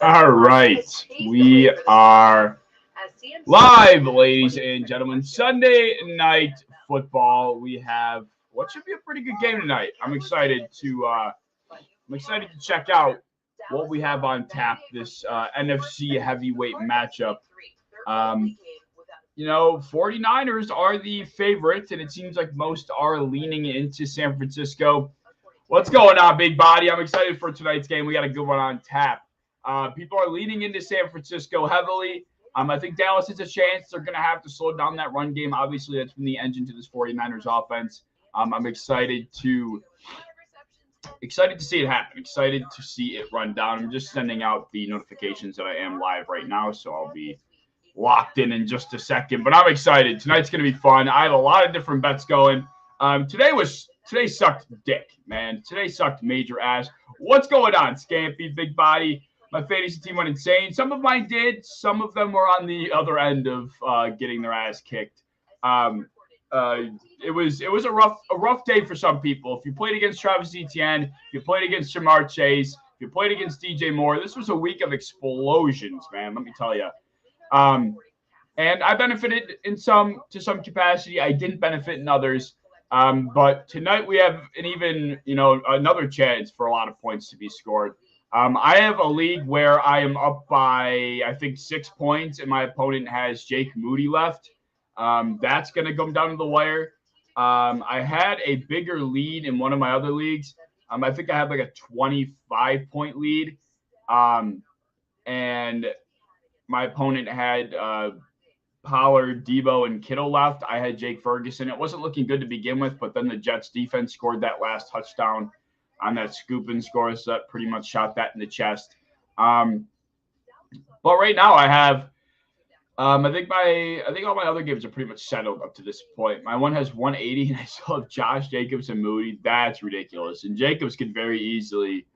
All right, we are live, ladies and gentlemen. Sunday night football. We have what should be a pretty good game tonight. I'm excited to check out what we have on tap this NFC heavyweight matchup. Um, 49ers are the favorite, and it seems like most are leaning into San Francisco. What's going on, big body? I'm excited for tonight's game. We got a good one on tap. People are leaning into San Francisco heavily. I think Dallas has a chance. They're going to have to slow down that run game. Obviously, that's been the engine to this 49ers offense. I'm excited to see it happen. Excited to see it run down. I'm just sending out the notifications that I am live right now, so I'll be locked in just a second. But I'm excited. Tonight's going to be fun. I have a lot of different bets going. Today sucked dick, man. Today sucked major ass. What's going on, Scampy, big body? My fantasy team went insane. Some of mine did. Some of them were on the other end of getting their ass kicked. It was a rough day for some people. If you played against Travis Etienne, if you played against Jamar Chase, if you played against DJ Moore, this was a week of explosions, man. Let me tell you. And I benefited to some capacity. I didn't benefit in others. But tonight we have another chance for a lot of points to be scored. I have a league where I am up by, I think, 6 points, and my opponent has Jake Moody left. That's going to come down to the wire. I had a bigger lead in one of my other leagues. I think I had like a 25-point lead. And my opponent had Pollard, Debo, and Kittle left. I had Jake Ferguson. It wasn't looking good to begin with, but then the Jets defense scored that last touchdown on that scoop and score, so that pretty much shot that in the chest. But right now I have I think all my other games are pretty much settled up to this point. My one has 180, and I still have Josh Jacobs and Moody. That's ridiculous. And Jacobs could very easily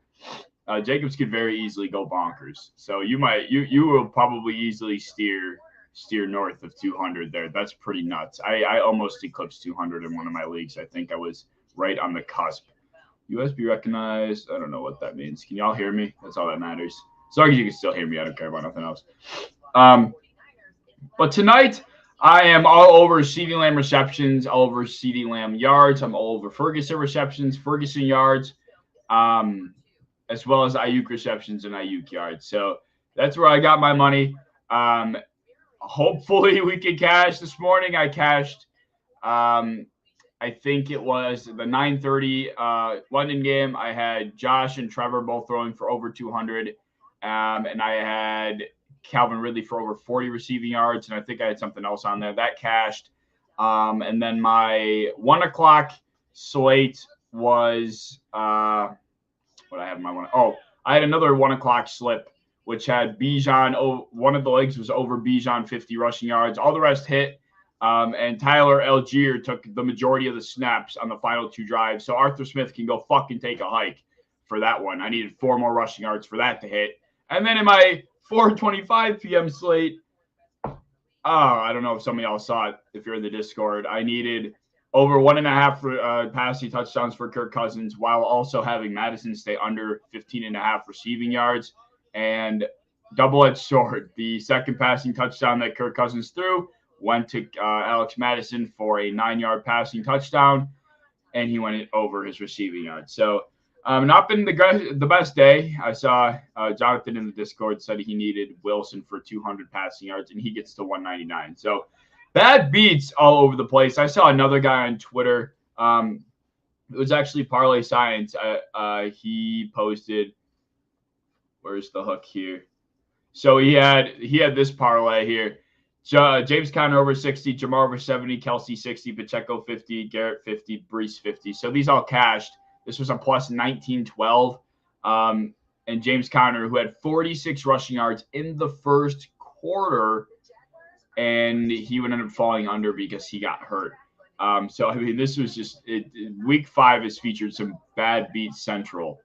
go bonkers. So you will probably easily steer north of 200 there. That's pretty nuts. I almost eclipsed 200 in one of my leagues. I think I was right on the cusp. USB recognized. I don't know what that means. Can y'all hear me? That's all that matters. As long as you can still hear me, I don't care about nothing else. But tonight, I am all over CeeDee Lamb receptions, all over CeeDee Lamb yards. I'm all over Ferguson receptions, Ferguson yards, as well as Ayuk receptions and Ayuk yards. So that's where I got my money. Hopefully we can cash this morning. I cashed. I think it was the 9:30 London game. I had Josh and Trevor both throwing for over 200, and I had Calvin Ridley for over 40 receiving yards, and I think I had something else on there that cashed. And then my 1 o'clock slate was what I had in my one. Oh, I had another 1 o'clock slip, which had Bijan. Oh, one of the legs was over Bijan 50 rushing yards. All the rest hit. And Tyler Algier took the majority of the snaps on the final 2 drives. So Arthur Smith can go fucking take a hike for that one. I needed 4 more rushing yards for that to hit. And then in my 4:25 p.m. slate, I don't know if some of y'all saw it. If you're in the Discord, I needed over 1.5 passing touchdowns for Kirk Cousins, while also having Madison stay under 15.5 receiving yards. And double-edged sword, the second passing touchdown that Kirk Cousins threw went to Alex Madison for a 9-yard passing touchdown, and he went over his receiving yards. So not been the best day. I saw Jonathan in the Discord said he needed Wilson for 200 passing yards, and he gets to 199. So bad beats all over the place. I saw another guy on Twitter. It was actually Parlay Science. He posted, where's the hook here? So he had this parlay here. James Conner over 60, Jamar over 70, Kelsey 60, Pacheco 50, Garrett 50, Brees 50. So these all cashed. This was a plus 1912. And James Conner, who had 46 rushing yards in the first quarter, and he would end up falling under because he got hurt. So, I mean, this was just week 5 has featured some bad beats central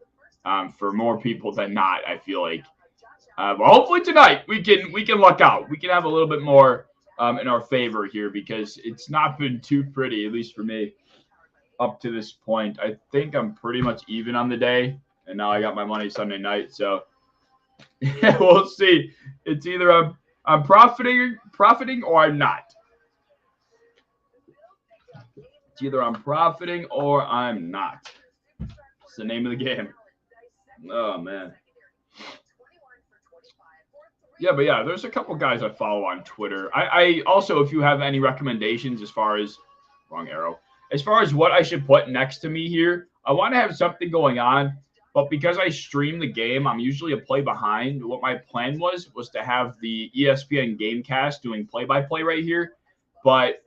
for more people than not, I feel like. But hopefully tonight we can luck out. We can have a little bit more in our favor here, because it's not been too pretty, at least for me, up to this point. I think I'm pretty much even on the day, and now I got my money Sunday night. So yeah, we'll see. It's either I'm profiting or I'm not. It's either I'm profiting or I'm not. It's the name of the game. Oh man. Yeah, but yeah, there's a couple guys I follow on Twitter. I also, if you have any recommendations as far as wrong arrow, as far as what I should put next to me here, I want to have something going on. But because I stream the game, I'm usually a play behind. What my plan was to have the ESPN Gamecast doing play-by-play right here. But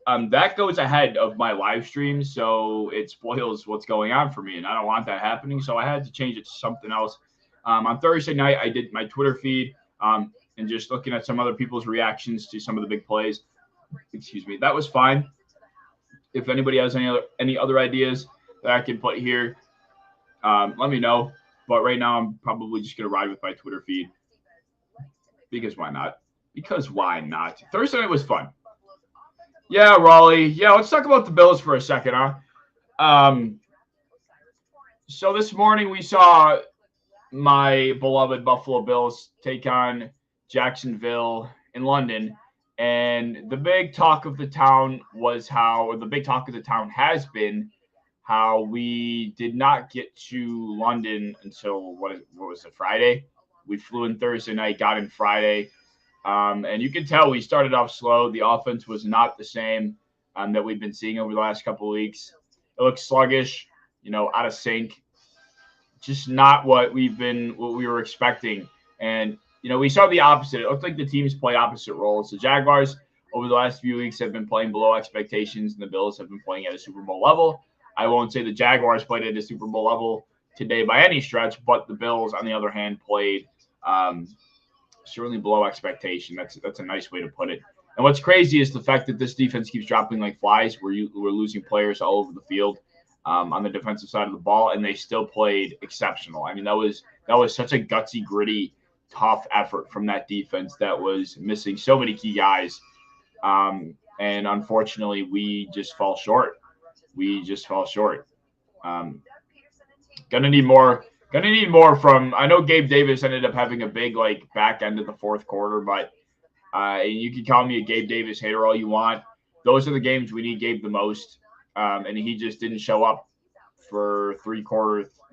that goes ahead of my live stream, so it spoils what's going on for me, and I don't want that happening. So I had to change it to something else. On Thursday night, I did my Twitter feed and just looking at some other people's reactions to some of the big plays. Excuse me, that was fine. If anybody has any other ideas that I can put here, let me know. But right now, I'm probably just gonna ride with my Twitter feed because why not? Because why not? Thursday night was fun. Yeah, Raleigh. Yeah, let's talk about the Bills for a second, huh? So this morning we saw my beloved Buffalo Bills take on Jacksonville in London. And the big talk of the town has been how we did not get to London until what was it, Friday? We flew in Thursday night, got in Friday. And you can tell we started off slow. The offense was not the same that we've been seeing over the last couple of weeks. It looked sluggish, out of sync. Just not what we were expecting. And, we saw the opposite. It looked like the teams play opposite roles. The Jaguars over the last few weeks have been playing below expectations, and the Bills have been playing at a Super Bowl level. I won't say the Jaguars played at a Super Bowl level today by any stretch, but the Bills, on the other hand, played certainly below expectation. That's a nice way to put it. And what's crazy is the fact that this defense keeps dropping like flies. We're losing players all over the field on the defensive side of the ball, and they still played exceptional. I mean, that was such a gutsy, gritty, tough effort from that defense that was missing so many key guys. And unfortunately, we just fall short. Gonna need more from. I know Gabe Davis ended up having a big back end of the fourth quarter, but you can call me a Gabe Davis hater all you want. Those are the games we need Gabe the most, and he just didn't show up for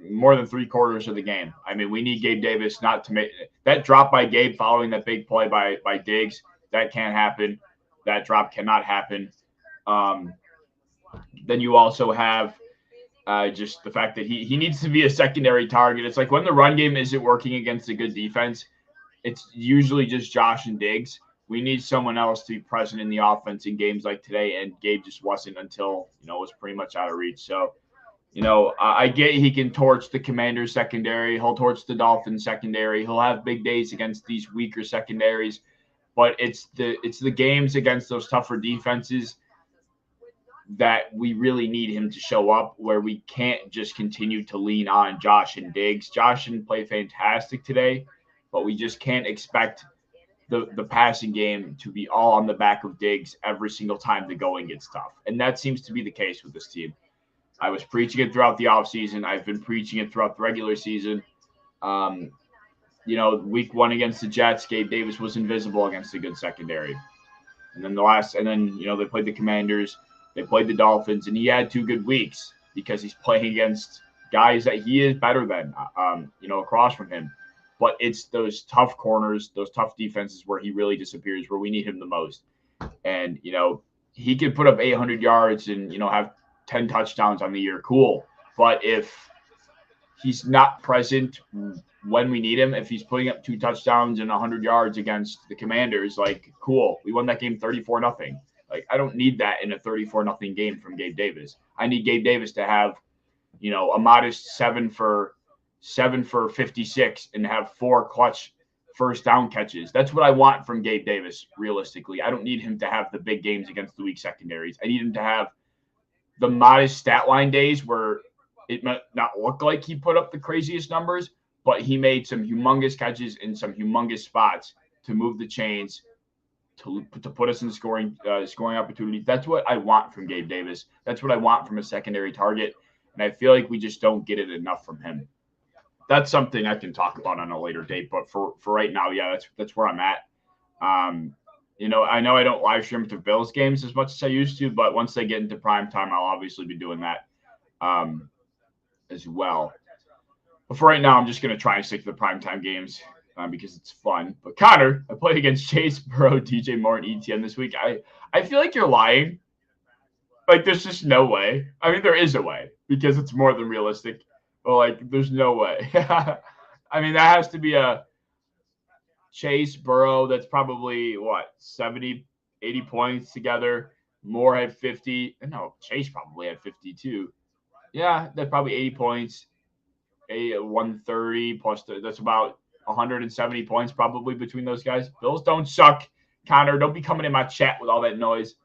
more than three quarters of the game. I mean, we need Gabe Davis not to make that drop by Gabe following that big play by Diggs. That can't happen. That drop cannot happen. Then you also have just the fact that he needs to be a secondary target. It's like when the run game isn't working against a good defense, it's usually just Josh and Diggs. We need someone else to be present in the offense in games like today, and Gabe just wasn't until it was pretty much out of reach. So, I get he can torch the Commanders secondary. He'll torch the Dolphins secondary. He'll have big days against these weaker secondaries, but it's the games against those tougher defenses that we really need him to show up, where we can't just continue to lean on Josh and Diggs. Josh didn't play fantastic today, but we just can't expect the passing game to be all on the back of Diggs every single time the going gets tough. And that seems to be the case with this team. I was preaching it throughout the offseason. I've been preaching it throughout the regular season. Week one against the Jets, Gabe Davis was invisible against a good secondary. And then they played the Commanders. They played the Dolphins, and he had 2 good weeks because he's playing against guys that he is better than, across from him. But it's those tough corners, those tough defenses where he really disappears, where we need him the most. And, he could put up 800 yards and, have 10 touchdowns on the year. Cool. But if he's not present when we need him, if he's putting up 2 touchdowns and 100 yards against the Commanders, cool. We won that game 34-0. I don't need that in a 34-0 game from Gabe Davis. I need Gabe Davis to have, a modest 7 for 56 and have 4 clutch first down catches. That's what I want from Gabe Davis, realistically. I don't need him to have the big games against the weak secondaries. I need him to have the modest stat line days where it might not look like he put up the craziest numbers, but he made some humongous catches in some humongous spots to move the chains, to put us in scoring opportunities. That's what I want from Gabe Davis. That's what I want from a secondary target. And I feel like we just don't get it enough from him. that's something I can talk about on a later date. But for right now, yeah, that's where I'm at. You know I don't live stream the Bills games as much as I used to, but once they get into prime time, I'll obviously be doing that as well. But for right now, I'm just going to try and stick to the primetime games because it's fun. But Connor, I played against Chase, Burrow, DJ Moore, and ETN this week. I feel like you're lying. Like, there's just no way. I mean, there is a way because it's more than realistic. But, like, there's no way. I mean, that has to be a Chase, Burrow, that's probably, 70, 80 points together. Moore had 50. No, Chase probably had 52. Yeah, that's probably 80 points. 130 plus that's about 170 points probably between those guys. Bills don't suck. Connor, don't be coming in my chat with all that noise.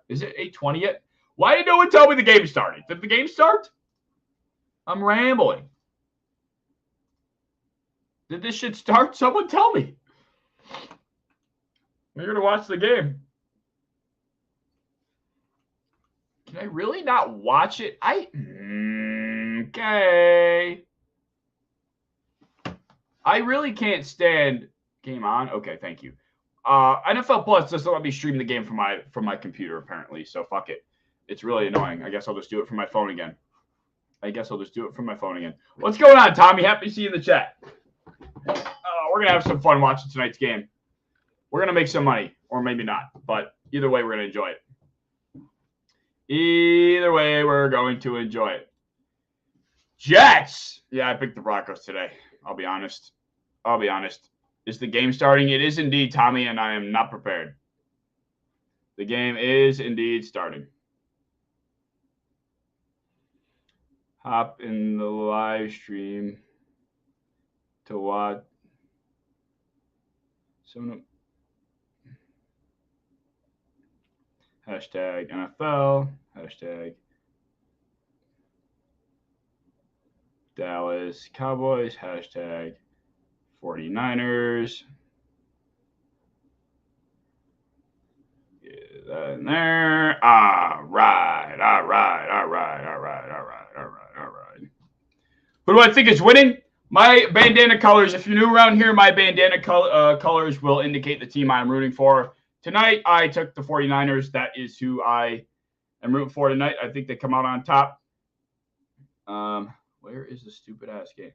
Is it 8:20 yet? Why did no one tell me the game started? Did the game start? I'm rambling. Did this shit start? Someone tell me. I'm here to watch the game. Can I really not watch it? Okay. I really can't stand game on. Okay, thank you. NFL Plus doesn't let me stream the game from my computer apparently. So fuck it. It's really annoying. I guess I'll just do it from my phone again. What's going on, Tommy? Happy to see you in the chat. We're gonna have some fun watching tonight's game. We're gonna make some money, or maybe not. But either way, we're gonna enjoy it. Jets. Yeah, I picked the Broncos today. I'll be honest. Is the game starting? It is indeed, Tommy, and I am not prepared. The game is indeed starting. Hop in the live stream to watch. Hashtag NFL. Hashtag Dallas Cowboys. Hashtag 49ers. Get that in there. All right. Who do I think is winning? My bandana colors, if you're new around here, my bandana colors will indicate the team I'm rooting for. Tonight, I took the 49ers. That is who I am rooting for tonight. I think they come out on top. Where is the stupid-ass game?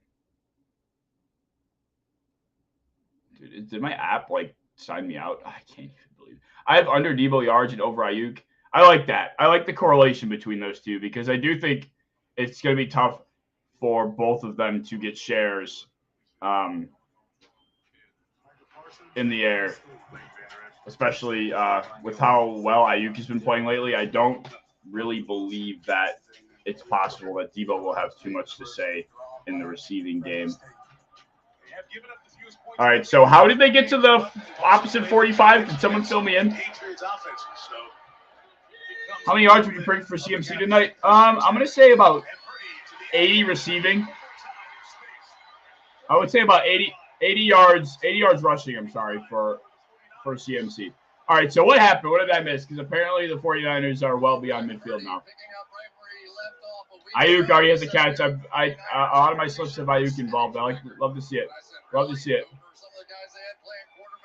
Dude, did my app, sign me out? I can't even believe it. I have under Debo yards and over Ayuk. I like that. I like the correlation between those two because I do think it's going to be tough for both of them to get shares in the air, especially with how well Ayuk has been playing lately. I don't really believe that it's possible that Debo will have too much to say in the receiving game. All right, so how did they get to the opposite 45? Can someone fill me in? How many yards would you bring for CMC tonight? I'm going to say about 80 receiving. I would say about 80 yards rushing, I'm sorry, for CMC. All right, so what happened? What did I miss? Because apparently the 49ers are well beyond midfield now. Ayuk already has a catch. A lot of my slips have Ayuk involved. Love to see it.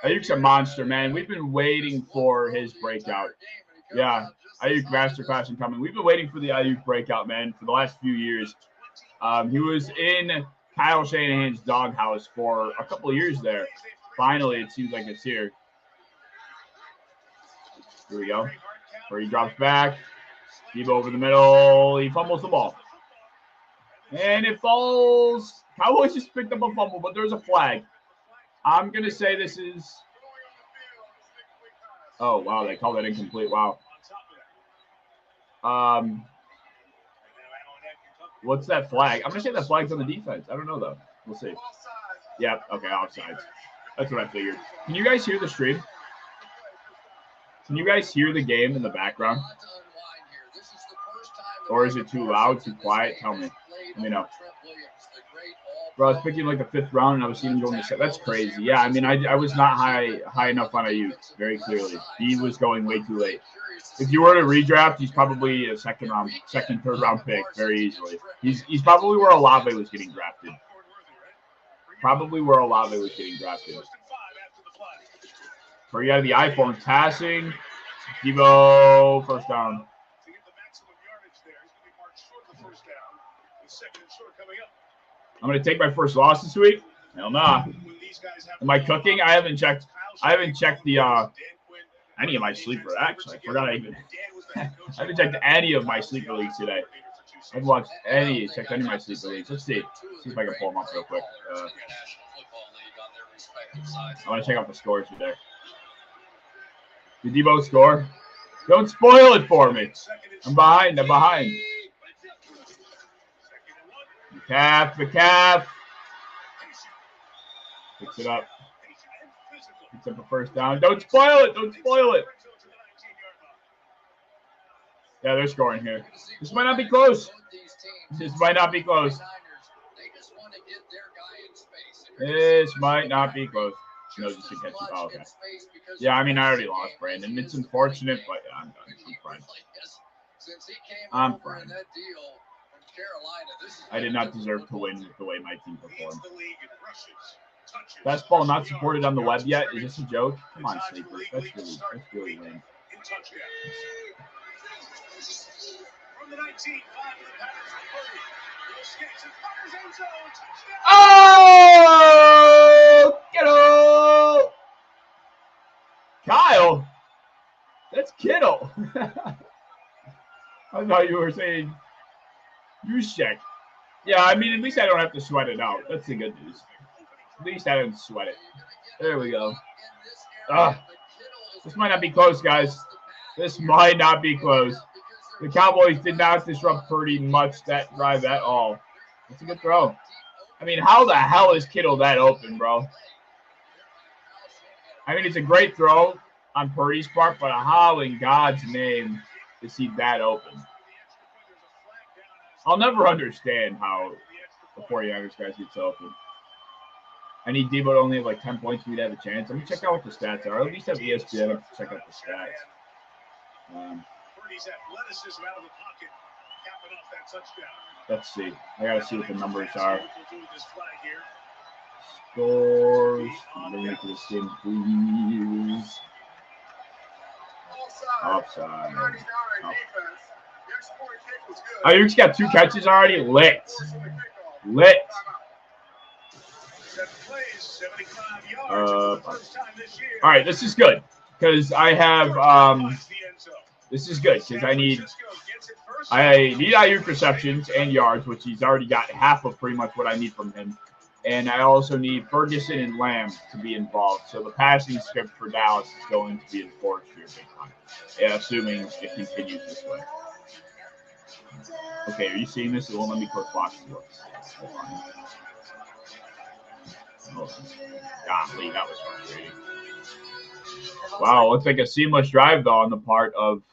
Ayuk's a monster, man. We've been waiting for his breakout. Yeah, Ayuk masterclass incoming. We've been waiting for the Ayuk breakout, man, for the last few years. He was in Kyle Shanahan's doghouse for a couple of years there. Finally, it seems like it's here. Here we go. Where he drops back. Debo over the middle. He fumbles the ball. And it falls. Cowboys just picked up a fumble, but there's a flag. I'm going to say this is. Oh, wow. They called that incomplete. Wow. What's that flag? I'm going to say that flag's on the defense. I don't know, though. We'll see. Yep. Okay. Offsides. That's what I figured. Can you guys hear the stream? Can you guys hear the game in the background? Or is it too loud, too quiet? Tell me. Let me know. Bro, I was picking like the 5th round, and I was seeing him going to 7. That's crazy. Yeah, I mean, I was not high enough on Ayuk, very clearly. He was going way too late. If you were to redraft, he's probably a second, 3rd round pick very easily. He's probably where Olave was getting drafted. probably where Olave was getting drafted. Purdy out of the iPhone passing. Debo, first down. I'm going to take my first loss this week. Hell nah. Am I cooking? I haven't checked the any of my sleeper. Actually, I forgot I haven't checked any of my sleeper leagues today. I haven't checked any of my sleeper leagues. Let's see if I can pull them up real quick. I want to check out the scores today. Did Debo score? Don't spoil it for me. I'm behind. McCaff. Picks it up. Picks up a first down. Don't spoil it. Yeah, they're scoring here. This might not be close. This might not be close. No, just to catch you. Oh, okay. Yeah, I mean, I already lost, Brandon. It's unfortunate, but yeah, I'm done. I'm fine. I did not deserve to win the way my team performed. Best ball not supported on the web yet. Is this a joke? Come on, sleepers. That's really lame. Oh, Kittle! Kyle, that's Kittle. I thought you were saying Juszczyk. Yeah, I mean, at least I don't have to sweat it out. That's the good news. At least I didn't sweat it. There we go. This might not be close, guys. This might not be close. The Cowboys did not disrupt Purdy much that drive at all. That's a good throw. I mean, how the hell is Kittle that open, bro? I mean, it's a great throw on Purdy's part, but how in God's name is he that open? I'll never understand how the 49ers guys get so open. I need Debo to only have like 10 points for me to have a chance. Let me check out what the stats are. At least have ESPN to check out the stats. Let's see. I gotta see what the numbers are. Scores. Bring me to this game, please. Offside. Oh, you just got 2 catches already? Lit. All right, this is good because I have this is good because I need Ayuk receptions and yards, which he's already got half of pretty much what I need from him. And I also need Ferguson and Lamb to be involved. So the passing script for Dallas is going to be enforced here big time. Yeah, assuming it continues this way. Okay, are you seeing this? It won't let me click boxes. Golly, that was frustrating. Wow, looks like a seamless drive though on the part of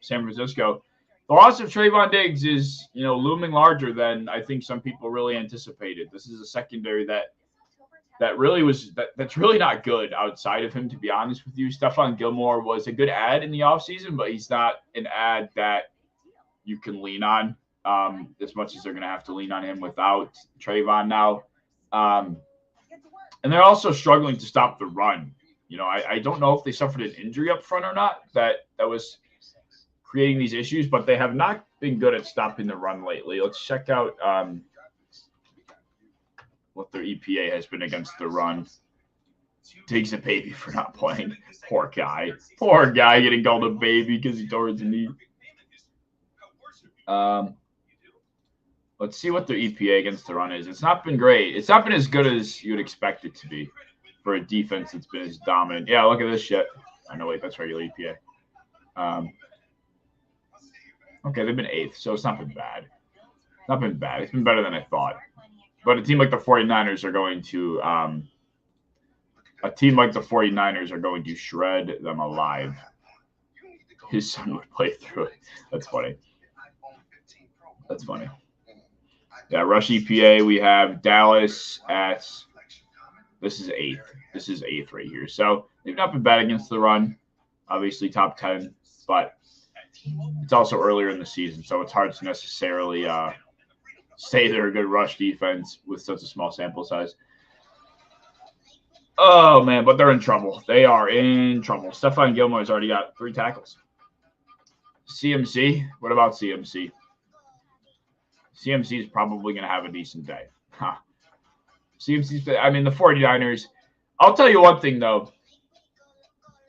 San Francisco. The loss of Trayvon Diggs is, looming larger than I think some people really anticipated. This is a secondary that's really not good outside of him, to be honest with you. Stephon Gilmore was a good add in the offseason, but he's not an add that you can lean on as much as they're going to have to lean on him without Trayvon now. And they're also struggling to stop the run. I don't know if they suffered an injury up front or not that was creating these issues, but they have not been good at stopping the run lately. Let's check out what their EPA has been against the run. Diggs a baby for not playing. Poor guy getting called a baby because he tore his knee. Let's see what their EPA against the run is. It's not been great. It's not been as good as you'd expect it to be for a defense that's been as dominant. Yeah, look at this shit. I know, wait, that's regular EPA. Okay, they've been 8th, so it's not been bad. It's been better than I thought. But a team like the 49ers are going to shred them alive. His son would play through it. That's funny. Yeah, rush EPA, we have Dallas at – this is 8th. This is 8th right here. So they've not been bad against the run. Obviously top 10, but it's also earlier in the season, so it's hard to necessarily say they're a good rush defense with such a small sample size. Oh, man, but they're in trouble. They are in trouble. Stephon Gilmore's already got 3 tackles. CMC, what about CMC? CMC is probably going to have a decent day. Huh. CMC's, I mean, the 49ers. I'll tell you one thing, though.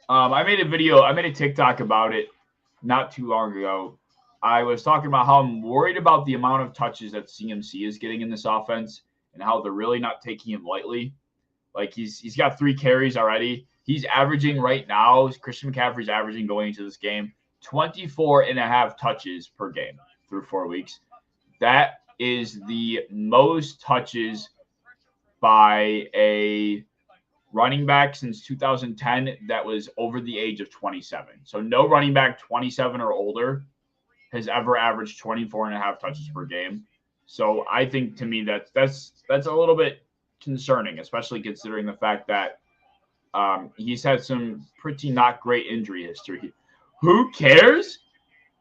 I made a TikTok about it not too long ago. I was talking about how I'm worried about the amount of touches that CMC is getting in this offense and how they're really not taking him lightly. Like, he's got 3 carries already. He's averaging right now, Christian McCaffrey's averaging going into this game, 24.5 touches per game through 4 weeks. That is the most touches by a running back since 2010 that was over the age of 27. So no running back 27 or older has ever averaged 24.5 touches per game. So I think, to me, that's a little bit concerning, especially considering the fact that he's had some pretty not great injury history. Who cares?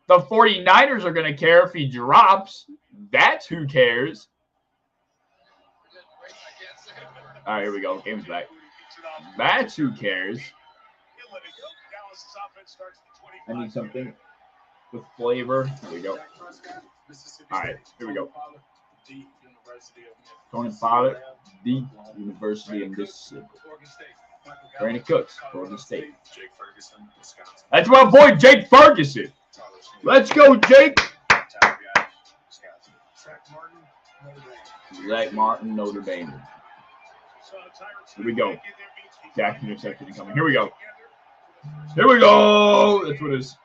The 49ers are going to care if he drops. That's who cares. All right, here we go. Game's back. That's who cares. I need something with flavor. Here we go. All right, here we go. Tony Pollard, the University of Mississippi. Brandon Cooks, Florida State. That's my boy, Jake Ferguson. Let's go, Jake. Zach Martin, Notre Dame. Here we go. Jack interception incoming. Here we go. Here we go. That's what his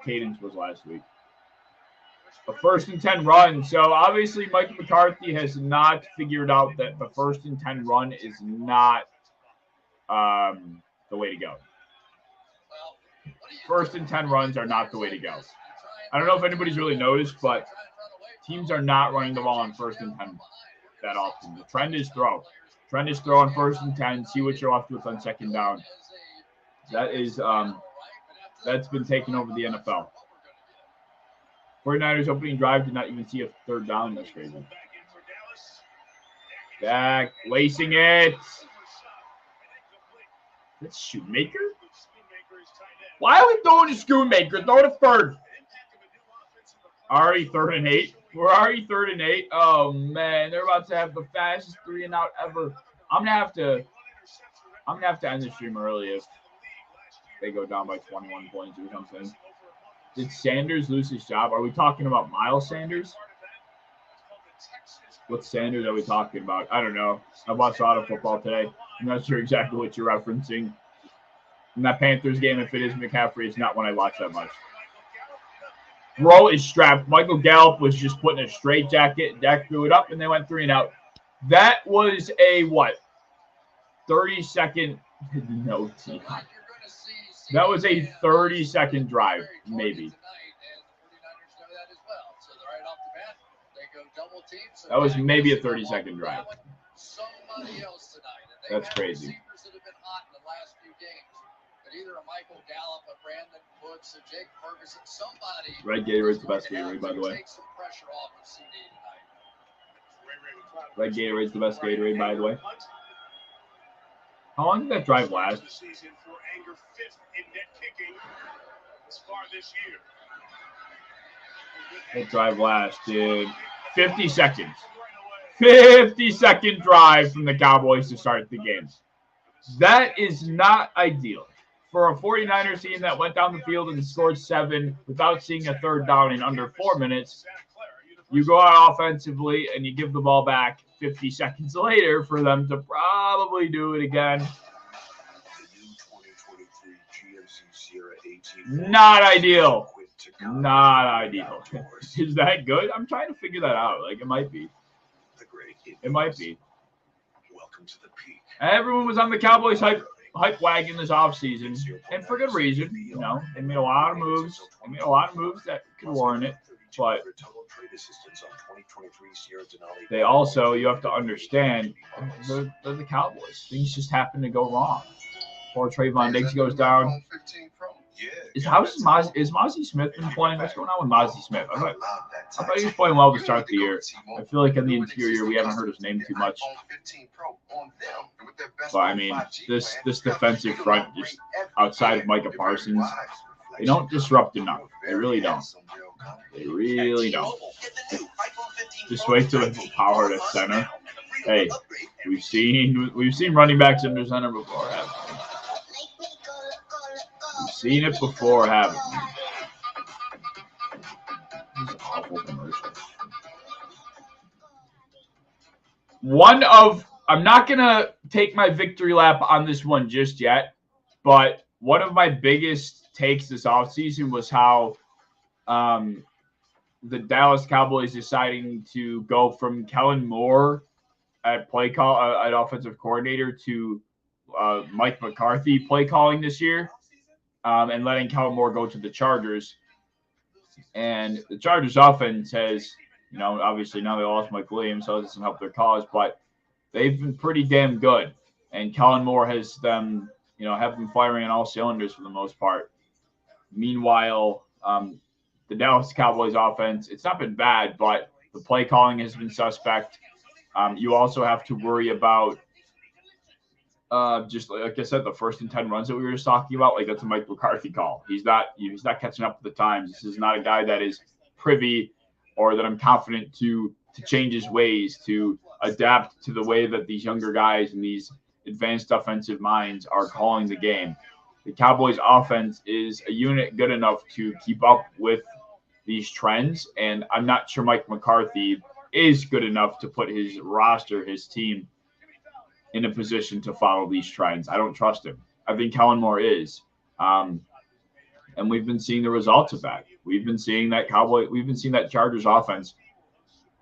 cadence was last week. A 1st and 10 run. So obviously Mike McCarthy has not figured out that the 1st and 10 run is not the way to go. 1st and 10 runs are not the way to go. I don't know if anybody's really noticed, but teams are not running the ball on 1st and 10 that often. The trend is throw. Trend is throw on 1st and 10. See what you're left with on 2nd down. That is that's been taking over the NFL. 49ers opening drive did not even see a 3rd down. That's crazy. Back, lacing it. That's Shoemaker? Why are we throwing to Shoemaker? Throw to 3rd. Already 3rd and 8. We're already 3rd and 8. Oh, man. They're about to have the fastest 3-and-out ever. I'm gonna have to end the stream early if they go down by 21 points or something. Did Sanders lose his job? Are we talking about Miles Sanders? What Sanders are we talking about? I don't know. I watched a lot of football today. I'm not sure exactly what you're referencing. In that Panthers game, if it is McCaffrey, it's not one I watch that much. Throw is strapped. Michael Gallup was just putting a straight jacket. Dak threw it up, and they went 3-and-out. That was a, 30-second no team. That was a 30-second drive, maybe. That was maybe a 30-second drive. That's crazy. Red Gatorade's the best Gatorade, by the way. Red Gatorade's the best Gatorade, by the way. How long did that drive last? That drive lasted 50 seconds. 50-second drive from the Cowboys to start the game. That is not ideal. For a 49ers team that went down the field and scored 7 without seeing a 3rd down in under 4 minutes, you go out offensively and you give the ball back 50 seconds later for them to probably do it again. Not ideal. Not ideal. Is that good? I'm trying to figure that out. Like, it might be. It might be. Everyone was on the Cowboys hype wagon this offseason, and for good reason. You know, they made a lot of moves. They made a lot of moves that could warrant it. But they also, you have to understand, they're the Cowboys. Things just happen to go wrong. Before Trayvon Diggs goes down, Is Mozzie Smith been playing? What's going on with Mozzie Smith? I thought he was playing well to start the year. I feel like in the interior we haven't heard his name too much. But I mean, this defensive front, just outside of Micah Parsons, they don't disrupt enough. They really don't. They really don't. Just wait till they power at center. Hey, we've seen running backs under center before, haven't we? We've seen it before, haven't we? This is an awful commercial. I'm not gonna take my victory lap on this one just yet, but one of my biggest takes this offseason was how the Dallas Cowboys deciding to go from Kellen Moore at offensive coordinator to Mike McCarthy play calling this year, and letting Kellen Moore go to the Chargers. And the Chargers offense has, obviously now they lost Mike Williams, so it doesn't help their cause, but they've been pretty damn good. And Kellen Moore has them, have them firing on all cylinders for the most part. Meanwhile, the Dallas Cowboys offense, it's not been bad, but the play calling has been suspect. You also have to worry about just like I said, the first and 10 runs that we were just talking about, like that's a Mike McCarthy call. He's not catching up with the times. This is not a guy that is privy or that I'm confident to change his ways, to adapt to the way that these younger guys and these advanced offensive minds are calling the game. The Cowboys offense is a unit good enough to keep up with these trends, and I'm not sure Mike McCarthy is good enough to put his roster, his team, in a position to follow these trends. I don't trust him. I think Kellen Moore is. And we've been seeing the results of that. We've been seeing that Chargers offense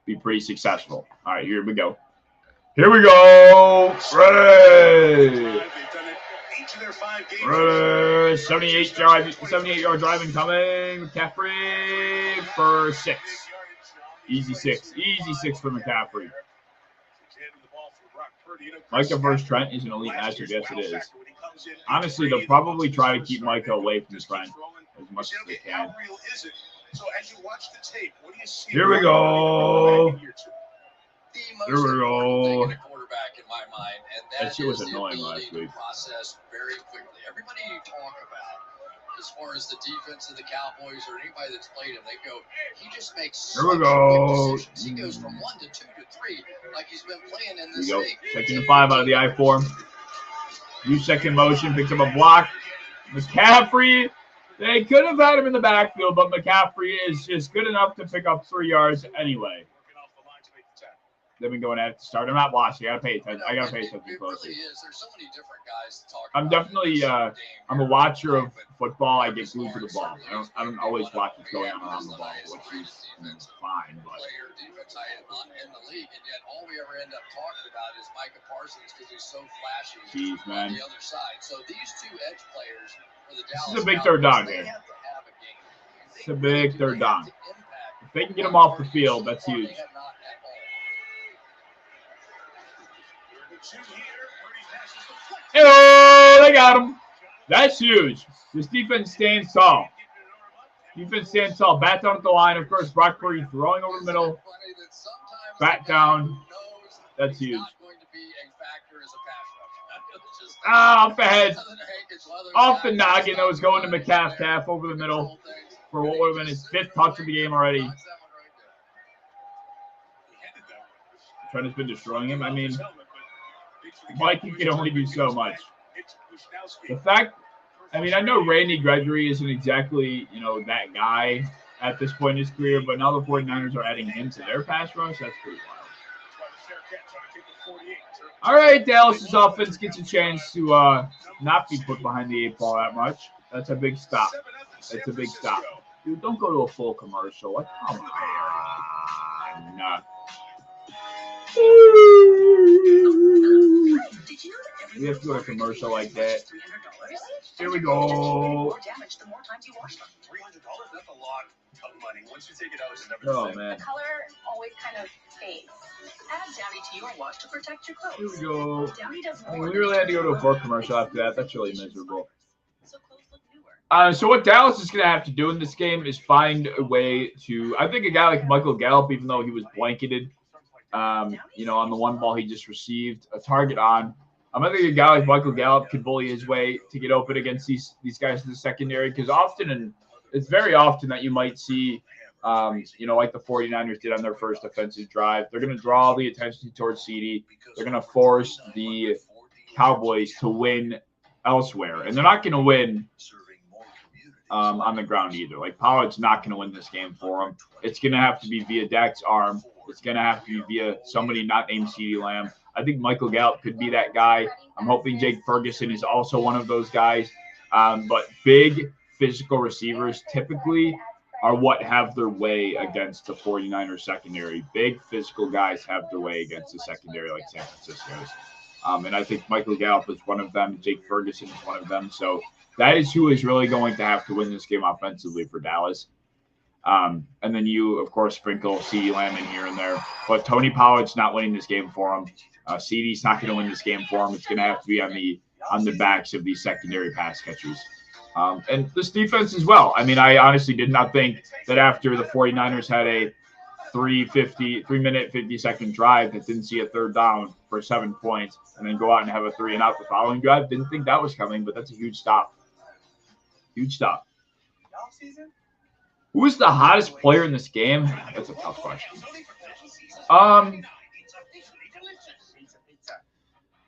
be pretty successfard. All right, here we go. Here we go. Ready. 78-yard driving coming. McCaffrey for 6. Easy 6 for McCaffrey. Micah versus Trent is an elite matchup. Yes, it is. Honestly, they'll probably try to keep Micah away from Trent as much as they can. Here we go. Here we go. That shit was annoying last week. Everybody you talk about, as far as the defense of the Cowboys or anybody that's played him, they go, he just makes such quick decisions. He goes from 1 to 2 to 3, like he's been playing in this league. 2nd and 5 out of the I-form. Use second motion, picks up a block. McCaffrey, they could have had him in the backfield, but McCaffrey is just good enough to pick up 3 yards anyway. They've been going at it to start. I'm not watching. I gotta pay attention. Closely. I'm definitely I'm a watcher of football. I get glued to the ball. I don't always watch what's going on around the ball, which is fine. But in the league, and yet all we ever end up talking about is Micah Parsons because he's so flashy on the other side. So these two edge players for the Dallas. This is a big third down here. It's a big third down. If they can get him off the field, that's huge. Oh, they got him. That's huge. This defense stands tall. Bat down at the line. Of course, Brock Purdy throwing over the middle. Bat down. That's huge. Off the head. Off the noggin that was going to McCaff's half over the middle for what would have been his 5th touch of the game already. Trent has been destroying him. I mean, Mikey can only do so much. The fact, I know Randy Gregory isn't exactly, that guy at this point in his career, but now the 49ers are adding him to their pass rush. That's pretty wild. All right, Dallas's offense gets a chance to not be put behind the 8 ball that much. That's a big stop. Dude, don't go to a full commercial. Like, come on. We have to go to a commercial like that. Here we go. Oh, man. The color always kind of fades. Add Downy to your wash to protect your clothes. Here we go. We really had to go to a full commercial after that. That's really miserable. So clothes look newer. So what Dallas is going to have to do in this game is find a way to. I think a guy like Michael Gallup, even though he was blanketed, on the one ball he just received a target on. I think a guy like Michael Gallup could bully his way to get open against these guys in the secondary because it's very often that you might see, like the 49ers did on their first offensive drive. They're going to draw the attention towards CD. They're going to force the Cowboys to win elsewhere, and they're not going to win on the ground either. Like Pollard's not going to win this game for them. It's going to have to be via Dak's arm. It's going to have to be via somebody not named CeeDee Lamb. I think Michael Gallup could be that guy. I'm hoping Jake Ferguson is also one of those guys. But big physical receivers typically are what have their way against the 49ers secondary. Big physical guys have their way against the secondary like San Francisco's. And I think Michael Gallup is one of them. Jake Ferguson is one of them. So that is who is really going to have to win this game offensively for Dallas. And then you, of course, sprinkle CeeDee Lamb in here and there. But Tony Pollard's not winning this game for him. CeeDee's not going to win this game for him. It's going to have to be on the backs of these secondary pass catchers. And this defense as well. I mean, I honestly did not think that after the 49ers had a 3-minute, 50-second drive that didn't see a third down for 7 points and then go out and have a 3-and-out the following drive. Didn't think that was coming, but that's a huge stop. Huge stop. Who is the hottest player in this game? That's a tough question.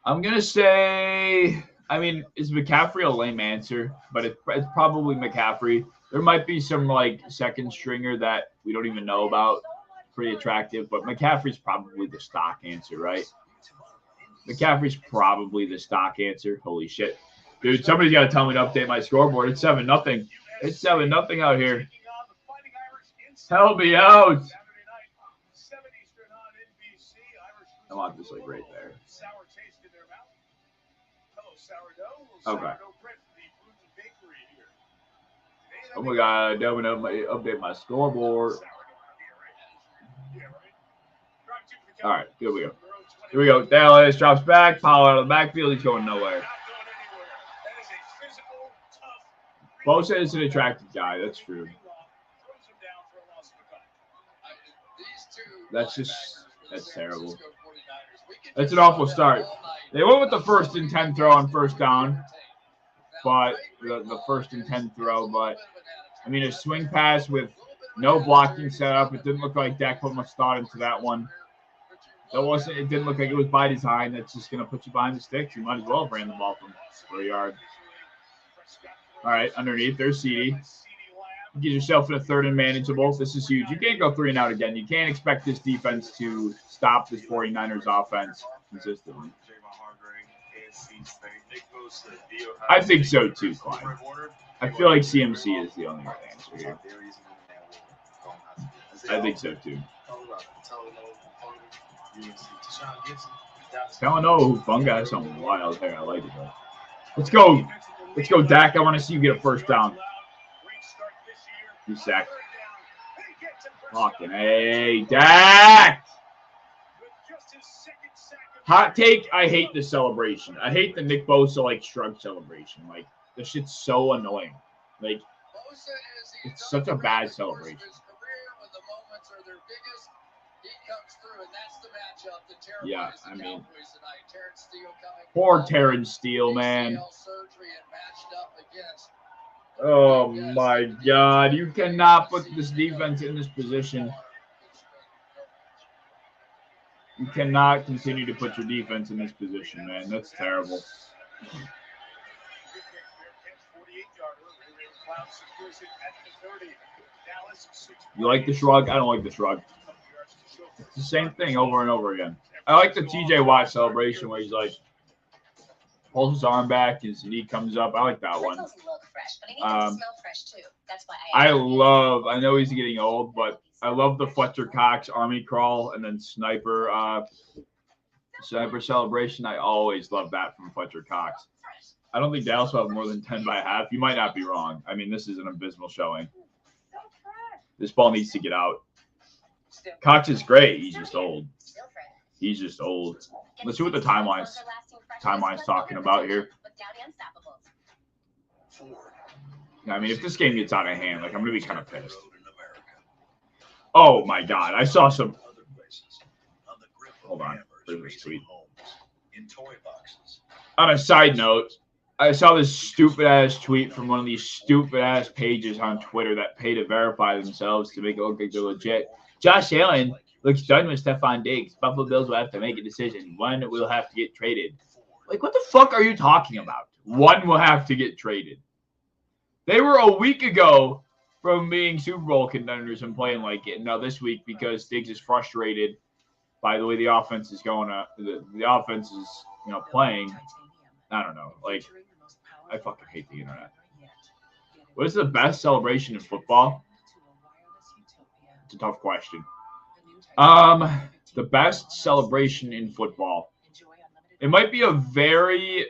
I'm going to say, is McCaffrey a lame answer? But it's probably McCaffrey. There might be some, second stringer that we don't even know about. Pretty attractive. But McCaffrey's probably the stock answer, right? McCaffrey's probably the stock answer. Holy shit. Dude, somebody's got to tell me to update my scoreboard. It's 7-0. It's 7-0 out here. Help me out. I want this right there. Okay. Oh my God, I'm going to update my scoreboard. All right, here we go. Here we go. Dallas drops back. Pollard out of the backfield. He's going nowhere. Bosa is an attractive guy. That's true. That's terrible. That's an awful start. They went with the 1st and 10 throw on first down, but the 1st and 10 throw. But a swing pass with no blocking set up. It didn't look like Dak put much thought into that one. It didn't look like it was by design. That's just going to put you behind the sticks. You might as well have ran the ball from 4 yards. All right, underneath, there's CeeDee. Get yourself in a 3rd and manageable. This is huge. You can't go 3-and-out again. You can't expect this defense to stop this 49ers offense consistently. I think so too, Klein. I feel like CMC is the only right answer here. I think so too. Talanoa Hufanga has some wild hair. I like it though. Let's go. Let's go, Dak. I want to see you get a first down. You sacked. Fucking hey, Dak. Hot take, I hate the celebration. I hate the Nick Bosa shrug celebration. This shit's so annoying. It's such a bad celebration. Yeah, poor Terrence Steele, man. Oh my God, you cannot put this defense in this position. You cannot continue to put your defense in this position, man. That's terrible. You like the shrug? I don't like the shrug. It's the same thing over and over again. I like the TJ Watt celebration where he's pulls his arm back, his knee comes up. I like that one. I know he's getting old, but I love the Fletcher Cox army crawl and then sniper celebration. I always love that from Fletcher Cox. I don't think Dallas will have more than 10 by half. You might not be wrong. This is an abysmal showing. This ball needs to get out. Cox is great. He's just old. Let's see what the timeline's talking about here. I mean, if this game gets out of hand, like I'm gonna be kind of pissed. Oh my God, I saw some. Hold on, there's this tweet. On a side note, I saw this stupid ass tweet from one of these stupid ass pages on Twitter that pay to verify themselves to make it look like they're legit. Josh Allen looks done with Stephon Diggs. Buffalo Bills will have to make a decision. One will have to get traded. Like, what the fuck are you talking about? One will have to get traded. They were a week ago from being Super Bowl contenders and playing like it. Now this week, because Diggs is frustrated by the way the offense is going, the offense is playing. I don't know. Like, I fucking hate the internet. What is the best celebration in football? It's a tough question. The best celebration in football. It might be a very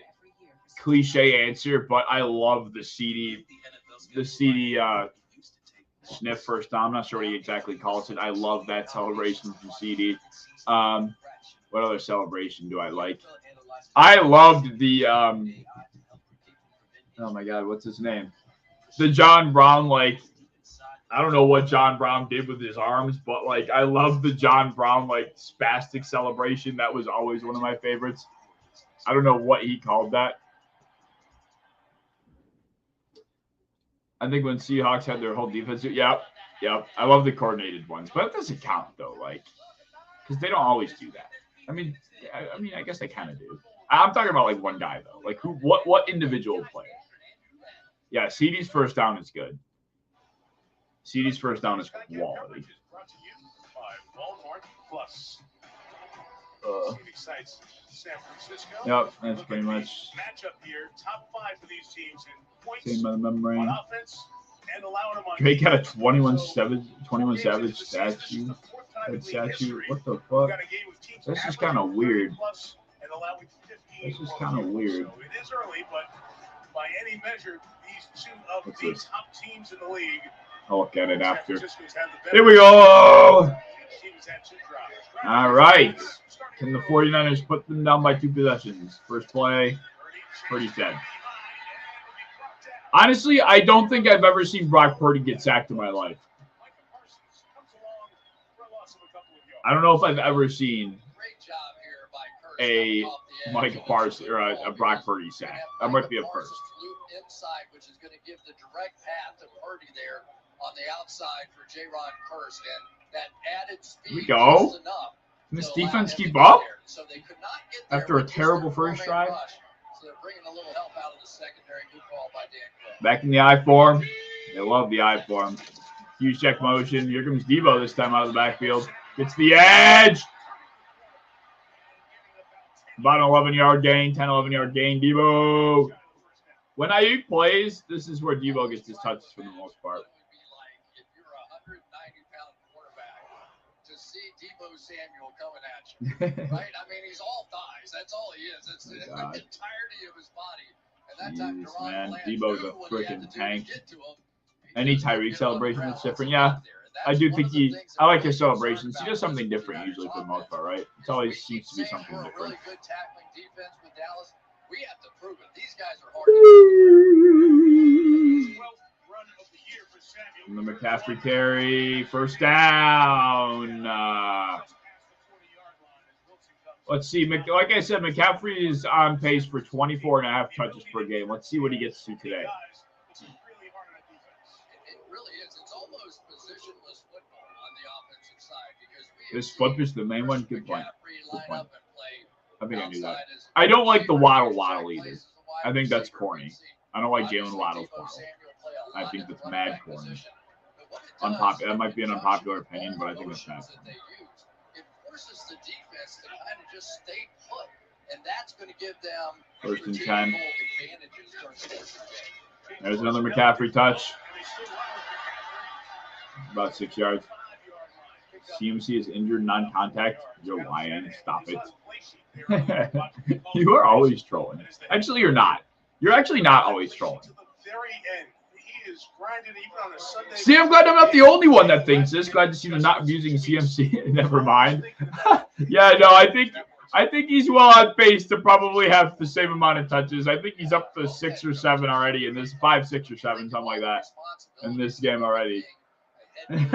cliche answer, but I love the CD sniff first down. I'm not sure what he exactly calls it. I love that celebration from CD. What other celebration do I like? I loved the oh my God, what's his name? The John Brown, like, I don't know what John Brown did with his arms, but like I love the John Brown like spastic celebration. That was always one of my favorites. I don't know what he called that. I think when Seahawks had their whole defense, yep. I love the coordinated ones, but it doesn't count though, like, because they don't always do that. I mean, I guess they kind of do. I'm talking about like one guy though, like what individual player? Yeah, CD's first down is good. CD's first down is quality. Yep, that's pretty much same by the memory. Drake had a 21 Savage statue. What the fuck? That's just kind of weird. This is kind of weird. So it is early, but by any measure, these two of the top teams in the league. I'll look at it after. Here we go. All right. Can the 49ers put them down by 2 possessions? First play, Purdy said. Honestly, I don't think I've ever seen Brock Purdy get sacked in my life. I don't know if I've ever seen a Micah Parsons or a Brock Purdy sack. That might be a first. Inside, which is going to give the direct path to Purdy there on the outside for J-Ron Hurst, and that added speed. Here we go. Can this defense keep up so they could not get there after a terrible first drive? So they're bringing a little help out of the secondary. Good call by Dan Cook. Back in the I form. They love the I form. Huge check motion. Here comes Debo this time out of the backfield. Gets the edge. About an 11-yard gain, 10, 11-yard gain. Debo. When Ayuk plays, this is where Debo gets his touches for the most part. If you're a 190-pound quarterback, to see Debo Samuel coming at you, right? I mean, he's all thighs. That's all he is. It's the entirety of his body. And that time, man, Debo's a freaking tank. Any Tyreek celebration that's different, yeah. I do think I like his celebrations. He does something different usually for the most part, right? It always seems to be something different. Really good tackling defense with Dallas. We have to prove it. These guys are hard to the McCaffrey carry. First down. Let's see. Like I said, McCaffrey is on pace for 24.5 touches per game. Let's see what he gets to today. It really is. It's almost positionless football on the offensive side because this flip is the main one. Good point. Good point. I think I knew that. I don't like the Waddle either. I think that's corny. I don't like Jalen Waddle's Waddle. I think that's mad corny. Unpopular. That might be an unpopular opinion, but I think it's mad corny. It forces the defense to kind of just stay put, and that's going to give them first and 10. There's another McCaffrey touch. About 6 yards. CMC is injured, non-contact. You're lying. Stop it. You are always trolling. Actually, you're not. You're actually not always trolling. See, I'm glad I'm not the only one that thinks this. Glad to see them not using CMC. Never mind. Yeah, no, I I think he's well on pace to probably have the same amount of touches. I think he's up to 6 or 7 already in this 5, 6 or 7, something like that in this game already. And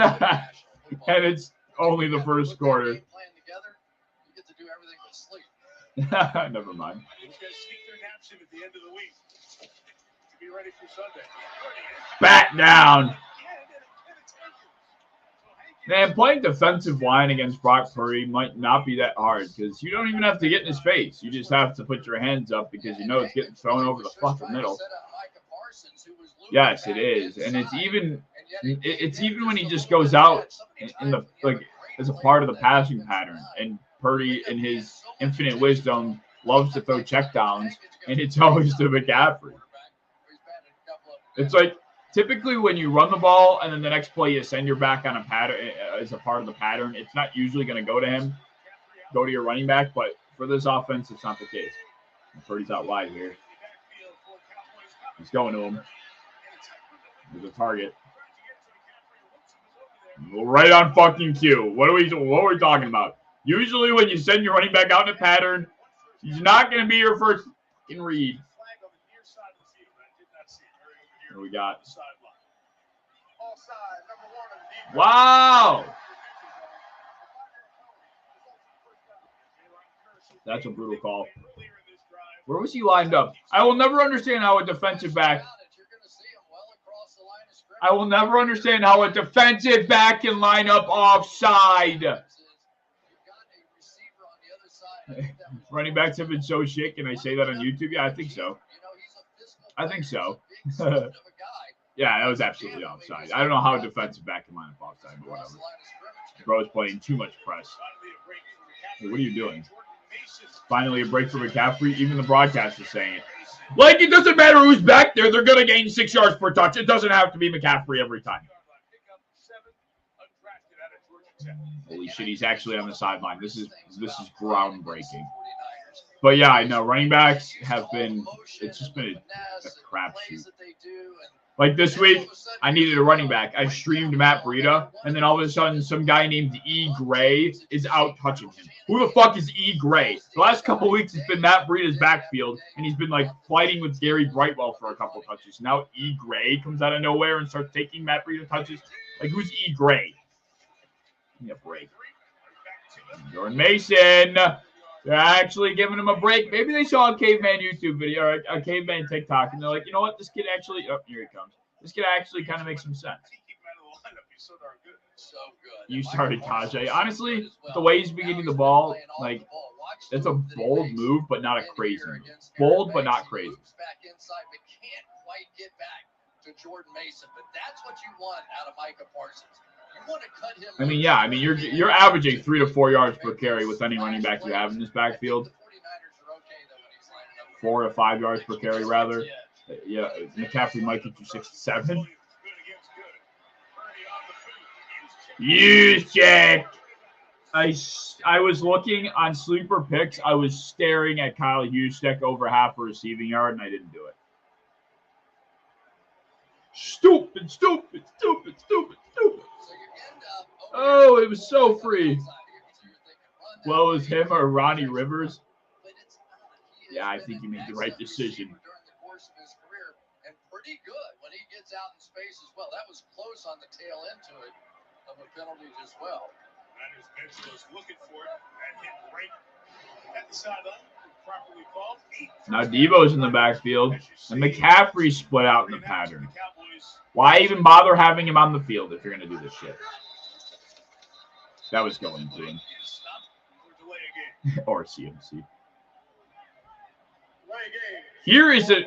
it's only the first quarter. Never mind. Bat down. Man, playing defensive line against Brock Purdy might not be that hard because you don't even have to get in his face. You just have to put your hands up because you know it's getting thrown over the fucking middle. Yes, it is, and it's even when he just goes out in the as a part of the passing pattern. And Purdy, in his infinite wisdom, loves to throw checkdowns, and it's always to McCaffrey. It's like, typically, when you run the ball and then the next play you send your back on a pattern as a part of the pattern, it's not usually going to go to him, go to your running back. But for this offense, it's not the case. And Purdy's out wide here. He's going to him. There's a target. Right on fucking cue. What are we talking about? Usually, when you send your running back out in a pattern, he's not going to be your first read. What we got? Wow. That's a brutal call. Where was he lined up? I will never understand how a defensive back can line up offside. Running backs have been so shit. Can I say that on YouTube? Yeah, I think so. Yeah, that was absolutely offside. I don't know how a defensive back can line up offside, but whatever. Bro's playing too much press. Hey, what are you doing? Finally a break for McCaffrey. Even the broadcast is saying it. Like, it doesn't matter who's back there. They're going to gain 6 yards per touch. It doesn't have to be McCaffrey every time. Holy shit, he's actually on the sideline. This is groundbreaking. But yeah, I know running backs have been. It's just been a crapshoot. Like this week, I needed a running back. I streamed Matt Breida, and then all of a sudden, some guy named E. Gray is out touching him. Who the fuck is E. Gray? The last couple of weeks, it's been Matt Breida's backfield, and he's been like fighting with Gary Brightwell for a couple of touches. Now E. Gray comes out of nowhere and starts taking Matt Breida touches. Like, who's E. Gray? Give me a break. Jordan Mason. They're actually giving him a break. Maybe they saw a caveman YouTube video or a caveman TikTok, and they're like, you know what? This kid actually, oh, here he comes. This kid actually kind of makes some sense. You started Tajay. Honestly, the way he's been getting the ball, like, it's a bold move, but not a crazy move. Bold, but not crazy. Jordan Mason, but that's what you want out of Micah Parsons. I mean, yeah. I mean, you're averaging 3 to 4 yards per carry with any running back you have in this backfield. 4 to 5 yards per carry, rather. Yeah, McCaffrey might get you 6 to 7. Use check. I was looking on sleeper picks. I was staring at Kyle Juszczyk over half a receiving yard, and I didn't do it. Stupid. Oh, it was so free. Well, it was him or Ronnie Rivers. Yeah, I think he made the right decision. And pretty good when he gets out in space as well. That was close on the tail end to it of a penalty as well. Now Devo's in the backfield, and McCaffrey split out in the pattern. Why even bother having him on the field if you're going to do this shit? That was going clean. Or CMC. Here is it.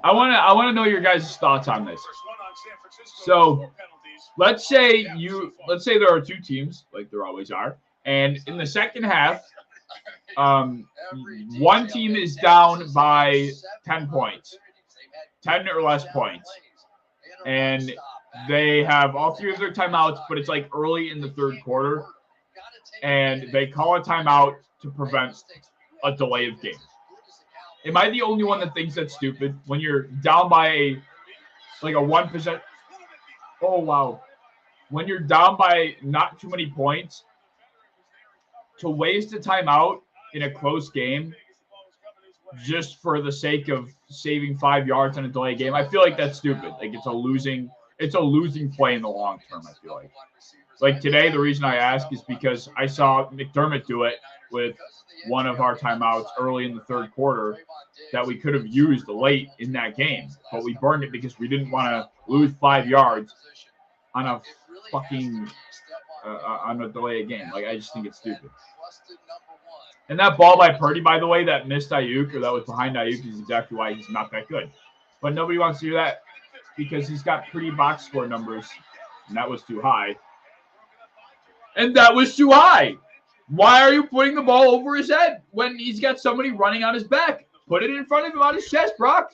I want to know your guys' thoughts on this. So, let's say there are two teams, like there always are, and in the second half, one team is down by 10 points, 10 or less points, and they have all three of their timeouts, but it's like early in the third quarter, and they call a timeout to prevent a delay of game. Am I the only one that thinks that's stupid when you're down by a 1%? Oh, wow. When you're down by not too many points, to waste a timeout in a close game just for the sake of saving 5 yards on a delay game. I feel like that's stupid. Like it's a losing play in the long term, I feel like. Like today, the reason I ask is because I saw McDermott do it with one of our timeouts early in the third quarter that we could have used late in that game, but we burned it because we didn't want to lose 5 yards on a fucking on a delay game. Like I just think it's stupid. And that ball by Purdy, by the way, that missed Ayuk or that was behind Ayuk is exactly why he's not that good. But nobody wants to hear that because he's got pretty box score numbers, and that was too high. And that was too high. Why are you putting the ball over his head when he's got somebody running on his back? Put it in front of him on his chest, Brock.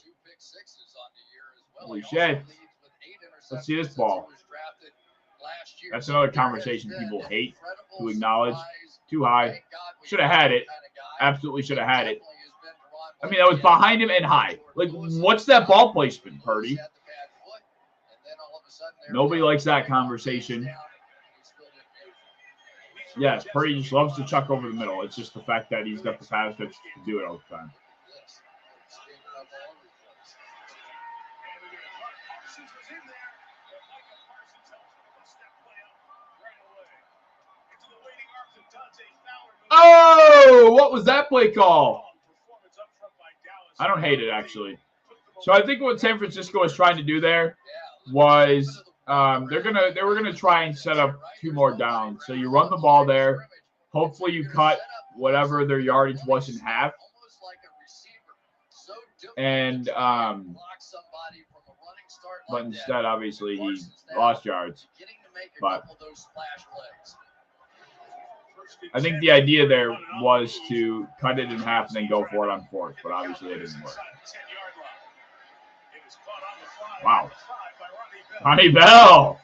Holy shit. Let's see this ball. That's another conversation people hate to acknowledge. Too high. Should have had it. Absolutely should have had it. I mean, that was behind him and high. Like, what's that ball placement, Purdy? Nobody likes that conversation. Yes, Purdy just loves to chuck over the middle. It's just the fact that he's got the pass to do it all the time. Oh, what was that play call? I don't hate it, actually. So I think what San Francisco was trying to do there was they were gonna try and set up 2 more downs. So you run the ball there. Hopefully you cut whatever their yardage was in half. And but instead, obviously, he lost yards. But I think the idea there was to cut it in half and then go for it on 4th, but obviously it didn't work. Wow. Ronnie Bell.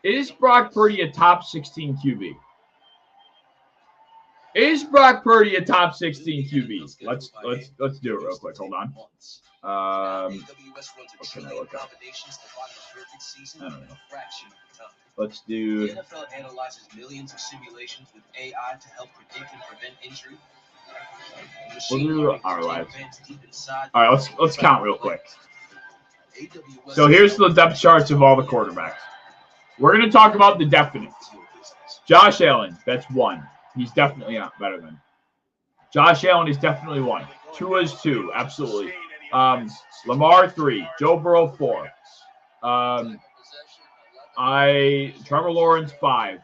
Is Brock Purdy a top 16 QB? Is Brock Purdy a top 16 QB? Let's do it real quick. Hold on. What can I look up? I don't know. Let's do. The NFL analyzes millions of simulations with AI to help predict and prevent injury. We'll do our live. All right, let's count real quick. So here's the depth charts of all the quarterbacks. We're going to talk about the definites. Josh Allen, that's 1. He's definitely not better than. Josh Allen is definitely 1. Tua is 2, absolutely. Lamar 3, Joe Burrow 4. Trevor Lawrence 5,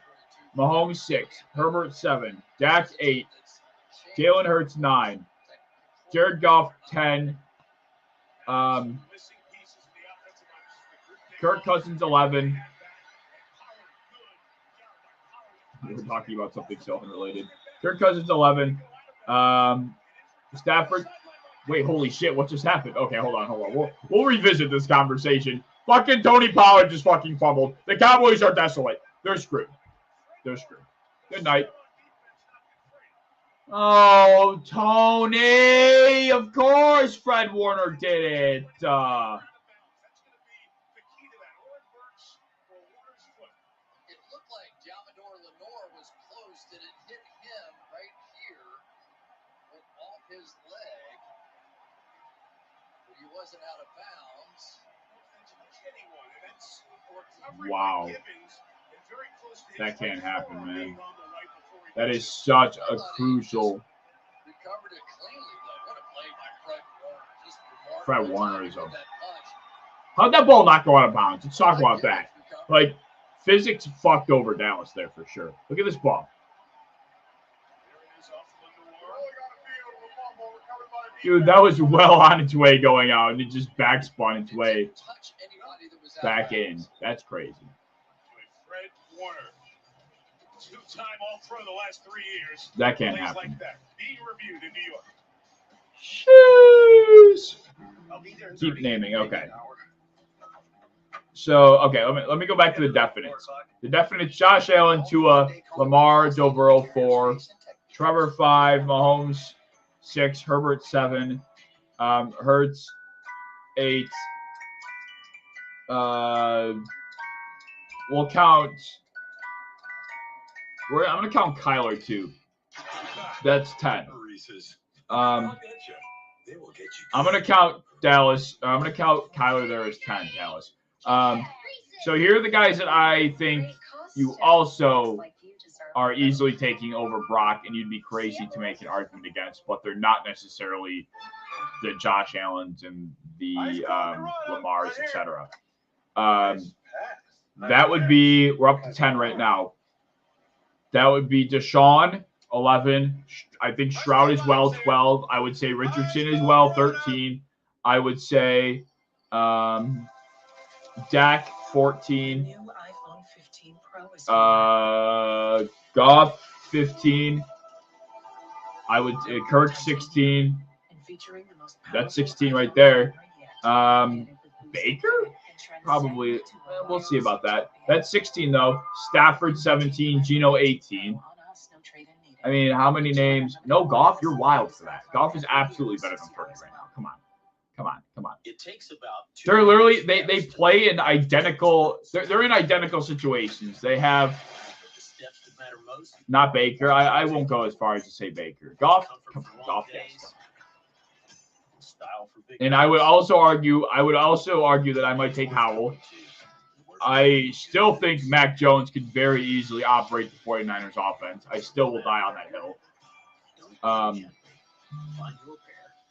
Mahomes 6, Herbert 7, Dak 8, Jalen Hurts 9, Jared Goff 10, Kirk Cousins 11. We were talking about something so unrelated. Kirk Cousins 11. Stafford. Wait, holy shit! What just happened? Okay, hold on. We'll revisit this conversation. Fucking Tony Pollard just fucking fumbled. The Cowboys are desolate. They're screwed. Good night. Oh, Tony! Of course, Fred Warner did it. Wow. That can't happen, man. That is such a crucial. Fred Warner is up. How'd that ball not go out of bounds? Let's talk about that. Like, physics fucked over Dallas there for sure. Look at this ball. Dude, that was well on its way going out, and it just backspun its way back in. That's crazy. Fred Warner, 2-time All-Pro the last 3 years. That can't happen. Like that. Being reviewed in New York. Keep naming. Okay. So, okay, let me go back to the definites. The definites: Josh Allen, Tua, Lamar, Joe Burrow 4, Trevor 5, Mahomes 6, Herbert 7, Hurts 8. We'll count I'm going to count Kyler too. That's 10. I'm going to count Dallas. I'm going to count Kyler there as 10, Dallas. So here are the guys that I think you also are easily taking over Brock, and you'd be crazy to make an argument against, but they're not necessarily the Josh Allens and the Lamars, etc. That would be, we're up to 10 right now. That would be Deshaun, 11. I think Stroud as well, 12. I would say Richardson as well, 13. I would say Dak, 14. Goff, 15. I would Kirk, 16. That's 16 right there. Baker? Probably. We'll see about that. That's 16, though. Stafford, 17. Geno, 18. I mean, how many names? No, Goff, you're wild for that. Goff is absolutely better than Purdy right now. Come on. It takes about they're literally they play in identical they're in identical situations. They have not Baker. I won't go as far as to say Baker. Goff, yes. And I would also argue that I might take Howell. I still think Mac Jones could very easily operate the 49ers offense. I still will die on that hill.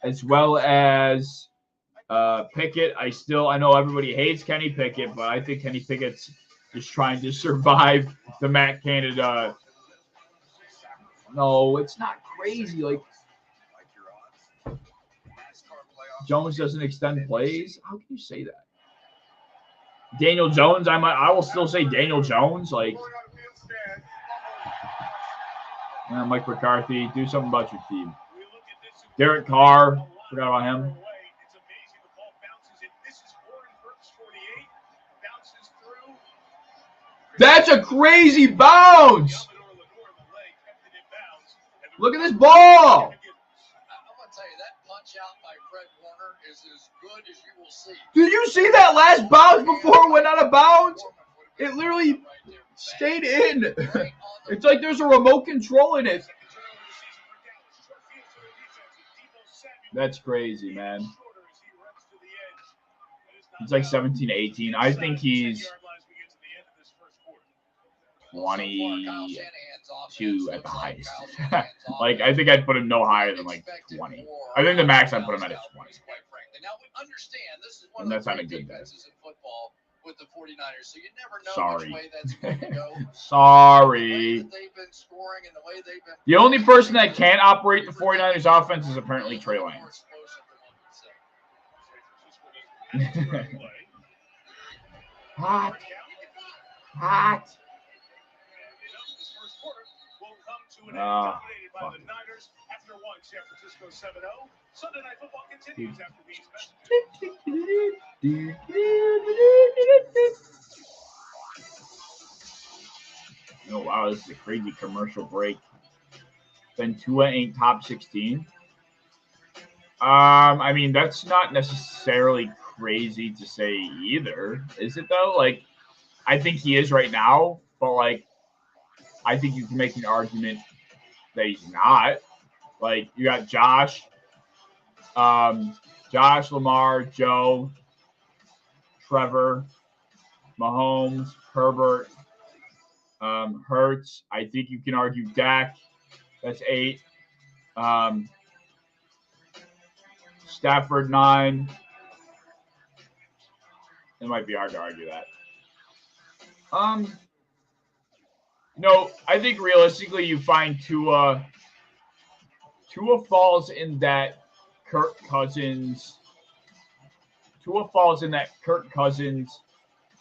As well as Pickett. I know everybody hates Kenny Pickett, but I think Kenny Pickett's just trying to survive the Matt Canada. No, it's not crazy. Like Jones doesn't extend plays. How can you say that? Daniel Jones, I will still say Daniel Jones. Like Mike McCarthy, do something about your team. Derek Carr, forgot about him. That's a crazy bounce. Look at this ball. I'm going to tell you, that punch out by Fred Warner is as good as you will see. Did you see that last bounce before it went out of bounds? It literally stayed in. It's like there's a remote control in it. That's crazy, man. It's like 17-18. I think he's 22 at the highest. Like, I think I'd put him no higher than like 20. I think the max I'd put him at is 20. And that's not a good day. With the 49ers, so you never know which way that's going to go. Sorry. The only person that can't operate the 49ers offense is apparently Trey Lance. Hot. Fuck. Sunday Night Football continues after these messages. Oh, wow, this is a crazy commercial break. Then Tua ain't top 16. I mean, that's not necessarily crazy to say either, is it though? Like, I think he is right now, but like, I think you can make an argument that he's not. Like, you got Josh, Lamar, Joe, Trevor, Mahomes, Herbert, Hurts. I think you can argue Dak. That's 8. Stafford, 9. It might be hard to argue that. No, I think realistically you find Tua falls in that Kirk Cousins.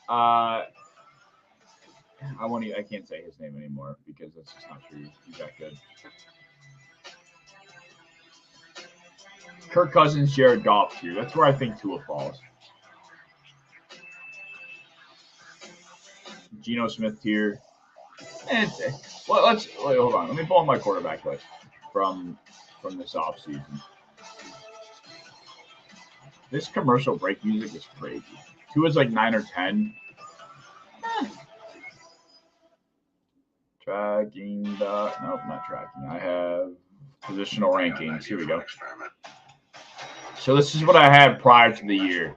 I can't say his name anymore because that's just not true. He's that good. Kirk Cousins, Jared Goff tier. That's where I think Tua falls. Geno Smith tier. Hold on. Let me pull up my quarterback list from this offseason. This commercial break music is crazy. Tua's like 9 or 10. Tracking the nope, not tracking. I have positional rankings. Here we go. So this is what I had prior to the year.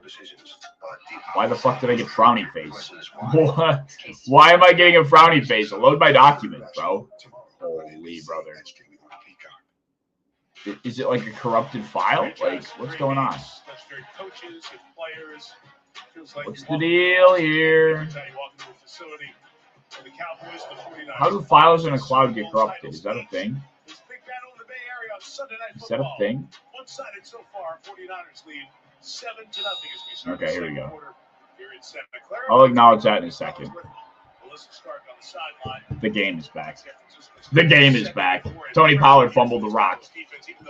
Why the fuck did I get frowny face? Why am I getting a frowny face? Load my document, bro. Holy brother. Is it like a corrupted file? Like, what's going on? What's the deal here? How do files in a cloud get corrupted? Is that a thing? Is that a thing? Okay, here we go. I'll acknowledge that in a second. The game is back. The game is back. Tony Pollard fumbled the rock.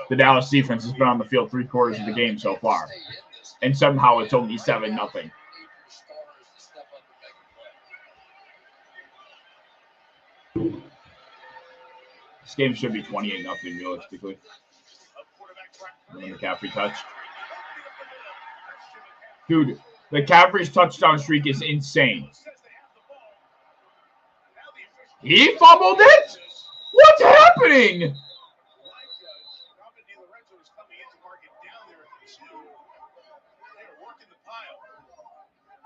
The Dallas defense has been on the field 3/4 of the game so far. And somehow it's only 7-0. This game should be 28-0 realistically. And then McCaffrey touch. Dude, McCaffrey's touchdown streak is insane. He fumbled it? What's happening?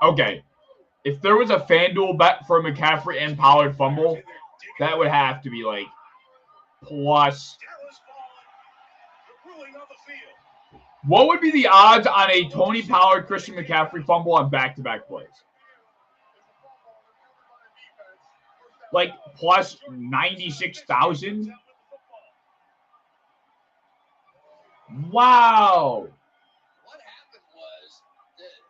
Okay. If there was a FanDuel bet for McCaffrey and Pollard fumble, that would have to be like plus. What would be the odds on a Tony Pollard, Christian McCaffrey fumble on back-to-back plays? Like plus 96,000? Wow. What happened was that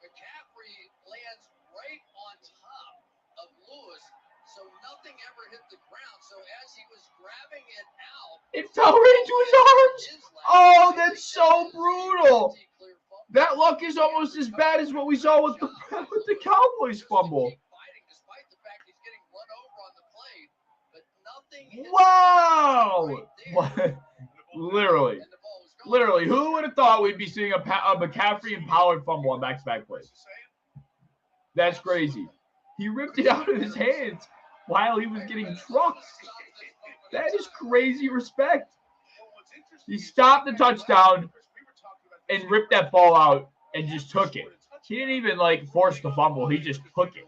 McCaffrey lands right on top of Lewis, so nothing ever hit the ground. So as he was grabbing it out, it fell right into his arms. Oh, that's so brutal. That luck is almost as bad as what we saw with the Cowboys fumble. Wow! Literally, who would have thought we'd be seeing a McCaffrey and Pollard fumble on back-to-back plays? That's crazy. He ripped it out of his hands while he was getting trucked. That is crazy respect. He stopped the touchdown and ripped that ball out and just took it. He didn't even like force the fumble. He just took it.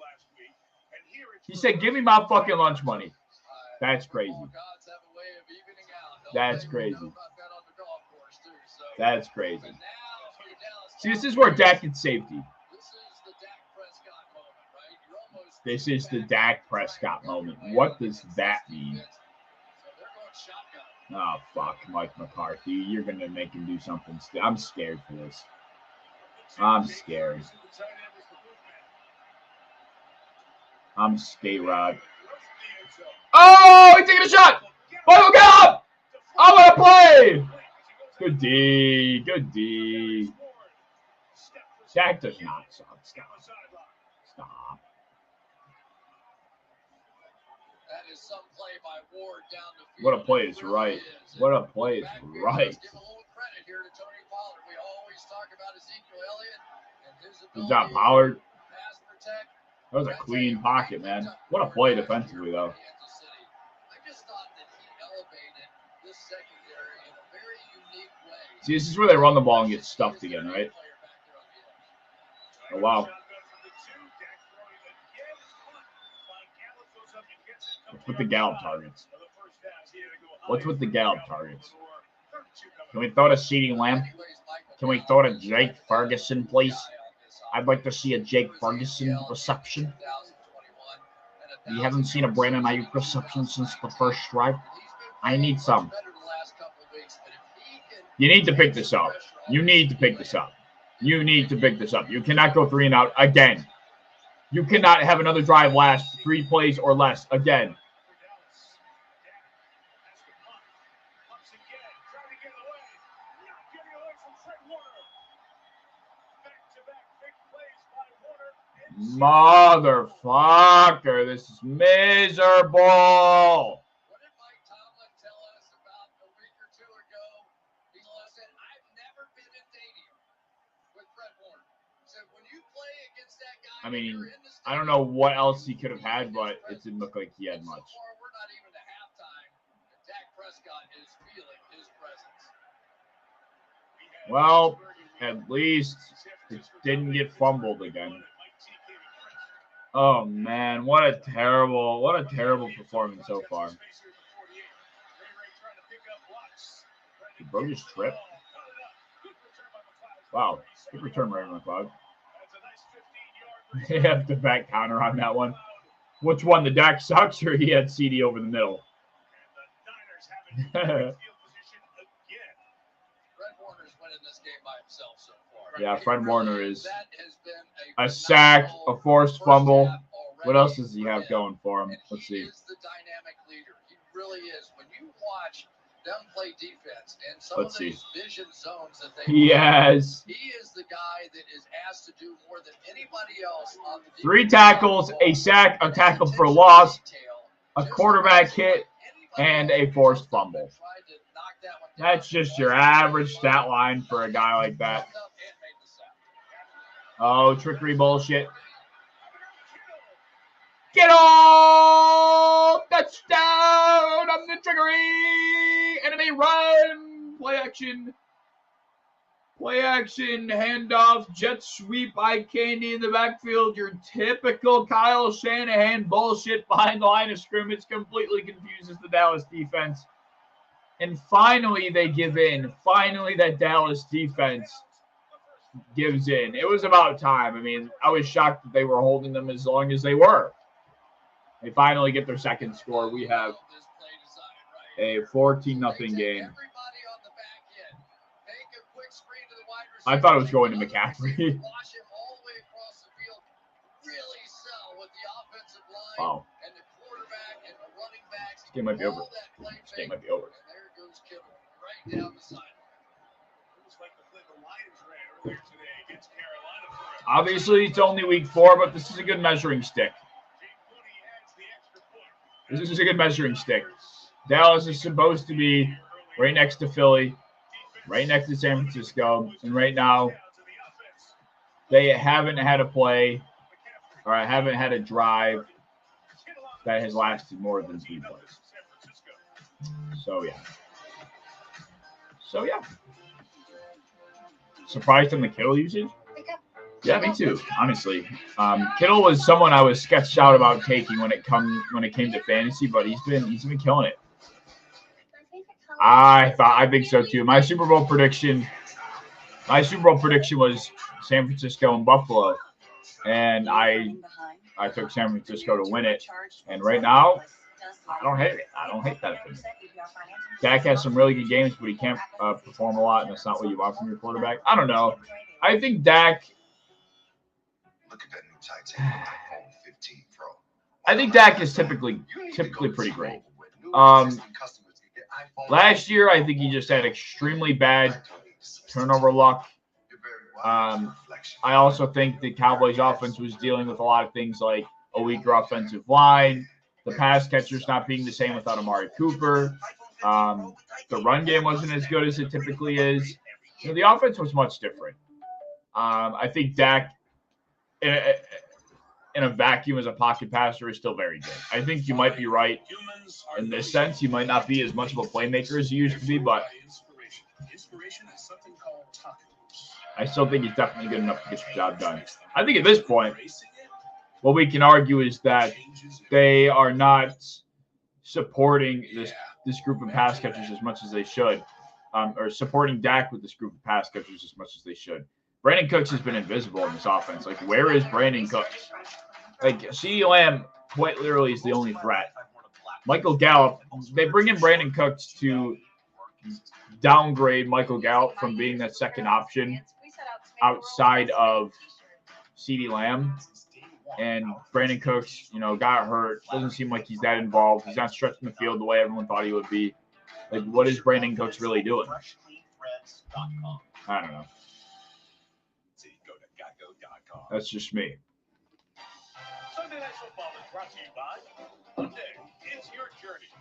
He said, "Give me my fucking lunch money." That's crazy. That's crazy. That's crazy. See, this is where Dak gets safety. This is the Dak Prescott moment. What does that mean? Oh, fuck, Mike McCarthy. You're going to make him do something. I'm scared for this. I'm scared. I'm Skate-Rod. Oh, he's taking a shot. Michael, get up. I want to play. Good D. Good D. Dak does not suck. Stop. Stop. What a play is right. What a play is right. Good job, Pollard. That was a clean pocket, man. What a play defensively, though. See, this is where they run the ball and get stuffed again, right? Oh, wow. What's with the Gallup targets? What's with the Gallup targets? Can we throw to CeeDee Lamb? Can we throw to Jake Ferguson, please? I'd like to see a Jake Ferguson reception. You haven't seen a Brandon Ayuk reception since the first drive? I need some. You need to pick this up. You need to pick this up. You need to pick this up. You cannot go 3 and out again. You cannot have another drive last 3 plays or less again. Motherfucker, this is miserable. What did Mike Tomlin tell us about a week or two ago? He said, I've never been in stadium with Fred Warner. So when you play against that guy, I mean, I don't know what else he could have had, but it didn't look like he had much. Well, at least it didn't get fumbled again. Oh man, what a terrible performance so far. Did Bro just trip? Wow, good return right on the cloud. They have the back counter on that one. Which one, the Dak sucks or he had CD over the middle? Yeah, Fred Warner is a sack, a forced fumble. What else does he have going for him? Let's see. He is the dynamic leader. He really is. When you watch them play defense and some of these vision zones that they he is the guy that is asked to do more than anybody else on the 3 tackles, a sack, a tackle for loss, a quarterback hit, and a forced fumble. That's just your average stat line for a guy like that. Oh, trickery bullshit. Get off! Touchdown on the trickery! Enemy run! Play action. Play action, handoff, jet sweep, eye candy in the backfield. Your typical Kyle Shanahan bullshit behind the line of scrimmage completely confuses the Dallas defense. And finally, they give in. Finally, that Dallas defense gives in. It was about time. I mean, I was shocked that they were holding them as long as they were. They finally get their second score. We have a 14-0 game. I thought it was going to McCaffrey. Wow. This game might be over. This game might be over. Obviously, it's only week 4, but this is a good measuring stick. This is a good measuring stick. Dallas is supposed to be right next to Philly, right next to San Francisco, and right now they haven't had a play or haven't had a drive that has lasted more than 3 plays. So yeah. Surprised on the Kittle usage? Yeah, me too. Honestly, Kittle was someone I was sketched out about taking when it came to fantasy, but he's been killing it. I think so too. My Super Bowl prediction was San Francisco and Buffalo, and I took San Francisco to win it. And right now, I don't hate it. I don't hate that opinion. Dak has some really good games, but he can't perform a lot, and that's not what you want from your quarterback. I don't know. I think Dak. I think Dak is typically pretty great. Last year, I think he just had extremely bad turnover luck. I also think the Cowboys offense was dealing with a lot of things like a weaker offensive line, the pass catchers not being the same without Amari Cooper. The run game wasn't as good as it typically is. You know, the offense was much different. I think Dak, in a vacuum as a pocket passer, is still very good. I think you might be right in this sense. He might not be as much of a playmaker as he used to be, but I still think he's definitely good enough to get the job done. I think at this point, what we can argue is that they are not supporting this group of pass catchers as much as they should, or supporting Dak with this group of pass catchers as much as they should. Brandon Cooks has been invisible in this offense. Like, where is Brandon Cooks? Like, CeeDee Lamb quite literally is the only threat. Michael Gallup, they bring in Brandon Cooks to downgrade Michael Gallup from being that second option outside of CeeDee Lamb. And Brandon Cooks, got hurt. Doesn't seem like he's that involved. He's not stretching the field the way everyone thought he would be. Like, what is Brandon Cooks really doing? I don't know. That's just me.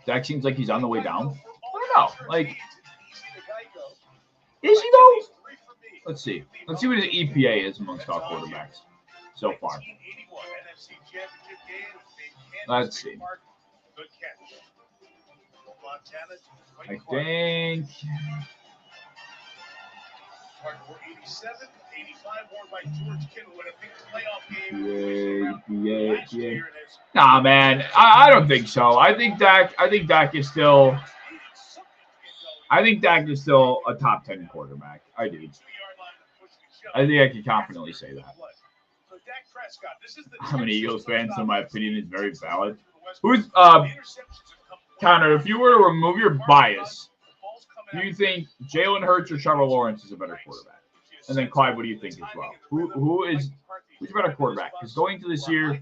Dak seems like he's on the way down. I don't know. Like, is he though? Let's see. Let's see what his EPA is amongst all quarterbacks so far. Let's see. I think Hardcore 87, 85 worn by George Kittle in a big playoff game. Last year, and has Nah, man, I don't think so. I think Dak is still a top 10 quarterback. I do. I think I can confidently say that. So Dak Prescott, this is the How many Eagles fans, in my opinion, is very valid. Who's Connor? If you were to remove your bias, do you think Jalen Hurts or Trevor Lawrence is a better quarterback? And then Clyde, what do you think as well? Who's a better quarterback? Because going into this year,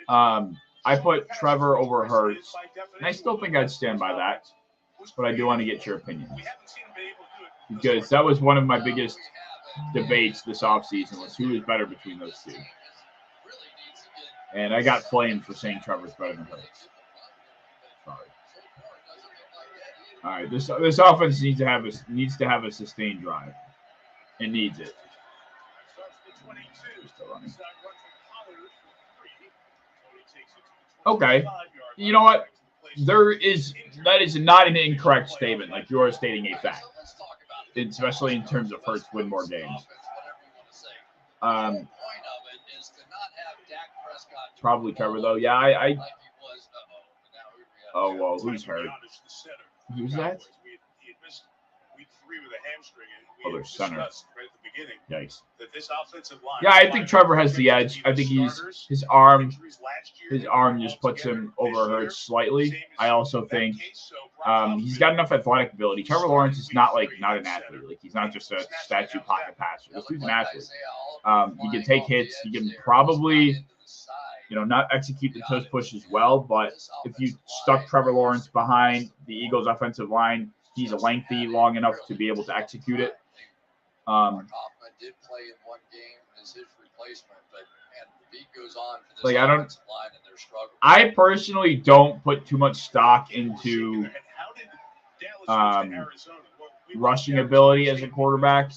I put Trevor over Hurts, and I still think I'd stand by that. But I do want to get your opinion, because that was one of my biggest debates this offseason, was who is better between those two. And I got flamed for saying Trevor's better than Hurts. Sorry. All right, this offense needs to have a sustained drive. It needs it. Okay. You know what? That is not an incorrect statement. Like, you are stating a fact, especially in terms of Hurts win more games. Probably Trevor, though. Yeah, oh, well, who's hurt? Who's that? Oh, their center. Yikes. Yeah, I think Trevor has the edge. I think his arm just puts him over Hurts slightly. I also think he's got enough athletic ability. Trevor Lawrence is not an athlete. Like, he's not just a statue pocket passer. This dude's an athlete. He can take hits. He can probably, not execute the tush push as well. But if you stuck Trevor Lawrence behind the Eagles' offensive line, he's long enough to be able to execute it. Did play in one game as his replacement, but the beat goes on for this offensive line and their struggle. I personally don't put too much stock into rushing ability as a quarterback,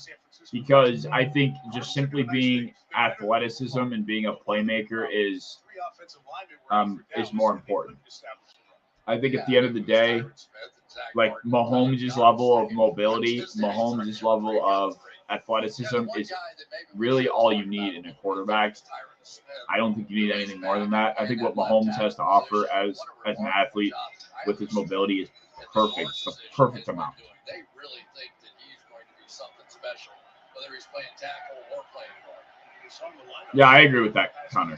because I think just simply being athleticism and being a playmaker is more important. I think at the end of the day, like, Mahomes' level of mobility, Mahomes' level of athleticism is really all you need in a quarterback. I don't think you need anything more than that. I think what Mahomes has to offer as an athlete with his mobility is perfect. It's the perfect amount. They really think that he's going to be something special, whether he's playing tackle or playing guard. Yeah, I agree with that, Connor.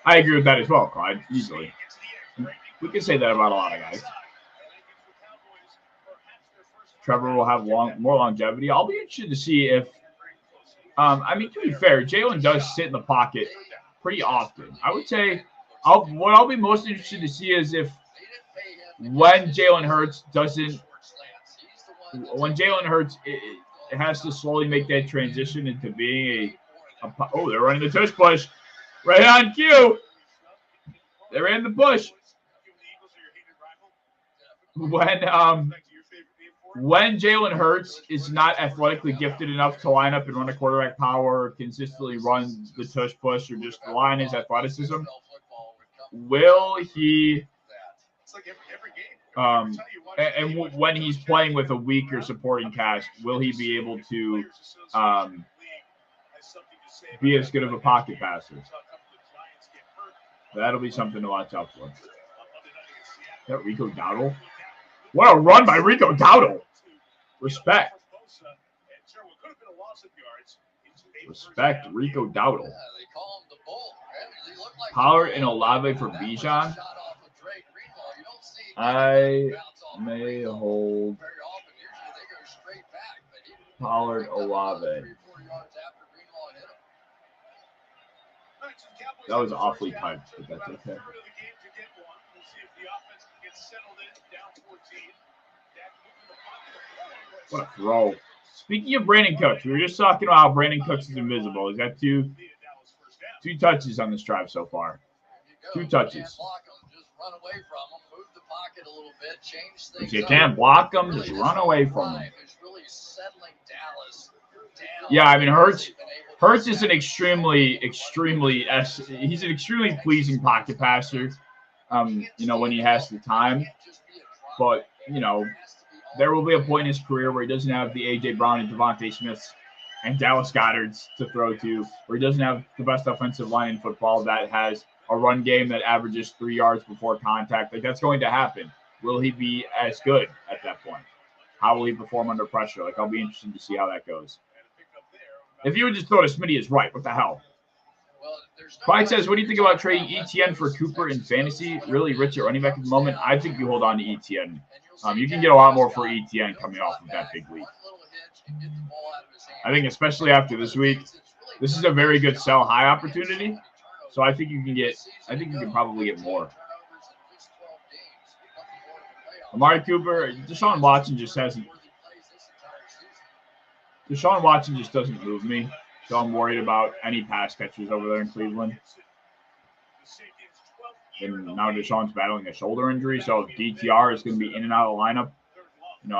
I agree with that as well, Clyde, easily. We can say that about a lot of guys. Trevor will have more longevity. I'll be interested to see if, to be fair, Jalen does sit in the pocket pretty often. I would say what I'll be most interested to see is if when Jalen Hurts has to slowly make that transition into being they're running the tush push right on cue. They ran the push. When Jalen Hurts is not athletically gifted enough to line up and run a quarterback power, consistently run the tush push, or just rely on his athleticism, will he? And when he's playing with a weaker supporting cast, will he be able to be as good of a pocket passer? That'll be something to watch out for. Is that Rico Dowdle? What a run by Rico Dowdle. Respect. Respect Rico Dowdle. Pollard and Olave for Bijan. I may hold Pollard Olave. That was awfully typed, but that's okay. What a throw. Speaking of Brandon Cooks, we were just talking about how Brandon Cooks is invisible. He's got two touches on this drive so far. 2 touches. If you can't block him, just run away from him. Yeah, Hurts is an extremely he's an extremely pleasing pocket passer. When he has the time. But, there will be a point in his career where he doesn't have the A.J. Brown and Devontae Smiths and Dallas Goederts to throw to, where he doesn't have the best offensive line in football that has a run game that averages 3 yards before contact. Like, that's going to happen. Will he be as good at that point? How will he perform under pressure? Like, I'll be interested to see how that goes. If you would just throw to Smitty is right, what the hell? Clyde says, what do you think about trading ETN for Cooper in fantasy? Really rich at running back at the moment? I think you hold on to ETN. You can get a lot more for ETN coming off of that big week. I think especially after this week, this is a very good sell high opportunity. So I think you can probably get more. Amari Cooper, Deshaun Watson just doesn't move me. So I'm worried about any pass catchers over there in Cleveland. And now Deshaun's battling a shoulder injury, so if DTR is going to be in and out of the lineup,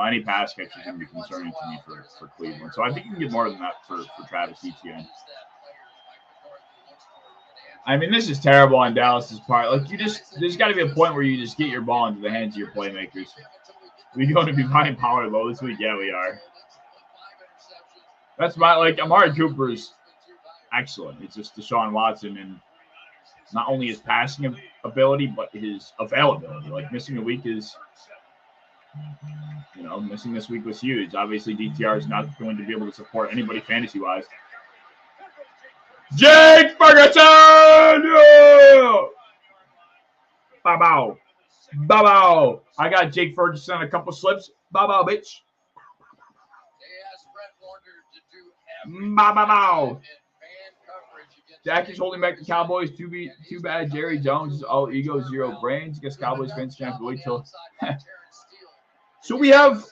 any pass catcher is going to be concerning to me for Cleveland. So I think you can get more than that for Travis Etienne. I mean, this is terrible on Dallas's part. Like, there's got to be a point where you just get your ball into the hands of your playmakers. Are we going to be buying Pollard low this week? Yeah, we are. That's Amari Cooper's excellent. It's just Deshaun Watson and not only his passing ability, but his availability. Like, missing a week is, missing this week was huge. Obviously, DTR is not going to be able to support anybody fantasy-wise. Jake Ferguson! Yeah! Bow-bow. Bow-bow. I got Jake Ferguson on a couple slips. Bow-bow, bitch. Bow-bow. Dak is holding back the Cowboys. Too bad. Jerry Jones is all ego, zero brains. Guess Cowboys fans can't wait till. So we have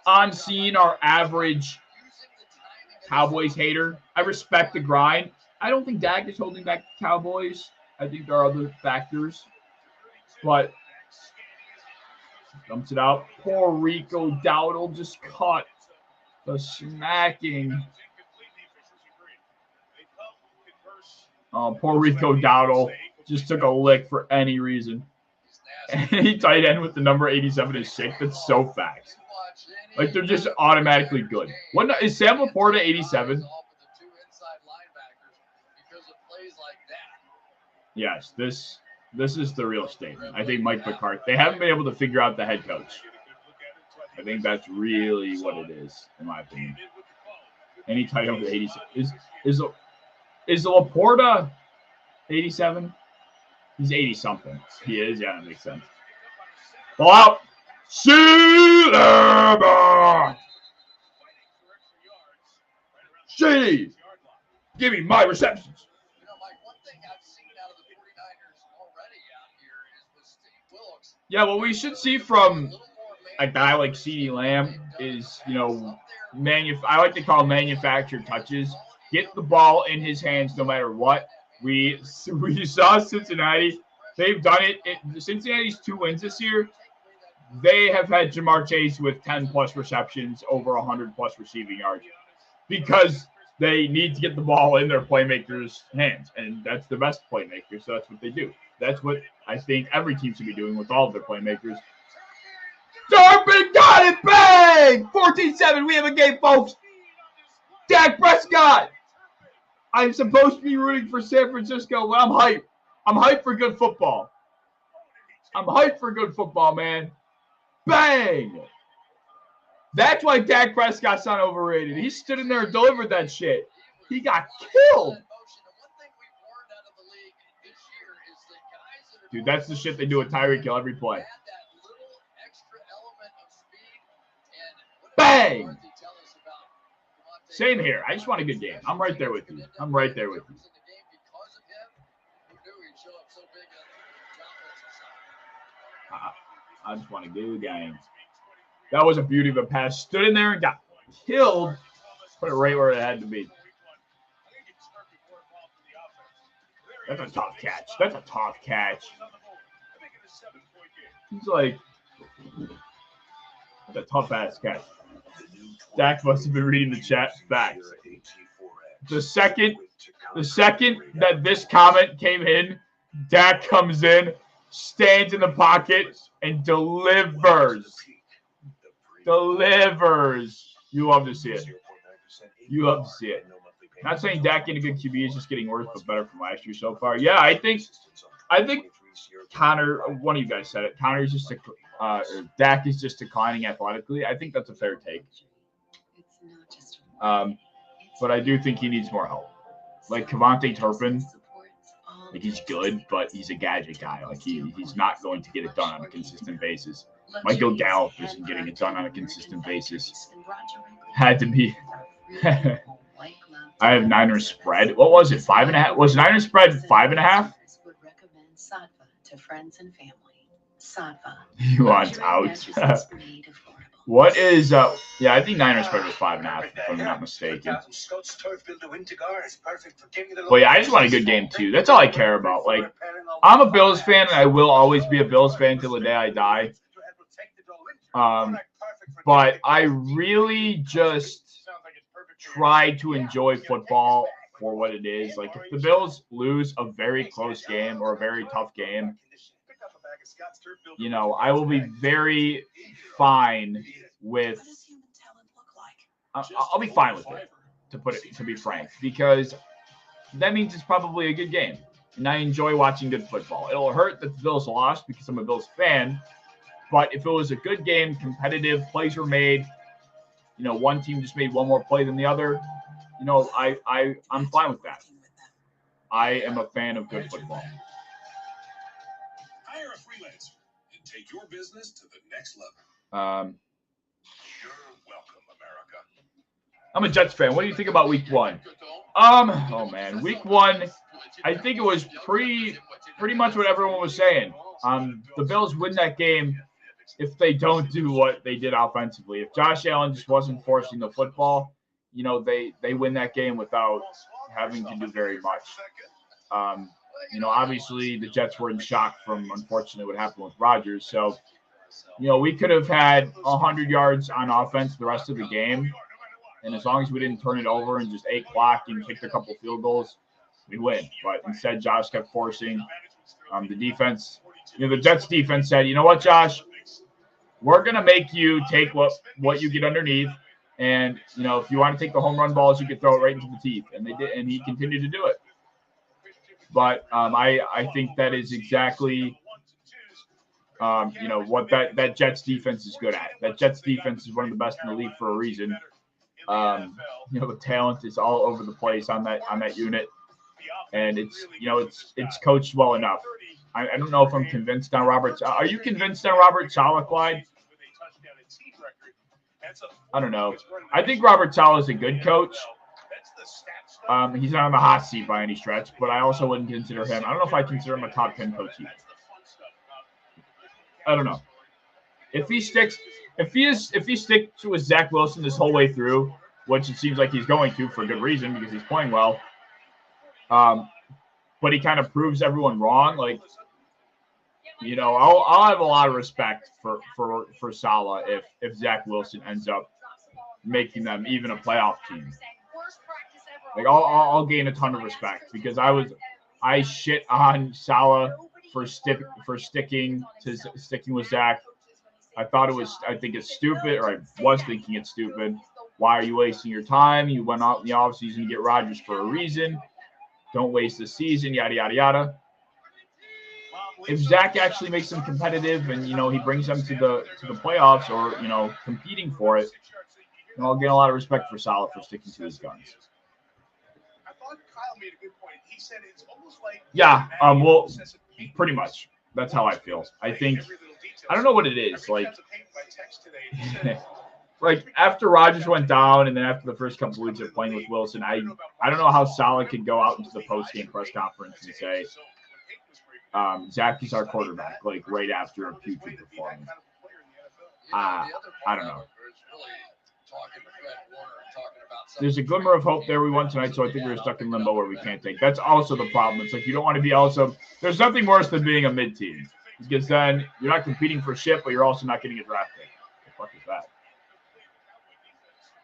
on scene our average Cowboys hater. I respect the grind. I don't think Dak is holding back the Cowboys. I think there are other factors. But dumps it out. Poor Rico Dowdle just caught the smacking. Poor Rico Dowdle just took a lick for any reason. Any tight end with the number 87 is sick. That's so fast. Like, they're just automatically good. What is Sam Laporta 87? Yes, this is the real statement. I think Mike McCarthy. They haven't been able to figure out the head coach. I think that's really what it is, in my opinion. Any tight end with 87 is Laporta 87? He's 80-something. He is? Yeah, that makes sense. Ball out. Shady. Give me my receptions. Yeah, what we should see from a guy like CeeDee Lamb is, I like to call manufactured touches. Get the ball in his hands no matter what. We saw Cincinnati. They've done it. Cincinnati's 2 wins this year. They have had Jamar Chase with 10-plus receptions, over 100-plus receiving yards, because they need to get the ball in their playmakers' hands, and that's the best playmaker, so that's what they do. That's what I think every team should be doing with all of their playmakers. Darpin got it! Bang! 14-7. We have a game, folks. Dak Prescott. I'm supposed to be rooting for San Francisco, but I'm hyped. I'm hyped for good football. Man. Bang! That's why Dak Prescott's not overrated. He stood in there and delivered that shit. He got killed. Dude, that's the shit they do with Tyreek Hill every play. Bang! Same here. I just want a good game. I'm right there with you. I just want a good game. That was a beauty of a pass. Stood in there and got killed. Put it right where it had to be. That's a tough catch. He's like, that's a tough-ass catch. Dak must have been reading the chat back. The second that this comment came in, Dak comes in, stands in the pocket, and delivers. delivers. You love to see it. You love to see it. Not saying Dak getting a good QB is just getting worse, but better from last year so far. Yeah, I think Connor, one of you guys said it. Connor is just Dak is just declining athletically. I think that's a fair take. But I do think he needs more help. Like Kevontae Turpin, like he's good, but he's a gadget guy. Like he's not going to get it done on a consistent basis. Michael Gallup isn't getting it done on a consistent basis. Had to be. I have Niners spread. What was it? 5.5? Was Niners spread 5.5? He wants out. What is yeah, I think Niners spread was 5.5, if I'm not mistaken. But yeah, I just want a good game too. That's all I care about. Like, I'm a Bills fan, and I will always be a Bills fan till the day I die. But I really just try to enjoy football for what it is. Like, if the Bills lose a very close game or a very tough game, you know, I will be very fine with. I'll be fine with it, to be frank, because that means it's probably a good game, and I enjoy watching good football. It'll hurt that the Bills lost because I'm a Bills fan, but if it was a good game, competitive, plays were made, you know, one team just made one more play than the other, you know, I'm fine with that. I am a fan of good football. Hire a freelancer and take your business to the next level. You're welcome, America. I'm a Jets fan. What do you think about week 1? Oh man, week 1, I think it was pretty much what everyone was saying. The Bills win that game if they don't do what they did offensively. If Josh Allen just wasn't forcing the football, you know, they win that game without having to do very much. You know, obviously the Jets were in shock from, unfortunately, what happened with Rodgers. So, you know, we could have had 100 yards on offense the rest of the game. And as long as we didn't turn it over and just ate clock and kicked a couple field goals, we win. But instead, Josh kept forcing. The defense, you know, the Jets defense said, you know what, Josh, we're going to make you take what you get underneath. And, you know, if you want to take the home run balls, you can throw it right into the teeth. And they did, and he continued to do it. But I think that is exactly, you know, what that Jets defense is good at. That Jets defense is one of the best in the league for a reason. You know, the talent is all over the place on that unit, and it's, you know, it's coached well enough. I don't know if I'm convinced on Robert. Are you convinced on Robert Saleh, Clyde? I don't know. I think Robert Saleh is a good coach. He's not on the hot seat by any stretch, but I also wouldn't consider him. I don't know if I consider him a top 10 coach either. I don't know. If he sticks with Zach Wilson this whole way through, which it seems like he's going to for good reason because he's playing well, but he kind of proves everyone wrong. Like, you know, I'll have a lot of respect for Saleh if Zach Wilson ends up making them even a playoff team. Like, I'll gain a ton of respect because I shit on Saleh for sticking with Zach. I think it's stupid, or I was thinking it's stupid. Why are you wasting your time? You went out in the offseason to get Rodgers for a reason. Don't waste the season, yada, yada, yada. If Zach actually makes them competitive and, you know, he brings them to the playoffs or, you know, competing for it, you know, I'll get a lot of respect for Saleh for sticking to his guns. I thought Kyle made a good point. He said it's almost like well, pretty much. That's how I feel. I think I don't know what it is. Like like after Rodgers went down and then after the first couple of weeks of playing with Wilson, I don't know how Saleh could go out into the post-game press conference and say, Zach is our quarterback, like right after a putrid performance. I don't know. There's a glimmer of hope there we won tonight, so I think we're stuck in limbo where we can't take. That's also the problem. It's like you don't want to be also – there's nothing worse than being a mid-team because then you're not competing for shit, but you're also not getting a draft pick. What the fuck is that?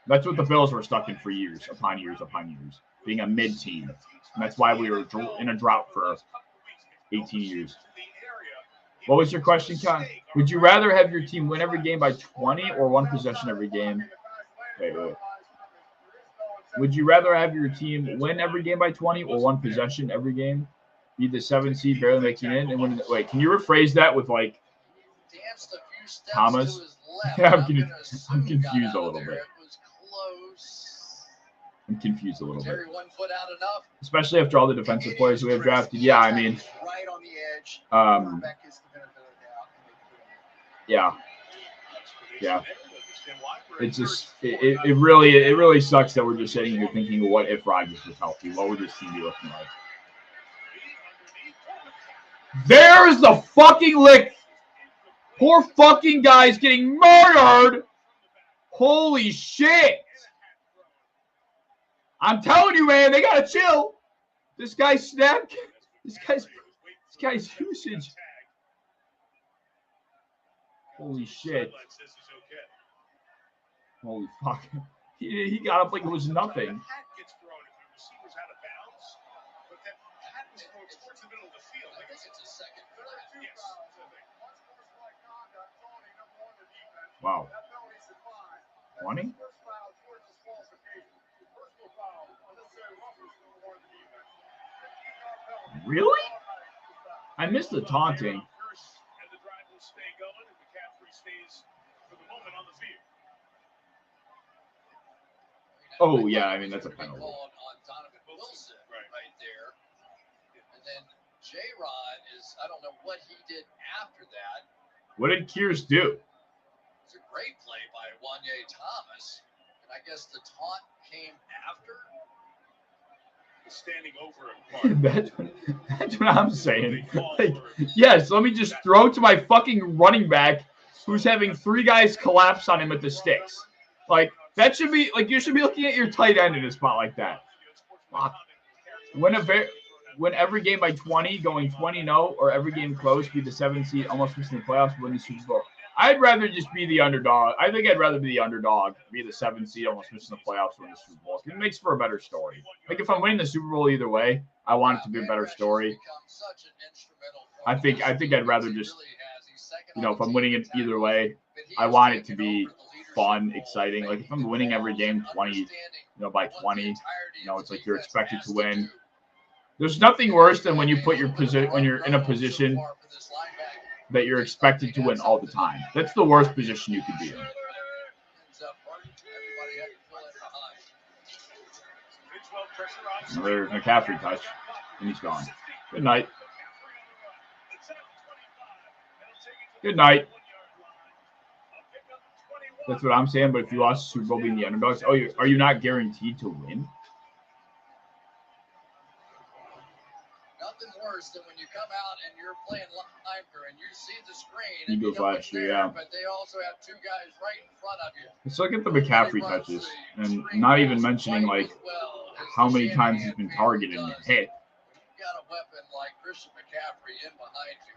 That's what the Bills were stuck in for years upon years upon years, being a mid-team. And that's why we were in a drought for 18 years. What was your question, Con? Would you rather have your team win every game by 20 or one possession every game? Wait. Would you rather have your team win every game by 20 or one possession every game? Be the 7 seed, barely making it in, and win. Wait, can you rephrase that with like commas? Yeah, I'm confused a little bit. I'm confused a little bit. Especially after all the defensive players we have drafted. Yeah, I mean, yeah. It's just it really sucks that we're just sitting here thinking, what if Rodgers was healthy? What would this team be looking like? There's the fucking lick. Poor fucking guy's getting murdered. Holy shit. I'm telling you, man, they gotta chill. This guy's snap. This guy's usage. Holy shit. Holy fuck. He got up like it was nothing. Wow. 20? Really? I missed the taunting. Oh, yeah, I mean, that's a penalty. Right there. And then J-Rod is, I don't know what he did after that. What did Kears do? It's a great play by Wanye Thomas. And I guess the taunt came after. Standing over that's what I'm saying. Like, yes, let me just throw to my fucking running back who's having 3 guys collapse on him with the sticks. Like, that should be, like, you should be looking at your tight end in a spot like that. Fuck. Win every game by 20, going 20-0, or every game close, be the 7th seed, almost missing the playoffs, win the Super Bowl. I'd rather just be the underdog. I think I'd rather be the underdog, be the 7th seed, almost missing the playoffs, win the Super Bowl. It makes for a better story. Like, if I'm winning the Super Bowl either way, I want it to be a better story. I think I'd rather just, if I'm winning it either way, I want it to be fun, exciting. Like, if I'm winning every game 20, by 20, it's like you're expected to win. There's nothing worse than when you put when you're in a position that you're expected to win all the time. That's the worst position you could be in. Another McCaffrey touch, and he's gone. Good night. Good night. That's what I'm saying, but if you lost the Super Bowl being the underdogs, are you not guaranteed to win? Nothing worse than when you come out and you're playing linebacker and you see the screen. Eagles last year, yeah. But they also have 2 guys right in front of you. Let's look at the McCaffrey touches, and not even mentioning, like, how many times he's been targeted and hit. You've got a weapon like Christian McCaffrey in behind you.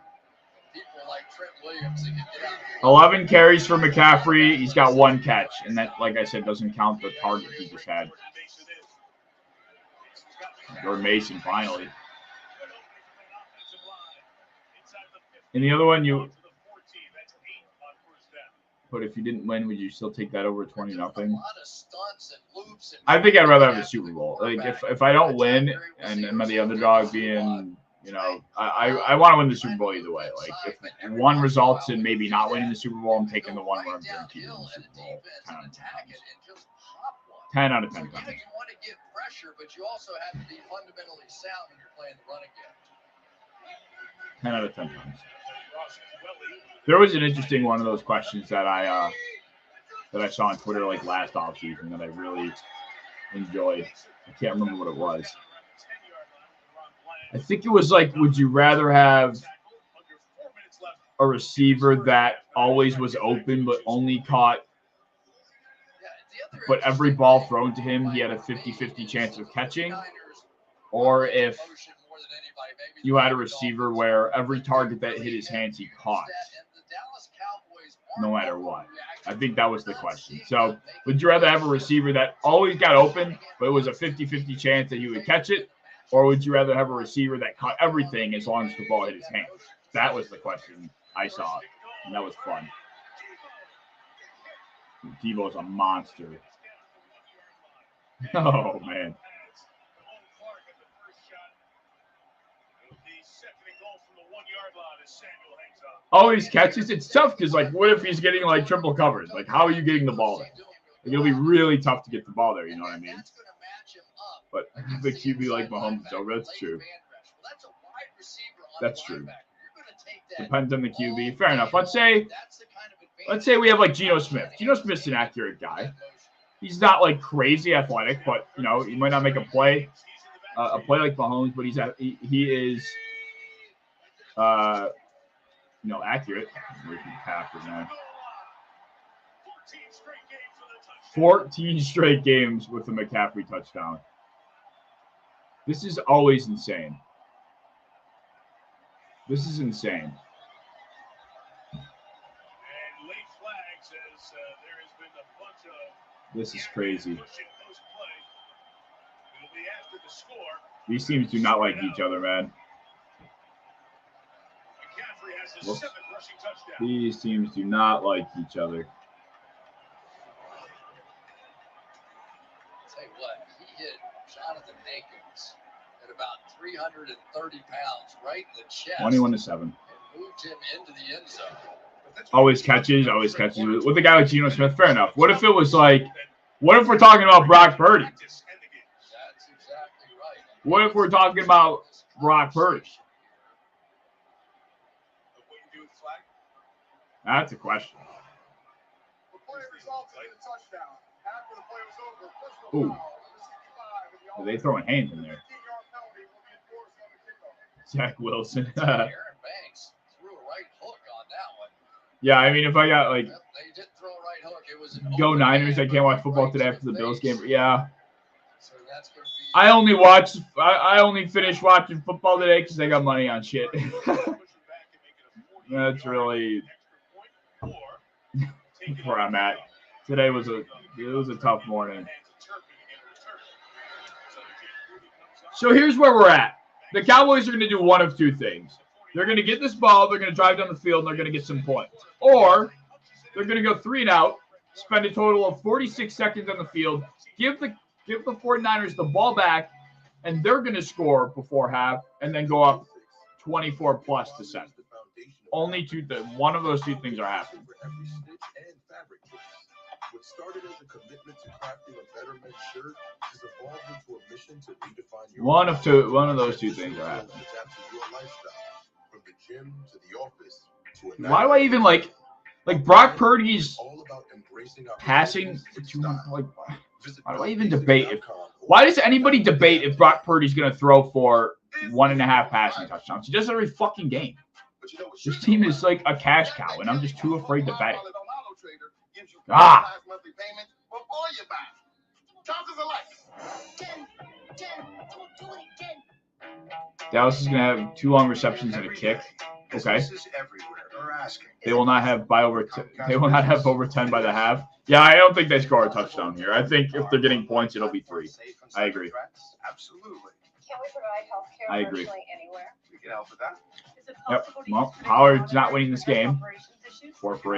People like Trent Williams that can get out. 11 carries for McCaffrey. He's got 1 catch, and that, like I said, doesn't count the target he just had. Jordan Mason, finally. And the other one, but if you didn't win, would you still take that over 20-0? I think I'd rather have a Super Bowl. Like, if I don't win and I'm the underdog being, I want to win the Super Bowl either way. Like, if one results in maybe not winning the Super Bowl, I'm taking the one where I'm guaranteed to win the Super Bowl 10 out of 10 times. 10 out of 10 times. You want to get pressure, but you also have to be fundamentally sound when you're playing the running game. 10 out of 10 times. There was an interesting one of those questions that I saw on Twitter like last offseason that I really enjoyed. I can't remember what it was. I think it was like, would you rather have a receiver that always was open but only caught, but every ball thrown to him, he had a 50-50 chance of catching? Or if you had a receiver where every target that hit his hands, he caught, no matter what? I think that was the question. So would you rather have a receiver that always got open, but it was a 50-50 chance that he would catch it? Or would you rather have a receiver that caught everything as long as the ball hit his hands? That was the question I saw, and that was fun. Devo's a monster. Oh, man. Always catches. It's tough because, like, what if he's getting, like, triple coverage? Like, how are you getting the ball there? Like, it'll be really tough to get the ball there, you know what I mean? But the QB like Mahomes is over. That's true. That's true. Depends on the QB. Fair enough. Let's say we have, like, Geno Smith. Geno Smith's an accurate guy. He's not, like, crazy athletic, but, you know, he might not make a play like Mahomes, but he is you know, accurate. Where's McCaffrey now? 14 straight games with the McCaffrey touchdown. This is always insane. This is insane. This is crazy. These teams do not like each other, man. Whoops. These teams do not like each other. Tell you what, he hit Jonathan Hankins at about 330 pounds right in the chest. 21-7. And moved him into the end zone. Always catches. With a guy like Geno Smith, fair enough. What if it was like, what if we're talking about Brock Purdy? That's exactly right. What if we're talking about Brock Purdy? That's a question. Ooh. Are they throwing hands in there? Zach Wilson. Aaron Banks threw a right hook on that one. Yeah, I mean, if I got, like, They did throw a right hook. It was go Niners, I can't watch football today after the Bills game. Yeah. So that's going to be... I only finished watching football today because I got money on shit. That's really where I'm at. Today was a tough morning. So here's where we're at. The Cowboys are going to do one of two things. They're going to get this ball, they're going to drive down the field, and they're going to get some points. Or they're going to go 3 and out, spend a total of 46 seconds on the field, give the 49ers the ball back, and they're going to score before half, and then go up 24 plus to 7. Only one of those two things are happening. What started as a commitment to crafting a better men's shirt has evolved into a mission to redefine your One of those two things are happening. From the gym to the office to Why do I even like Brock Purdy's passing to, like, why do I even debate why does anybody debate if Brock Purdy's going to throw for 1.5 passing touchdowns? He does it every fucking game. This team is like a cash cow, and I'm just too afraid to bet it. Dallas is going to have 2 long receptions and a kick. Okay. They will not have over 10 by the half. Yeah, I don't think they score a touchdown here. I think if they're getting points, it'll be 3. I agree. Absolutely. Can we provide health care I agree. virtually anywhere? We can help with that. Is it Yep. possible to Well, use Howard's not winning this game. operations issues? 4 for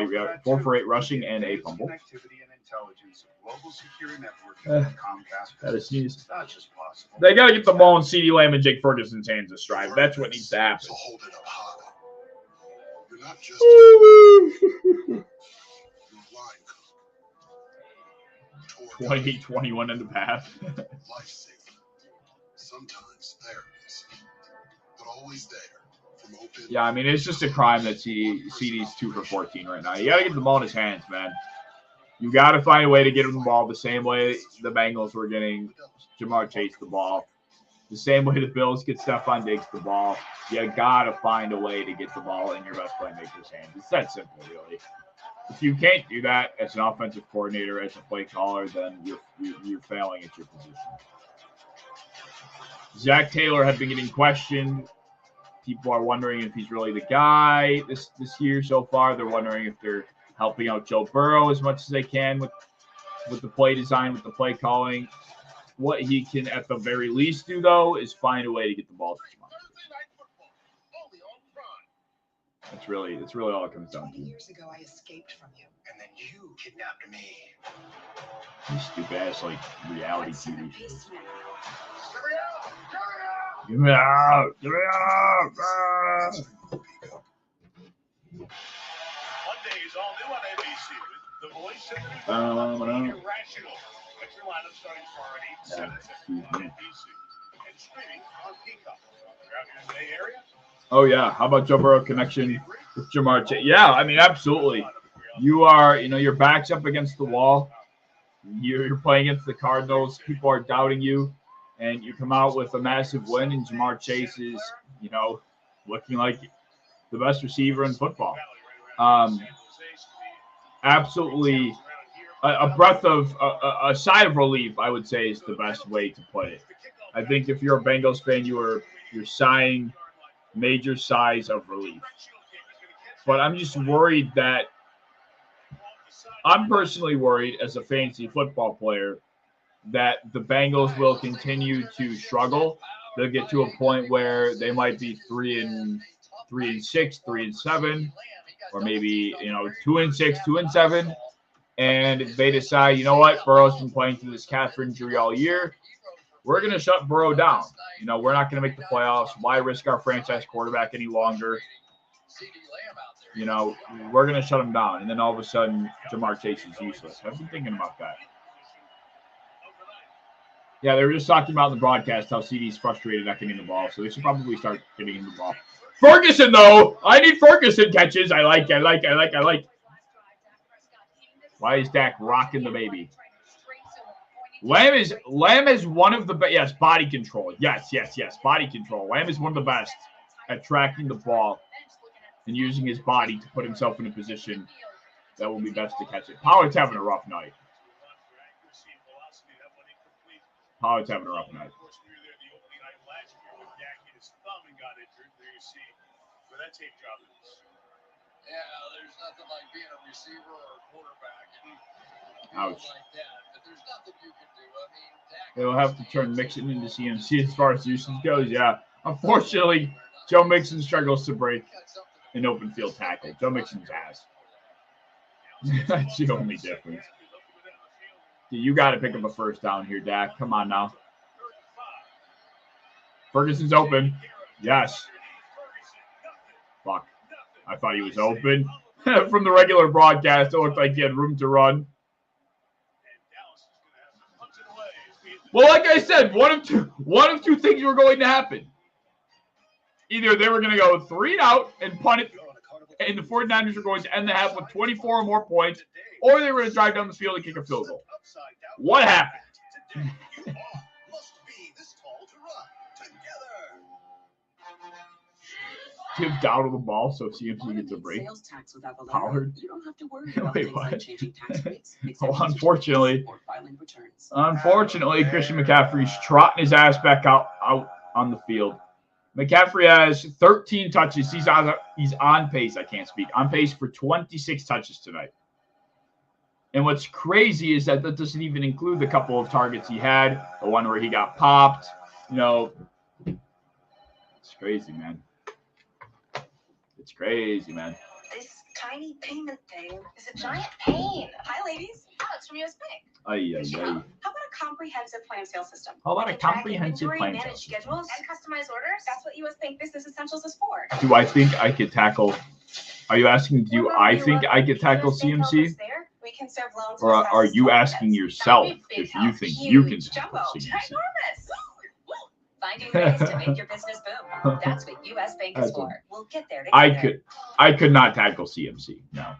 8 rushing and a fumble. Connectivity and intelligence of global security networking Uh, with Comcast. That is sneeze. It's not just possible. They got to get the ball in CeeDee Lamb and Jake Ferguson's hands this drive. That's what needs to happen. So hold it up high. You're not just you're line cook. 28-21 in the pass. Life-saving. Sometimes therapies, but always there. From open. Yeah, I mean, it's just a crime that CeeDee's 2 for 14 right now. You got to get the ball in his hands, man. You got to find a way to get him the ball the same way the Bengals were getting Jamar Chase the ball. The same way the Bills get Stephon Diggs the ball. You got to find a way to get the ball in your best playmaker's hands. It's that simple, really. If you can't do that as an offensive coordinator, as a play caller, then you're failing at your position. Zach Taylor had been getting questioned. People are wondering if he's really the guy this year so far. They're wondering if they're helping out Joe Burrow as much as they can with the play design, with the play calling. What he can, at the very least, do, though, is find a way to get the ball to Jamar. That's really all it comes down to. 20 years ago, I escaped from you. And then you kidnapped me. These stupid ass like reality What's in TV the shows. basement? Get me out! Get me out! Ah! Monday is all new on NBC with the voice of the new Irrational. What's your lineup starting tomorrow at 8 7 on NBC and streaming on Peacock. Around here in the Bay Area? Oh yeah, how about Joe Burrow connection with Jamar Chase? Yeah, I mean absolutely. You are, your back's up against the wall. You're playing against the Cardinals. People are doubting you, and you come out with a massive win. And Jamar Chase is, looking like the best receiver in football. Absolutely, a breath of a sigh of relief, I would say, is the best way to put it. I think if you're a Bengals fan, you're sighing major sighs of relief. But I'm just worried that I'm personally worried as a fantasy football player that the Bengals will continue to struggle. They'll get to a point where they might be 3-6, 3-7, or maybe 2-6, 2-7, and they decide, you know what, Burrow's been playing through this calf injury all year. We're going to shut Burrow down. We're not going to make the playoffs. Why risk our franchise quarterback any longer? We're going to shut him down. And then all of a sudden, Jamar Chase is useless. I've been thinking about that. Yeah, they were just talking about in the broadcast how CD's frustrated not getting the ball, so they should probably start getting him the ball. Ferguson, though! I need Ferguson catches. I like. Why is Dak rocking the baby? Lamb is one of the best. Yes, body control. Yes, body control. Lamb is one of the best at tracking the ball and using his body to put himself in a position that will be best to catch it. Pollard's having a rough night. Yeah, there's nothing like being a receiver or a quarterback and Ouch. like that. But there's nothing you can do. I mean, They'll have to turn Mixon into CMC as far as usage goes. Yeah. Unfortunately, Joe Mixon struggles to break an open field tackle. Joe Mixon's ass. That's the only difference. You got to pick up a first down here, Dak. Come on now. Ferguson's open. Yes. Fuck. I thought he was open. From the regular broadcast, it looked like he had room to run. Well, like I said, one of two things were going to happen. Either they were going to go 3-and-out and punt it, and the 49ers were going to end the half with 24 or more points, or they were going to drive down the field and kick a field goal. What happened? Give Dowdle the ball so CMC gets a break. Pollard. You don't have to worry about Wait, things what? like changing tax rates, Well, unfortunately, returns. Christian McCaffrey's trotting his ass back out on the field. McCaffrey has 13 touches. He's on pace. I can't speak. On pace for 26 touches tonight. And what's crazy is that doesn't even include the couple of targets he had. The one where he got popped. It's crazy, man. It's crazy, man. This tiny payment thing is a giant pain. Hi, ladies. Alex from US Bank. How about a comprehensive plan of sale system? Manage schedules and customize orders. That's what US Bank Business Essentials is for. Do I think I could tackle? Are you asking? Do I think I could tackle CMC? We can serve loans. Or are you asking yourself if you think you can tackle CMC? Finding ways to make your business boom. That's what US Bank is for. We'll get there together. I could not tackle CMC. No.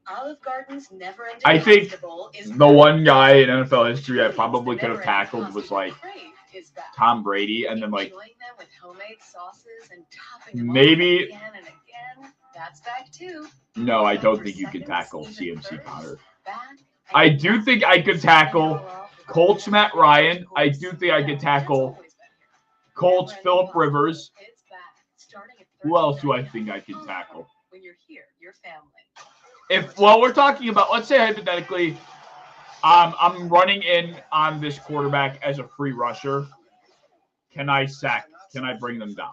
Olive Garden's never-ending I think vegetable is the one guy in NFL history I probably could have tackled was like Tom Brady, and then like Enjoying them with homemade sauces and topping them maybe. again and again. That's back too. No, I don't think you can tackle CMC Connor. I do think I could tackle Colts Matt Ryan. I do think I could tackle Colts Phillip Rivers. Who else do I think I can tackle? When you're here, your family. We're talking about, let's say hypothetically, I'm running in on this quarterback as a free rusher. Can I bring them down?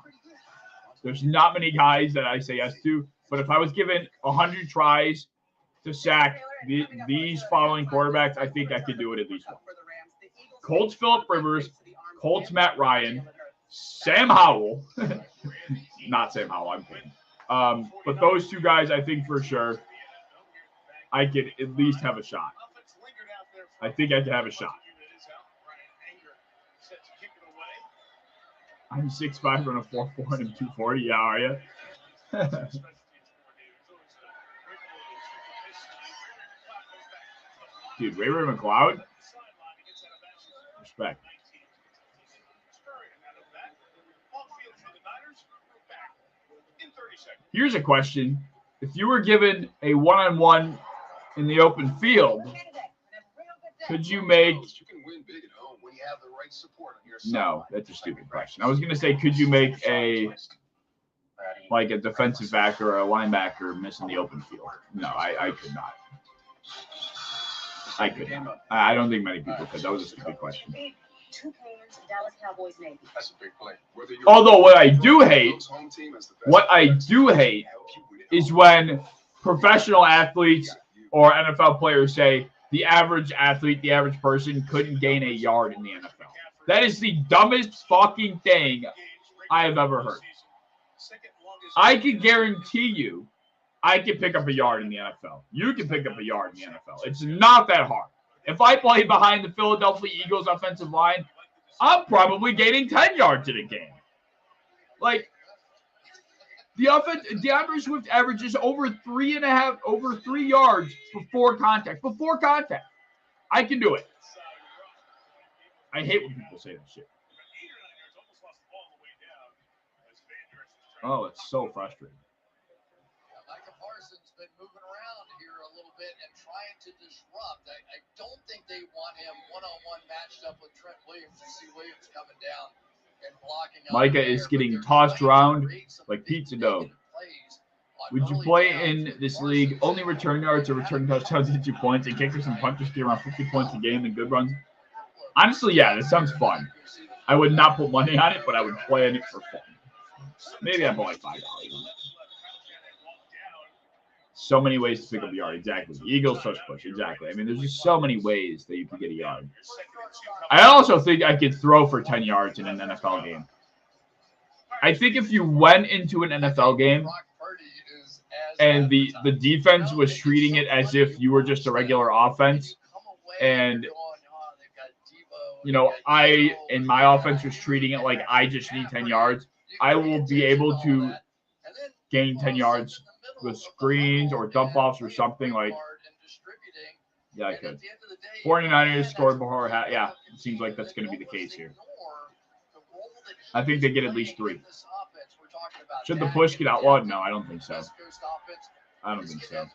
There's not many guys that I say yes to. But if I was given 100 tries to sack these following quarterbacks, I think I could do it at least one. Colts Phillip Rivers, Colts Matt Ryan, Sam Howell. Not Sam Howell, I'm kidding. But those two guys, I think for sure, I could at least have a shot. I think I could have a shot. I'm 6'5", running a 4.4 and 240. Yeah, are you? Dude, Ray McLeod? Respect. Here's a question. If you were given a one-on-one in the open field, could you make... No, that's a stupid question. I was going to say, could you make a defensive back or a linebacker miss in the open field? No, I could not. I could not. I don't think many people could. That was a stupid question. That's a big play. Although what I do hate is when professional athletes or NFL players say the average athlete, the average person couldn't gain a yard in the NFL. That is the dumbest fucking thing I have ever heard. I can guarantee you I can pick up a yard in the NFL. You can pick up a yard in the NFL. It's not that hard. If I play behind the Philadelphia Eagles offensive line, I'm probably gaining 10 yards in a game. Like, DeAndre Swift averages over 3 yards before contact. Before contact. I can do it. I hate when people say that shit. Oh, it's so frustrating. Micah Parsons been moving around here a little bit and trying to disrupt. I don't think they want him one-on-one matched up with Trent Williams. You see Williams coming down and blocking. Micah is getting tossed around like pizza dough. Would you play in this league? Only return yards or return touchdowns get you points, and kickers and punters get around 50 points a game in good runs. Honestly, yeah, this sounds fun. I would not put money on it, but I would play on it for fun. Maybe I put like $5. So many ways to pick up a yard. Exactly. Eagles touch push. Exactly. I mean, there's just so many ways that you can get a yard. I also think I could throw for 10 yards in an NFL game. I think if you went into an NFL game and the defense was treating it as if you were just a regular offense, and I and my offense was treating it like I just need 10 yards, I will be able to gain 10 yards with screens or dump offs or something like. Yeah, I could. 49ers scored before. Yeah, it seems like that's going to be the case here. I think they get at least 3. Should the push get outlawed? No, I don't think so. I don't think so.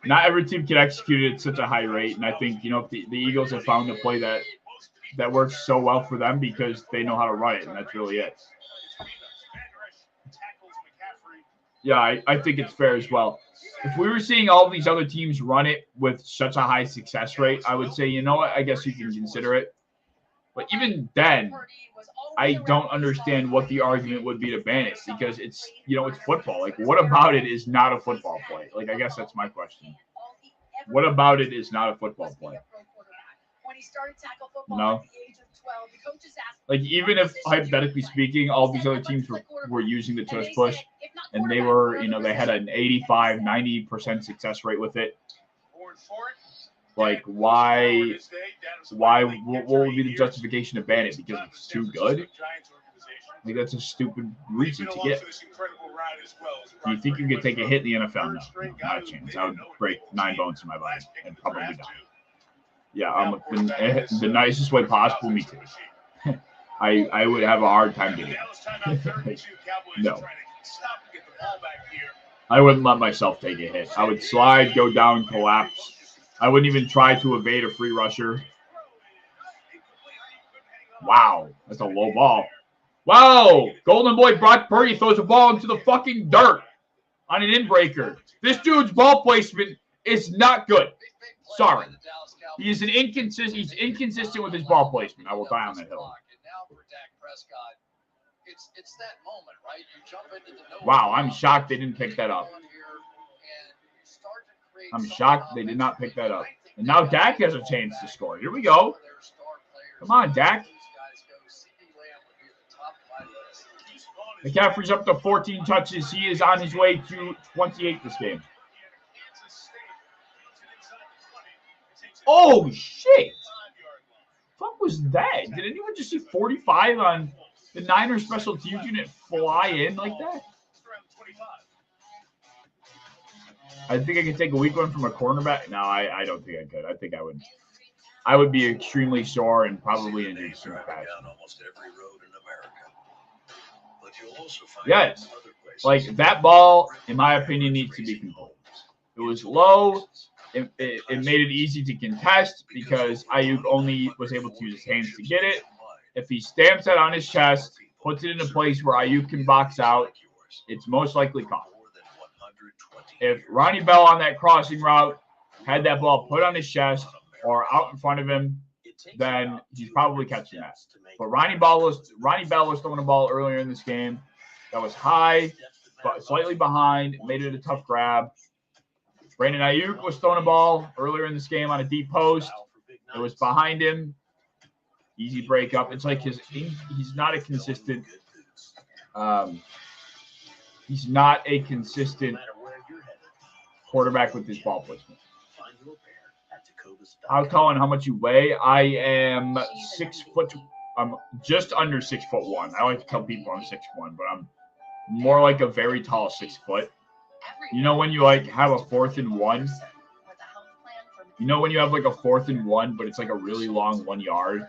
Not every team can execute it at such a high rate, and I think if the Eagles have found a play that works so well for them because they know how to run it, and that's really it. Yeah, I think it's fair as well. If we were seeing all these other teams run it with such a high success rate, I would say, you know what, I guess you can consider it. But even then, I don't understand what the argument would be to ban it because it's football. Like, what about it is not a football play? Like, I guess that's my question. What about it is not a football play? Like, even if, hypothetically speaking, all these other teams were using the tush push and they were, they had an 85, 90% success rate with it. Like, why, what would be the justification to ban it? Because it's too good? Like, that's a stupid reason to get. Do you think you could take a hit in the NFL? No, not a chance. I would break 9 bones in my body and probably die. Yeah, the nicest way possible, me too. I would have a hard time getting it. No. I wouldn't let myself take a hit. I would slide, go down, collapse. I wouldn't even try to evade a free rusher. Wow, that's a low ball. Wow, Golden Boy Brock Purdy throws a ball into the fucking dirt on an inbreaker. This dude's ball placement is not good. Sorry. He's inconsistent with his ball placement. I will die on that hill. it's that moment, right? You jump into the wow, I'm shocked they didn't pick that up. I'm shocked they did not pick that up. And now Dak has a chance to score. Here we go. Come on, Dak. McCaffrey's up to 14 touches. He is on his way to 28 this game. Oh, shit. What was that? Did anyone just see 45 on the Niners special teams unit fly in like that? I think I could take a weak one from a cornerback. No, I don't think I could. I think I would be extremely sore and probably injured soon fast. Yes. Like, that ball, in my opinion, needs to be controlled. It was low. It made it easy to contest because Ayuk only was able to use his hands to get it. If he stamps it on his chest, puts it in a place where Ayuk can box out, it's most likely caught. If Ronnie Bell on that crossing route had that ball put on his chest or out in front of him, then he's probably catching that. But Ronnie Bell was throwing a ball earlier in this game that was high, but slightly behind, made it a tough grab. Brandon Ayuk was throwing a ball earlier in this game on a deep post. It was behind him. Easy breakup. It's like he's not a consistent quarterback with his ball placement. How tall and how much you weigh? I am 6 foot. I'm just under 6'1". I like to tell people I'm 6'1", but I'm more like a very tall 6 foot. You know when you like have a 4th and 1? You know when you have like a 4th and 1, but it's like a really long 1 yard?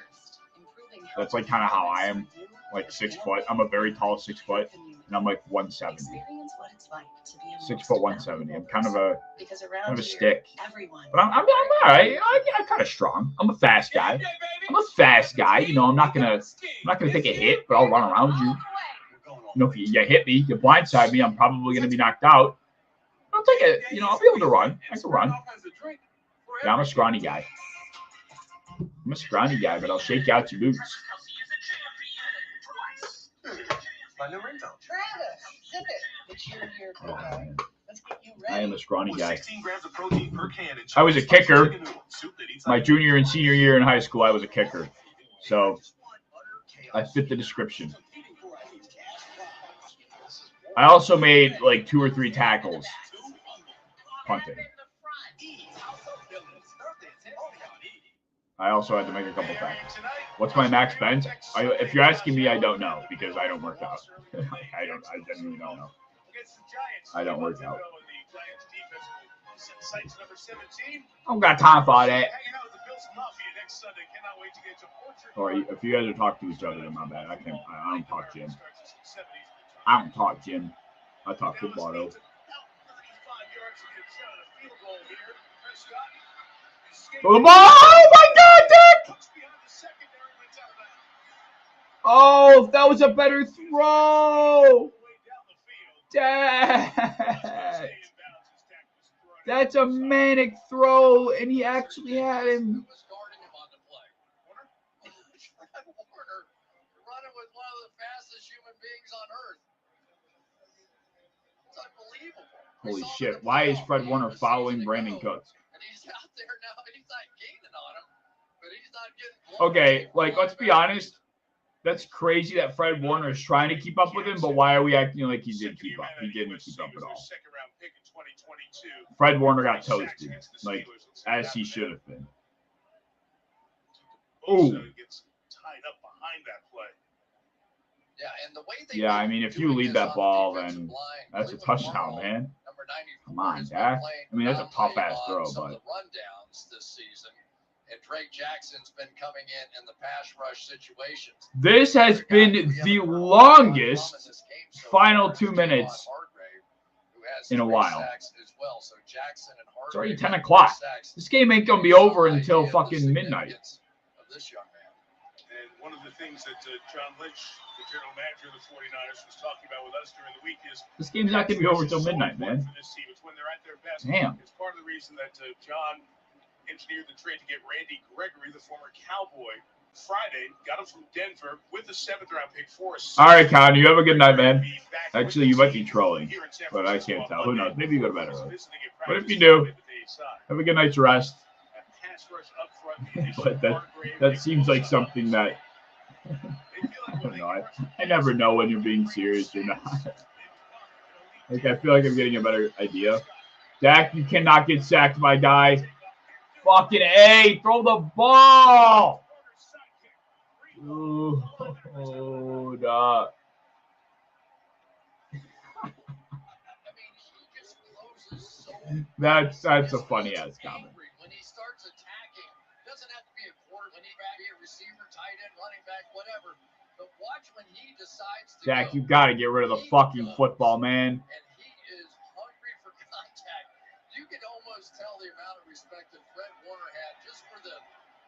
That's like kind of how I am, like 6 foot. I'm a very tall 6 foot, and I'm like 170. 6 foot 170. I'm kind of a stick, but I'm all right. I'm kind of strong. I'm a fast guy. You know, I'm not gonna take a hit, but I'll run around you. You know, if you hit me, you blindside me, I'm probably gonna be knocked out. I'll take it. You know, I'll be able to run. I can run. Yeah, I'm a scrawny guy. But I'll shake out your boots. I am a scrawny guy. I was a kicker. My junior and senior year in high school, I was a kicker. So I fit the description. I also made like 2 or 3 tackles punting. I also had to make a couple tackles. What's my max bench? If you're asking me, I don't know because I don't work out. I genuinely don't know. I don't work out. I don't got time for that. Or if you guys are talking to each other, then my bad. I don't talk Jim. I talk football though. Oh my God, Dick! Oh, that was a better throw. Dad. That's a manic throw, and he actually had him. Holy shit. Why is Fred Warner following Brandon Cooks? Okay, like, let's be honest. That's crazy that Fred Warner is trying to keep up with him, but why are we acting like he did keep up? He didn't keep up at all. Fred Warner got toasted, like, as he should have been. Oh. Yeah, I mean, if you lead that ball, then that's a touchdown, man. Come on, Dak. I mean, that's a tough-ass throw, but... And Drake Jackson's been coming in the pass rush situations. This has been the longest final 2 minutes in a while. It's already 10 o'clock. This game ain't going to be over until fucking midnight. And one of the things that John Lynch, the general manager of the 49ers, was talking about with us during the week is... This game's not going to be over until midnight, man. Damn. It's part of the reason that John engineered the trade to get Randy Gregory, the former Cowboy, Friday, got him from Denver with the 7th-round pick for us. All right, Con, you have a good night, man. Actually, you might be trolling, but I can't tell. Who knows? Maybe you go to bed early. But if you do, have a good night's rest. But that seems like something that I don't know. I never know when you're being serious or not. Like, I feel like I'm getting a better idea. Dak, you cannot get sacked, my guy. Fucking A, throw the ball. Oh, nah. That's a funny ass comment. When he starts attacking, doesn't have to be a quarterback, when he grab a receiver, tight end, running back, whatever. But watch when he decides to Jack, you gotta get rid of the fucking football, man. And he is hungry for contact. You can almost tell the amount of respect that Fred Warner had just for the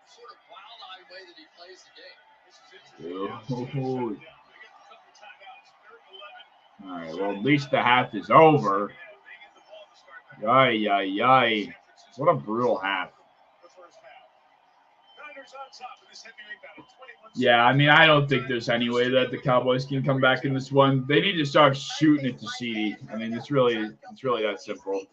sort of wild-eyed way that he plays the game. All right, well, at least the half is over. Yay. What a brutal half. Yeah, I mean, I don't think there's any way that the Cowboys can come back in this one. They need to start shooting it to CD. I mean, it's really that simple.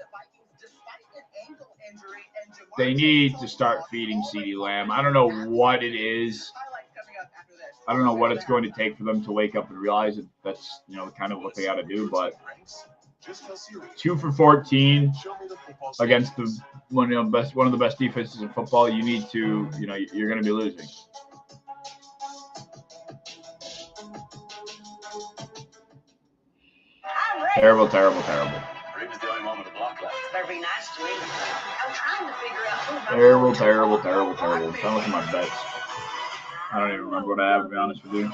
They need to start feeding CD Lamb. I don't know what it is. I don't know what it's going to take for them to wake up and realize that that's, kind of what they got to do. But 2 for 14 against one of the best defenses in football. You need to, you're going to be losing. Terrible. Terrible. That was my bets. I don't even remember what I have, to be honest with you.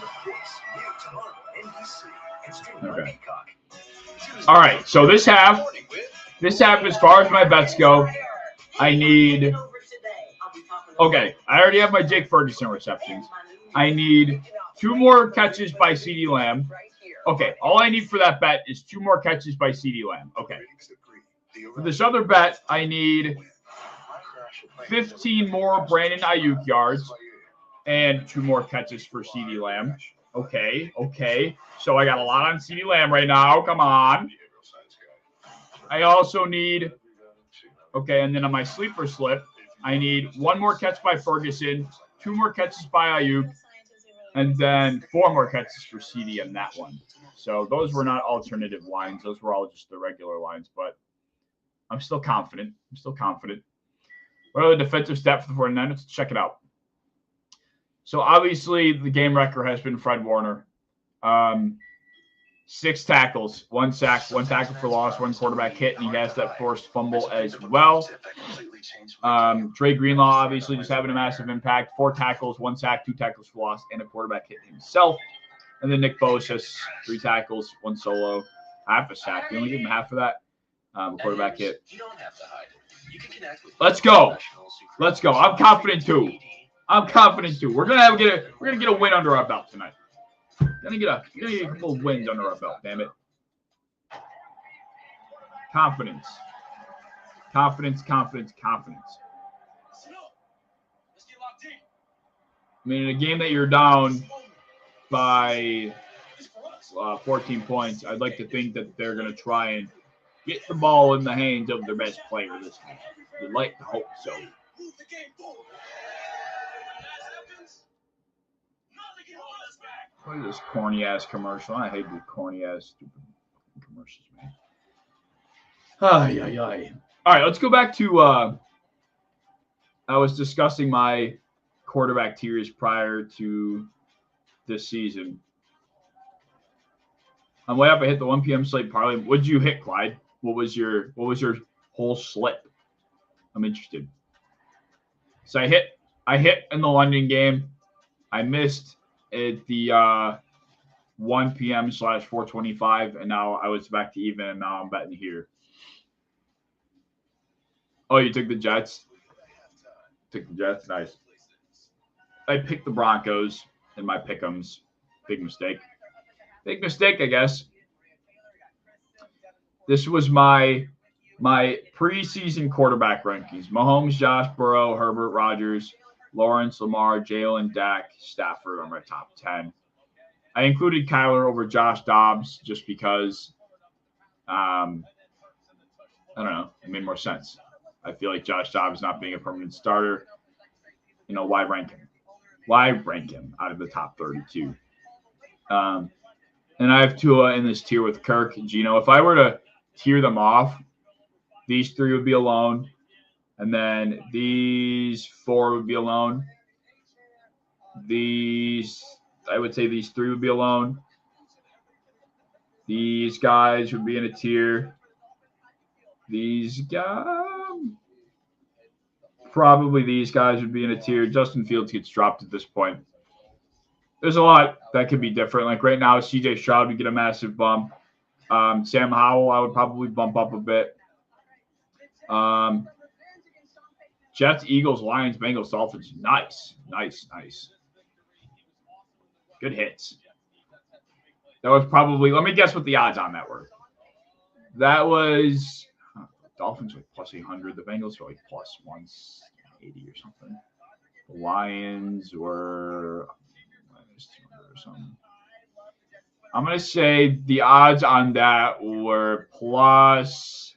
Okay. All right, so this half, as far as my bets go, I need. Okay, I already have my Jake Ferguson receptions. I need 2 more catches by CeeDee Lamb. Okay, all I need for that bet is 2 more catches by CeeDee Lamb. Okay. For this other bet, I need 15 more Brandon Ayuk yards and 2 more catches for CeeDee Lamb. Okay. So I got a lot on CeeDee Lamb right now. Come on. I also need, and then on my sleeper slip, I need 1 more catch by Ferguson, 2 more catches by Ayuk, and then 4 more catches for CD on that one. So those were not alternative lines. Those were all just the regular lines, but I'm still confident. What are the defensive stats for the 49ers? Let's check it out. So obviously the game record has been Fred Warner. 6 tackles, 1 sack, 1 tackle for loss, 1 quarterback hit, and he has that forced fumble as well. Dre Greenlaw obviously just having a massive impact. 4 tackles, 1 sack, 2 tackles for loss, and a quarterback hit himself. And then Nick Bosa, 3 tackles, 1 solo, half a sack. You only give him half of that. Quarterback hit. Let's go. I'm confident too. We're gonna get a win under our belt tonight. Gonna get a couple of wins under our belt. Damn it. Confidence. I mean, in a game that you're down by 14 points, I'd like to think that they're going to try and get the ball in the hands of their best player this game. You'd like to hope so. What is this corny-ass commercial? I hate these corny-ass stupid commercials, man. Ay. All right, let's go back to I was discussing my quarterback tiers prior to this season. I'm way up. I hit the 1 p.m. slate parlay. What'd you hit, Clyde? What was your whole slip? I'm interested. So I hit in the London game. I missed at the 1 p.m. / 4:25, and now I was back to even, and now I'm betting here. Oh, you took the Jets? Took the Jets? Nice. I picked the Broncos in my pick'ems. Big mistake. I guess. This was my preseason quarterback rankings. Mahomes, Josh Burrow, Herbert, Rodgers, Lawrence, Lamar, Jalen, Dak, Stafford are my top 10. I included Kyler over Josh Dobbs just because, I don't know, it made more sense. I feel like Josh Dobbs not being a permanent starter, why rank him? Why rank him out of the top 32? And I have Tua in this tier with Kirk and Geno. If I were to tier them off, these three would be alone, and then these four would be alone. I would say these three would be alone. These guys would be in a tier. These guys, probably these guys would be in a tier. Justin Fields gets dropped at this point. There's a lot that could be different. Like right now, CJ Stroud would get a massive bump. Sam Howell, I would probably bump up a bit. Jets, Eagles, Lions, Bengals, Dolphins. Nice. Good hits. That was probably, let me guess what the odds on that were. That was, Dolphins were plus 800. The Bengals were like plus 180 or something. The Lions were minus 200 or something. I'm going to say the odds on that were plus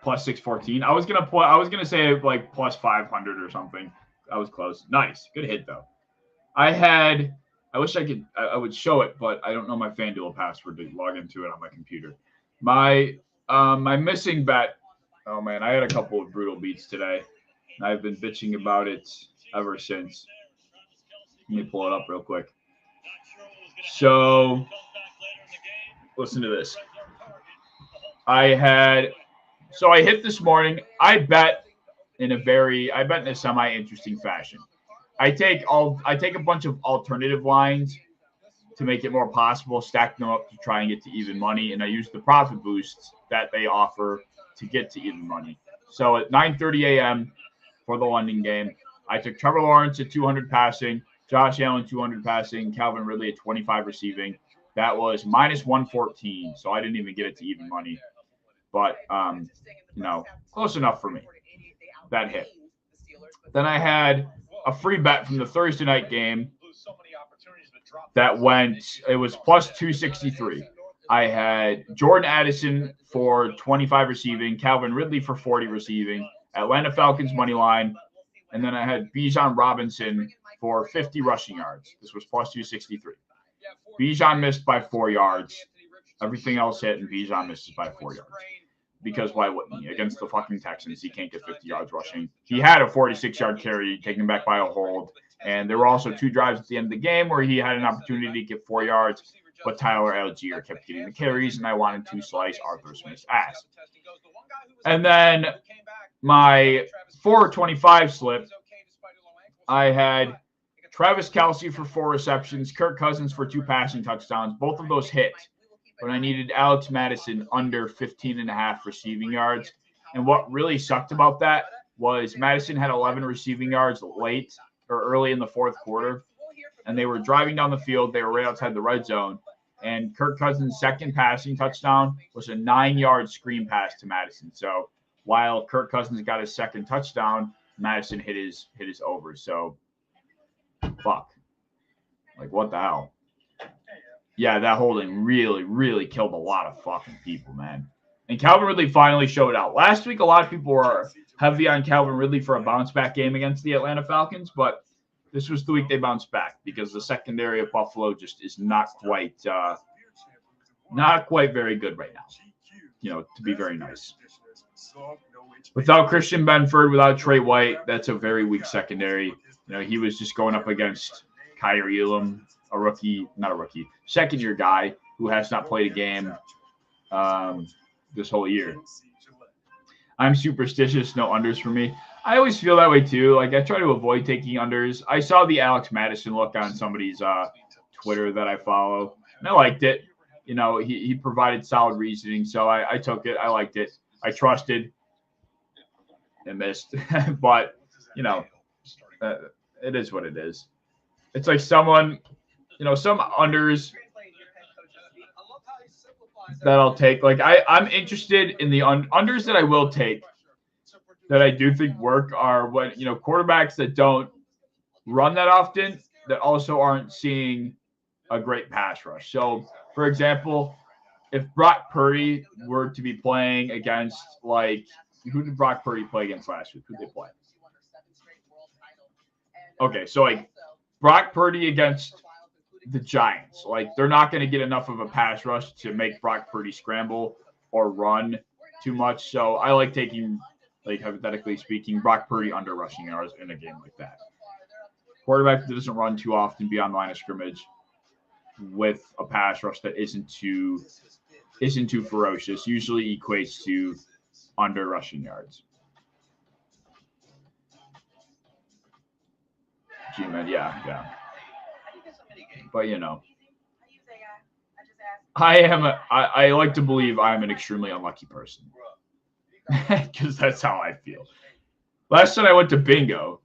614. I was gonna say like plus 500 or something. I was close. Nice. Good hit though. I wish I would show it, but I don't know my FanDuel password to log into it on my computer. My missing bet. Oh man, I had a couple of brutal beats today. I've been bitching about it ever since. Let me pull it up real quick. So listen to this. I hit this morning. I bet in a semi-interesting fashion. I take a bunch of alternative lines to make it more possible, stack them up to try and get to even money, and I use the profit boosts that they offer to get to even money. So at 9:30 a.m. for the London game, I took Trevor Lawrence at 200 passing, Josh Allen 200 passing, Calvin Ridley at 25 receiving. That was minus 114, so I didn't even get it to even money. But, close enough for me. That hit. Then I had a free bet from the Thursday night game that it was plus 263. I had Jordan Addison for 25 receiving, Calvin Ridley for 40 receiving, Atlanta Falcons money line, and then I had Bijan Robinson for 50 rushing yards. This was plus 263. Bijan missed by 4 yards. Everything else hit, and Bijan misses by 4 yards. Because why wouldn't he? Against the fucking Texans, he can't get 50 yards rushing. He had a 46-yard carry taken back by a hold. And there were also 2 drives at the end of the game where he had an opportunity to get 4 yards, but Tyler Algier kept getting the carries, and I wanted to slice Arthur Smith's ass. And then my 425 slip, I had Travis Kelce for 4 receptions, Kirk Cousins for 2 passing touchdowns. Both of those hit. But I needed Alex Madison under 15.5 receiving yards. And what really sucked about that was Madison had 11 receiving yards late or early in the fourth quarter. And they were driving down the field. They were right outside the red zone. And Kirk Cousins' second passing touchdown was a 9-yard screen pass to Madison. So while Kirk Cousins got his second touchdown, Madison hit his over. So, fuck. Like, what the hell? Yeah, that holding really, really killed a lot of fucking people, man. And Calvin Ridley finally showed out. Last week, a lot of people were heavy on Calvin Ridley for a bounce-back game against the Atlanta Falcons, but this was the week they bounced back because the secondary of Buffalo just is not quite very good right now, to be very nice. Without Christian Benford, without Trey White, that's a very weak secondary. He was just going up against Kyrie Elam, second-year guy who has not played a game this whole year. I'm superstitious, no unders for me. I always feel that way too. Like, I try to avoid taking unders. I saw the Alex Madison look on somebody's Twitter that I follow, and I liked it. He provided solid reasoning, so I took it. I liked it. I trusted and missed. But, it is what it is. It's like someone – some unders that I'll take. Like, I'm interested in the unders that I will take that I do think work are when, quarterbacks that don't run that often, that also aren't seeing a great pass rush. So, for example, if Brock Purdy were to be playing against, who did Brock Purdy play against last week? Who did they play? Okay, so Brock Purdy against the Giants. They're not going to get enough of a pass rush to make Brock Purdy scramble or run too much. So I like taking, hypothetically speaking, Brock Purdy under rushing yards in a game like that. Quarterback that doesn't run too often beyond line of scrimmage with a pass rush that isn't too ferocious usually equates to under rushing yards. G-Man, yeah. But I like to believe I am an extremely unlucky person because that's how I feel. Last time I went to bingo,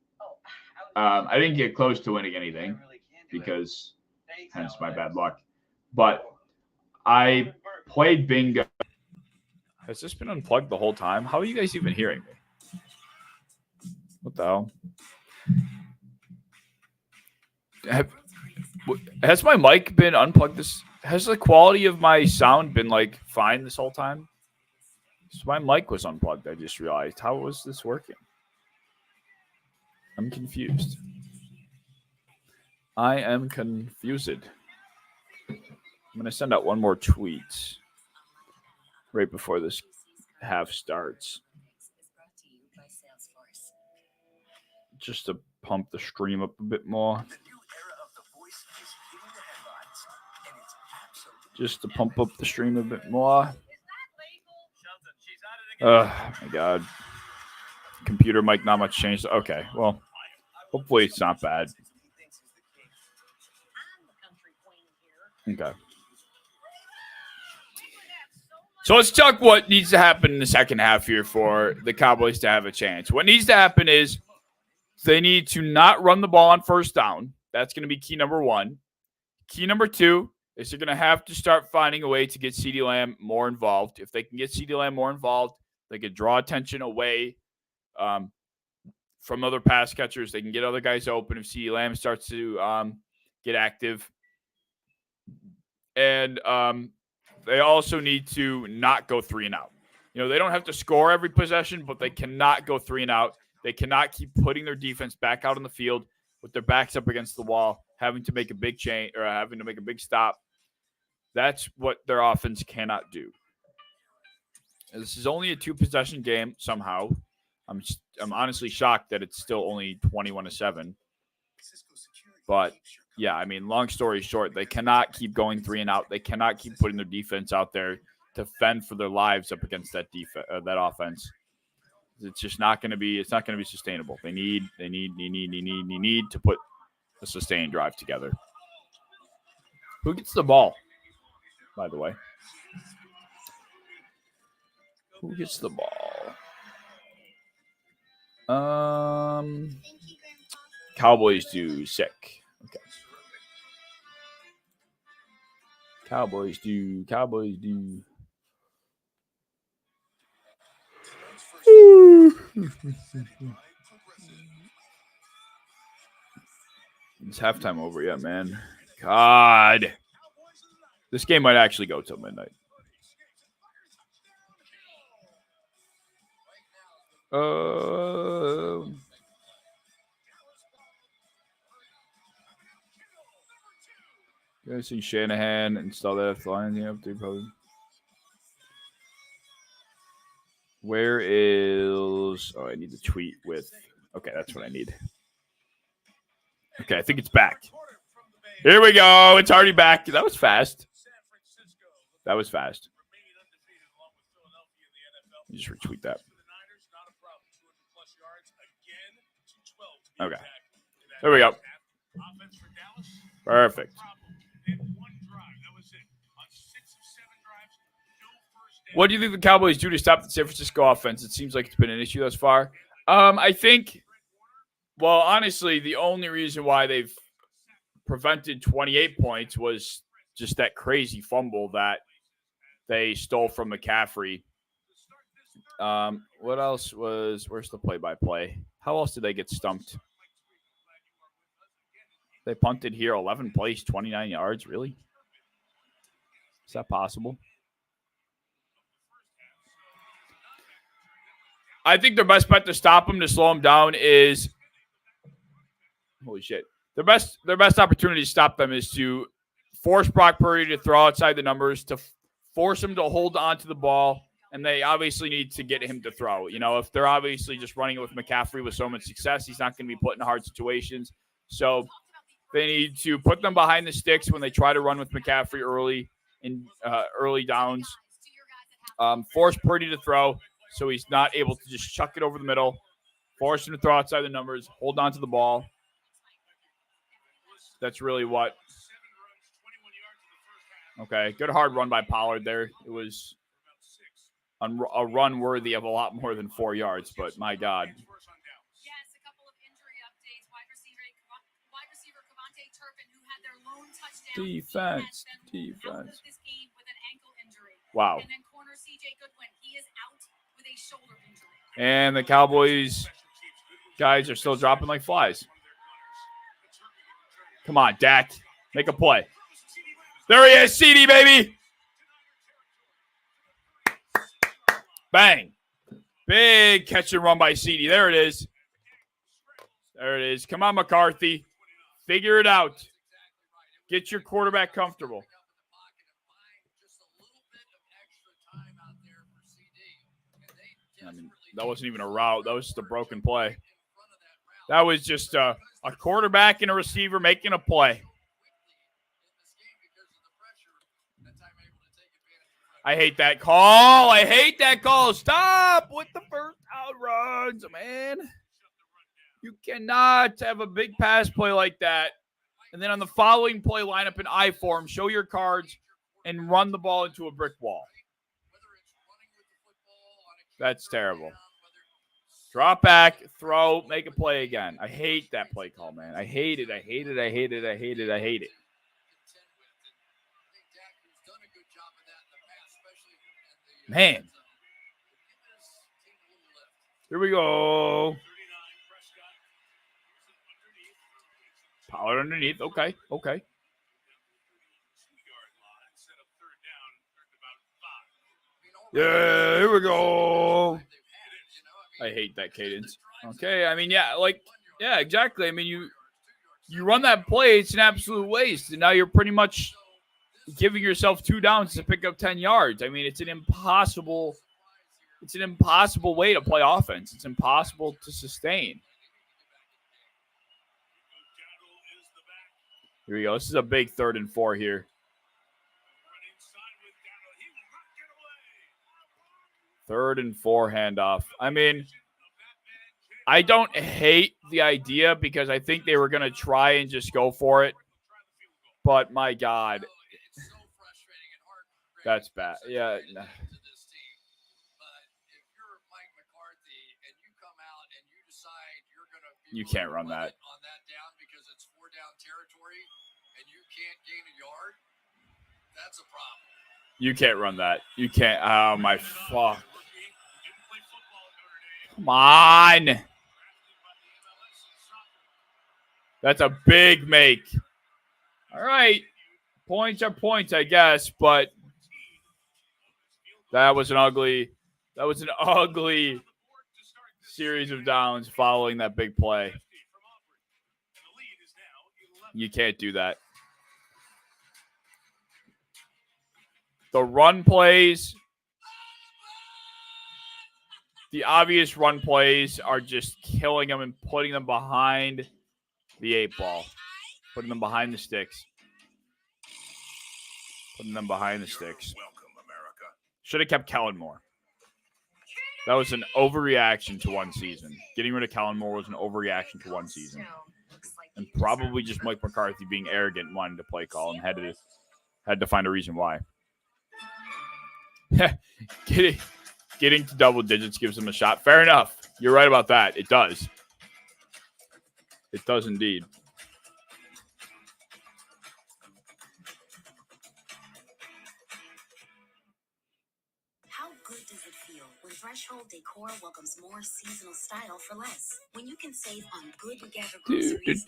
I didn't get close to winning anything because hence my bad luck. But I played bingo. Has this been unplugged the whole time? How are you guys even hearing me? What the hell? Has my mic been unplugged? Has the quality of my sound been fine this whole time? So my mic was unplugged. I just realized. How was this working? I'm confused. I am confused. I'm going to send out one more tweet right before this half starts. Just to pump the stream up a bit more. Just to pump up the stream a bit more. Oh, my God. Computer mic, not much changed. Okay, well, hopefully it's not bad. Okay. So let's talk what needs to happen in the second half here for the Cowboys to have a chance. What needs to happen is they need to not run the ball on first down. That's going to be key number one. Key number two is they're going to have to start finding a way to get CeeDee Lamb more involved. If they can get CeeDee Lamb more involved, they can draw attention away from other pass catchers. They can get other guys open if CeeDee Lamb starts to get active. And they also need to not go 3 and out. They don't have to score every possession, but they cannot go 3 and out. They cannot keep putting their defense back out on the field with their backs up against the wall, having to make a big change or having to make a big stop. That's what their offense cannot do. This is only a 2-possession game somehow. I'm honestly shocked that it's still only 21-7. But yeah, long story short, they cannot keep going 3 and out. They cannot keep putting their defense out there to fend for their lives up against that that offense. It's just not going to be. It's not going to be sustainable. They need to put a sustained drive together. Who gets the ball? By the way, who gets the ball? Cowboys do. Sick. Okay. Cowboys do. It's halftime over yet, man. God. This game might actually go till midnight. You guys see Shanahan install that flying the update probably. Where is... Oh, I need to tweet with... Okay, that's what I need. Okay, I think it's back. Here we go. It's already back. That was fast. Let me just retweet that. Okay. There we go. Perfect. What do you think the Cowboys do to stop the San Francisco offense? It seems like it's been an issue thus far. I think, well, honestly, the only reason why they've prevented 28 points was just that crazy fumble that they stole from McCaffrey What else was? Where's the play-by-play? How else did they get stumped? They punted here, 11 plays, 29 yards. Really? Is that possible? I think their best bet to stop them, to slow them down, is holy shit. Their best opportunity to stop them is to force Brock Purdy to throw outside the numbers, to force him to hold on to the ball, and they obviously need to get him to throw. You know, if they're obviously just running it with McCaffrey with so much success, he's not going to be put in hard situations. So they need to put them behind the sticks when they try to run with McCaffrey early in early downs. Force Purdy to throw so he's not able to just chuck it over the middle. Force him to throw outside the numbers. Hold on to the ball. That's really what. Okay, good hard run by Pollard there. It was a run worthy of a lot more than 4 yards, but my God. Yes, a couple of injury updates. Wide receiver Cavante Turpin, who had their lone touchdown. Defense. This game with an ankle injury. Wow. And then corner CJ Goodwin, he is out with a shoulder injury. And the Cowboys guys are still dropping like flies. Come on, Dak. Make a play. There he is, CD, baby. Bang. Big catch and run by CD. There it is. There it is. Come on, McCarthy. Figure it out. Get your quarterback comfortable. I mean, that wasn't even a route. That was just a broken play. That was just a quarterback and a receiver making a play. I hate that call. I hate that call. Stop with the first out runs, man. You cannot have a big pass play like that. And then on the following play, line up in I form, show your cards, and run the ball into a brick wall. That's terrible. Drop back, throw, make a play again. I hate that play call, man. I hate it. I hate it. I hate it. I hate it. I hate it. Man. Here we go. Pollard underneath. Okay. Yeah, here we go. I hate that cadence. Okay, I mean, yeah, exactly. I mean, you run that play, it's an absolute waste. And now you're pretty much giving yourself 2 downs to pick up 10 yards. I mean, it's an impossible way to play offense. It's impossible to sustain. Here we go. This is a big 3rd and 4 here. 3rd and 4 handoff. I mean, I don't hate the idea because I think they were going to try and just go for it. But my God. That's bad. Yeah. You can't run that. On that down because it's 4 down territory and you can't gain a yard. That's a problem. You can't run that. You can't. Oh my fuck. Come on. That's a big make. All right. Points are points, I guess, but that was an ugly series of downs following that big play. You can't do that. The run plays, the obvious run plays are just killing them and putting them behind the 8 ball. Putting them behind the sticks. Should have kept Kellen Moore. That was an overreaction to one season. Getting rid of Kellen Moore was an overreaction to one season. And probably just Mike McCarthy being arrogant and wanting to play call and had to find a reason why. Getting to double digits gives them a shot. Fair enough. You're right about that. It does. It does indeed. How good does it feel when Threshold Decor welcomes more seasonal style for less. When you can save on good together groceries and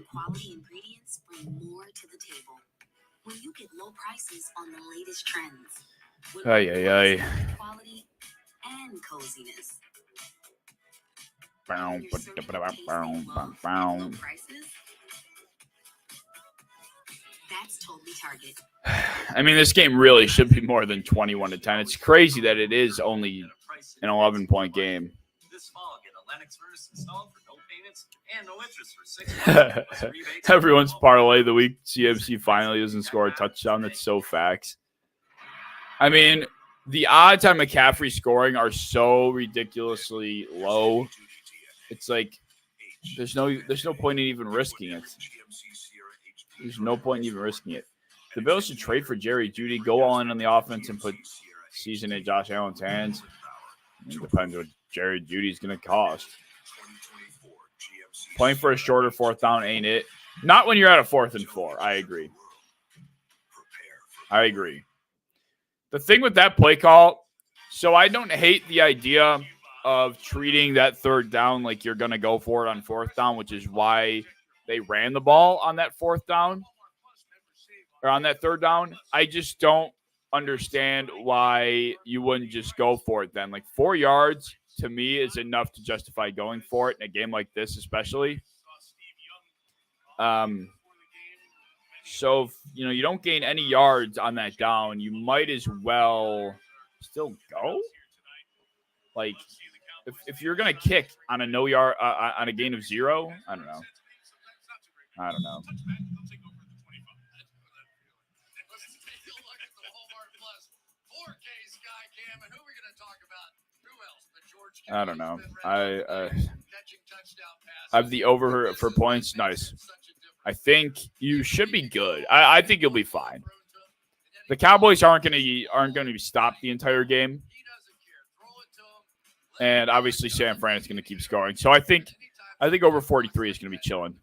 quality ingredients bring more to the table. When you get low prices on the latest trends. Quality and coziness. That's totally Target. I mean, this game really should be more than 21-10. It's crazy that it is only an 11-point game. This fall, get a Lennox Verse installed for no payments and no interest for 6 months. Everyone's parlay of the week. CMC finally doesn't score a touchdown. That's so facts. I mean, the odds on McCaffrey scoring are so ridiculously low. It's like there's no point in even risking it. There's no point in even risking it. The Bills should trade for Jerry Jeudy, go all in on the offense, and put season in Josh Allen's hands. It depends what Jerry Jeudy's going to cost. Playing for a shorter fourth down ain't it. Not when you're at a 4th and 4. I agree. The thing with that play call, so I don't hate the idea of treating that 3rd down like you're going to go for it on 4th down, which is why they ran the ball on that 4th down. Or on that 3rd down, I just don't understand why you wouldn't just go for it then. Like 4 yards to me is enough to justify going for it in a game like this, especially. So if, you don't gain any yards on that down, you might as well still go. Like if you're gonna kick on a no yard on a gain of 0, I don't know. I don't know. I have the over for points. Nice. I think you should be good. I think you'll be fine. The Cowboys aren't going to be stopped the entire game, and obviously San Fran is going to keep scoring. So I think over 43 is going to be chilling.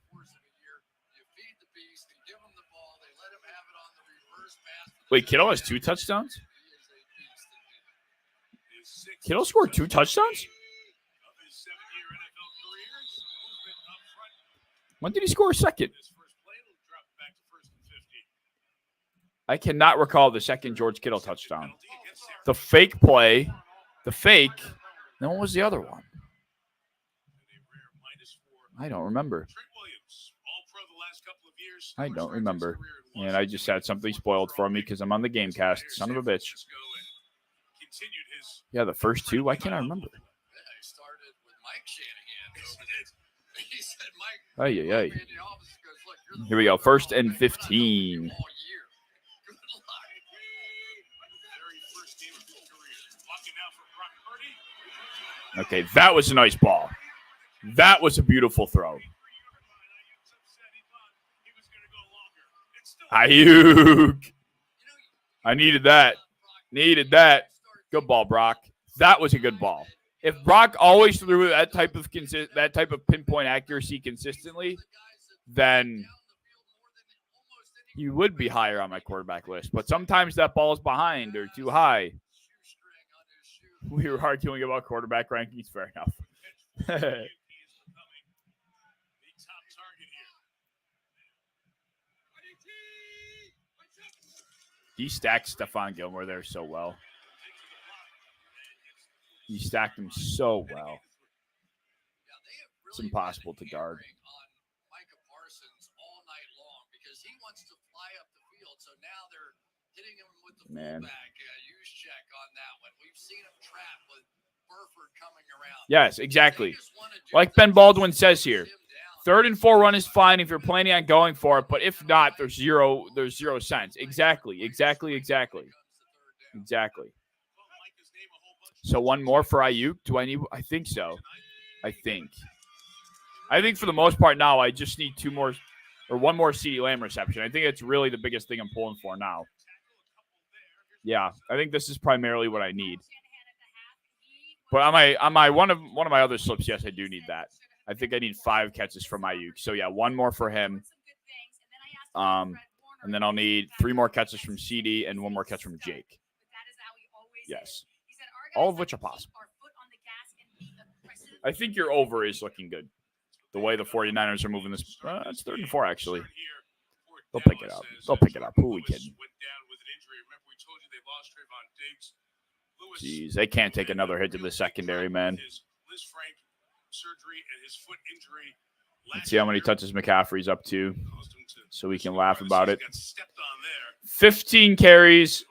Wait, Kittle has 2 touchdowns? Kittle scored 2 touchdowns? When did he score a second? I cannot recall the second George Kittle touchdown. The fake play. Then what was the other one? I don't remember. And I just had something spoiled for me because I'm on the game cast. Son of a bitch. Yeah, the first 2. Why can't I remember? Ay. Here we go. 1st and 15. Okay, that was a nice ball. That was a beautiful throw. Ayuk. I needed that. Good ball, Brock. That was a good ball. If Brock always threw that type of pinpoint accuracy consistently, then he would be higher on my quarterback list. But sometimes that ball is behind or too high. We were arguing about quarterback rankings. Fair enough. He stacked Stephon Gilmore there so well. He stacked him so well. It's impossible to guard. Man. Yes, exactly. Like Ben Baldwin says here, 3rd and 4 run is fine if you're planning on going for it, but if not, there's zero sense. Exactly. So one more for Ayuk. Do I need? I think so. I think for the most part now, I just need 2 more or 1 more CeeDee Lamb reception. I think it's really the biggest thing I'm pulling for now. Yeah, I think this is primarily what I need. But on my one of my other slips, yes, I do need that. I think I need 5 catches from Ayuk. So yeah, 1 more for him. And then I'll need 3 more catches from CD and 1 more catch from Jake. Yes. All of which are possible. I think your over is looking good. The way the 49ers are moving this. It's 3rd and 4, actually. They'll pick it up. Who are we kidding? Jeez, they can't take another hit to the secondary, man. Let's see how many touches McCaffrey's up to so we can laugh about it. 15 carries,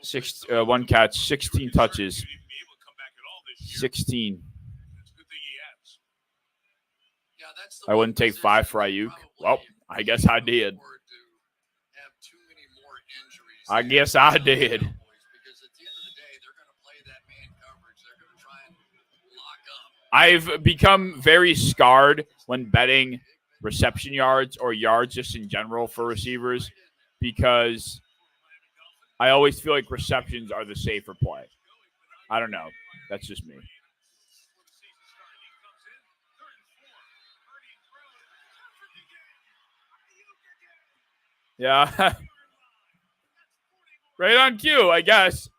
1 catch, 16 touches. 16. I wouldn't take 5 for Ayuk. Well, I guess I did. I've become very scarred when betting reception yards or yards just in general for receivers because I always feel like receptions are the safer play. I don't know. That's just me. Yeah. Right on cue, I guess.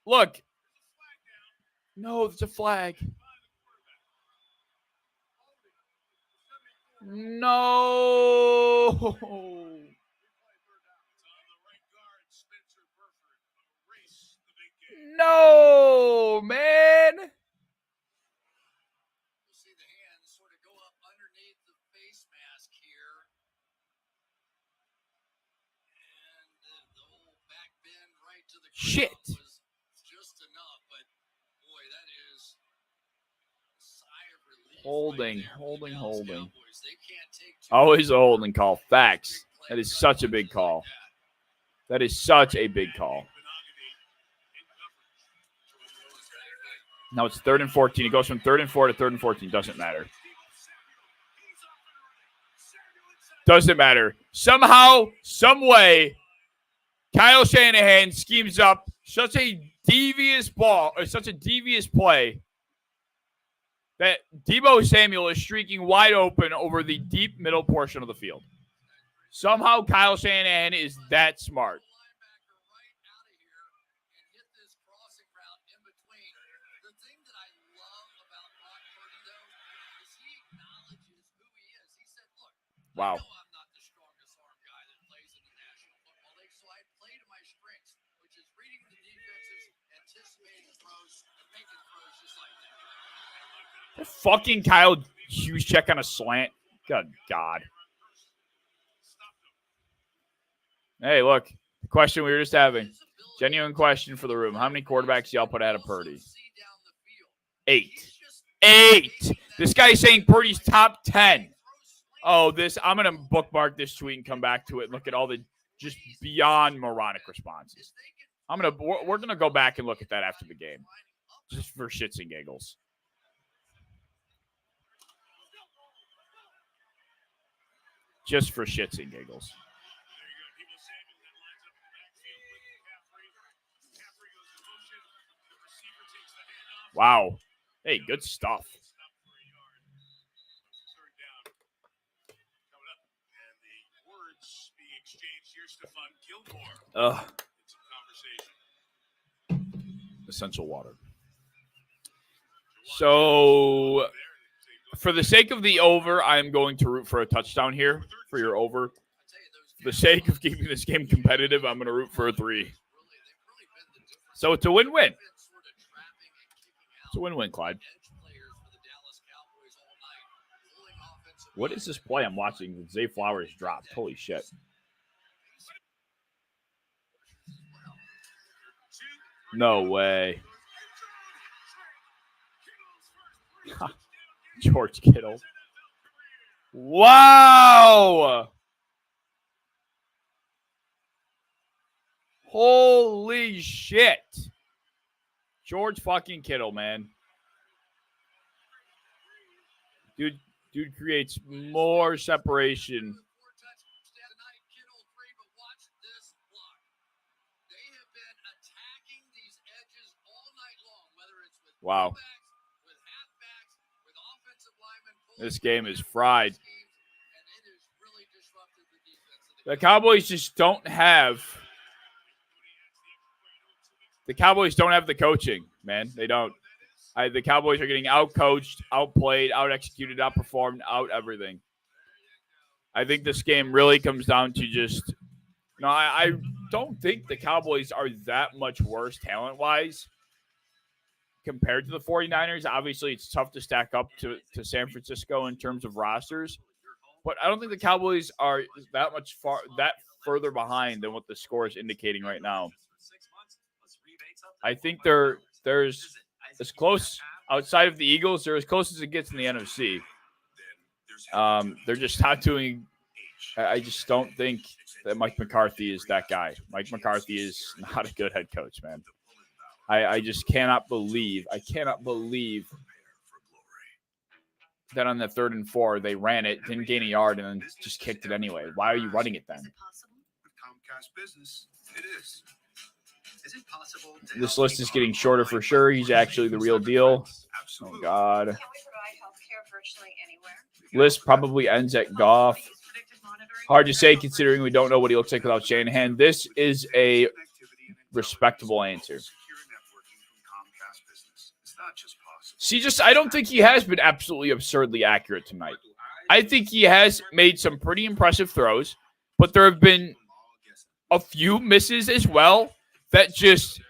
Look. No, it's a flag. No. No, man. See the hands sort of go up underneath the face mask here. And the whole back bend right to the shit. Was just enough, but boy, that is a sigh of relief. Holding. Always a holding call. Facts. That is such a big call. Now it's 3rd and 14. It goes from 3rd and 4 to 3rd and 14. Doesn't matter. Somehow, some way, Kyle Shanahan schemes up such a devious ball or such a devious play that Deebo Samuel is streaking wide open over the deep middle portion of the field. Somehow Kyle Shanahan is that smart. Wow. Fucking Kyle Hughes check on a slant. Good God. Hey, look. The question we were just having. Genuine question for the room. How many quarterbacks y'all put out of Purdy? 8. This guy's saying Purdy's top 10. Oh, I'm going to bookmark this tweet and come back to it and look at all the just beyond moronic responses. We're going to go back and look at that after the game. Just for shits and giggles. Wow. Hey, good stuff. Essential water. So, for the sake of the over, I'm going to root for a touchdown here for your over. For the sake of keeping this game competitive, I'm going to root for a 3. So it's a win-win. It's a win-win, Clyde. What is this play I'm watching? Zay Flowers dropped. Holy shit. No way. George Kittle. Wow. Holy shit. George fucking Kittle, man. Dude creates more separation. Wow. This game is fried. The Cowboys just don't have The Cowboys don't have the coaching, man. They don't. The Cowboys are getting out-coached, outplayed, out-executed, outperformed, out everything. I think this game really comes down to just – I don't think the Cowboys are that much worse talent-wise compared to the 49ers. Obviously, it's tough to stack up to San Francisco in terms of rosters. But I don't think the Cowboys are that further behind than what the score is indicating right now. I think there's as close outside of the Eagles. They're as close as it gets in the NFC. They're just not doing. I just don't think that Mike McCarthy is that guy. Mike McCarthy is not a good head coach, man. I just cannot believe. I cannot believe that on the 3rd and 4 they ran it, didn't gain a yard, and then just kicked it anyway. Why are you running it then? This list is getting shorter for sure. He's actually the real deal. Oh, God. List probably ends at Goff. Hard to say considering we don't know what he looks like without Shanahan. This is a respectable answer. I don't think he has been absolutely absurdly accurate tonight. I think he has made some pretty impressive throws, but there have been a few misses as well that just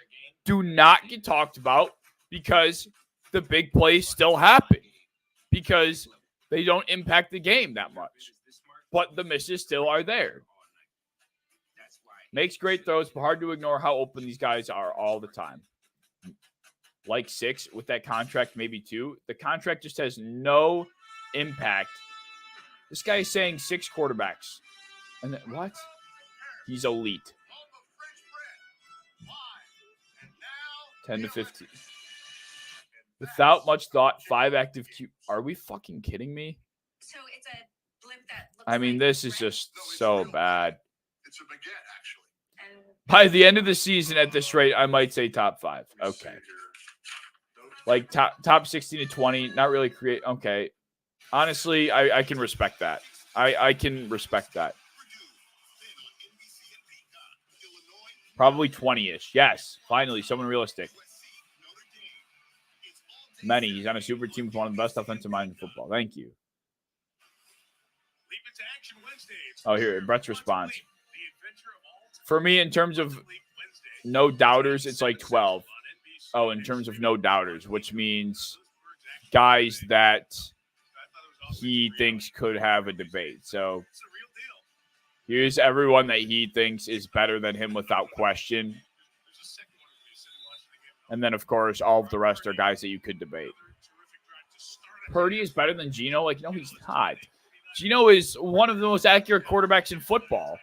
do not get talked about because the big plays still happen, because they don't impact the game that much. But the misses still are there. Makes great throws, but hard to ignore how open these guys are all the time. Like 6 with that contract, maybe 2. The contract just has no impact. This guy is saying 6 quarterbacks. And then, what? He's elite. 10 to 15. Without much thought, 5 active Q. Are we fucking kidding me? So it's a blimp that I mean, this is just so bad. It's a baguette, actually. By the end of the season, at this rate, I might say top 5. Okay. Like top 16 to 20, not really create. Okay. Honestly, I can respect that. I can respect that. Probably 20-ish. Yes. Finally, someone realistic. Many. He's on a super team with one of the best offensive minds in football. Thank you. Oh, here. Brett's response. For me, in terms of no doubters, it's like 12. Oh, in terms of no doubters, which means guys that he thinks could have a debate. So here's everyone that he thinks is better than him without question. And then, of course, all of the rest are guys that you could debate. Purdy is better than Geno? Like, no, he's not. Geno is one of the most accurate quarterbacks in football.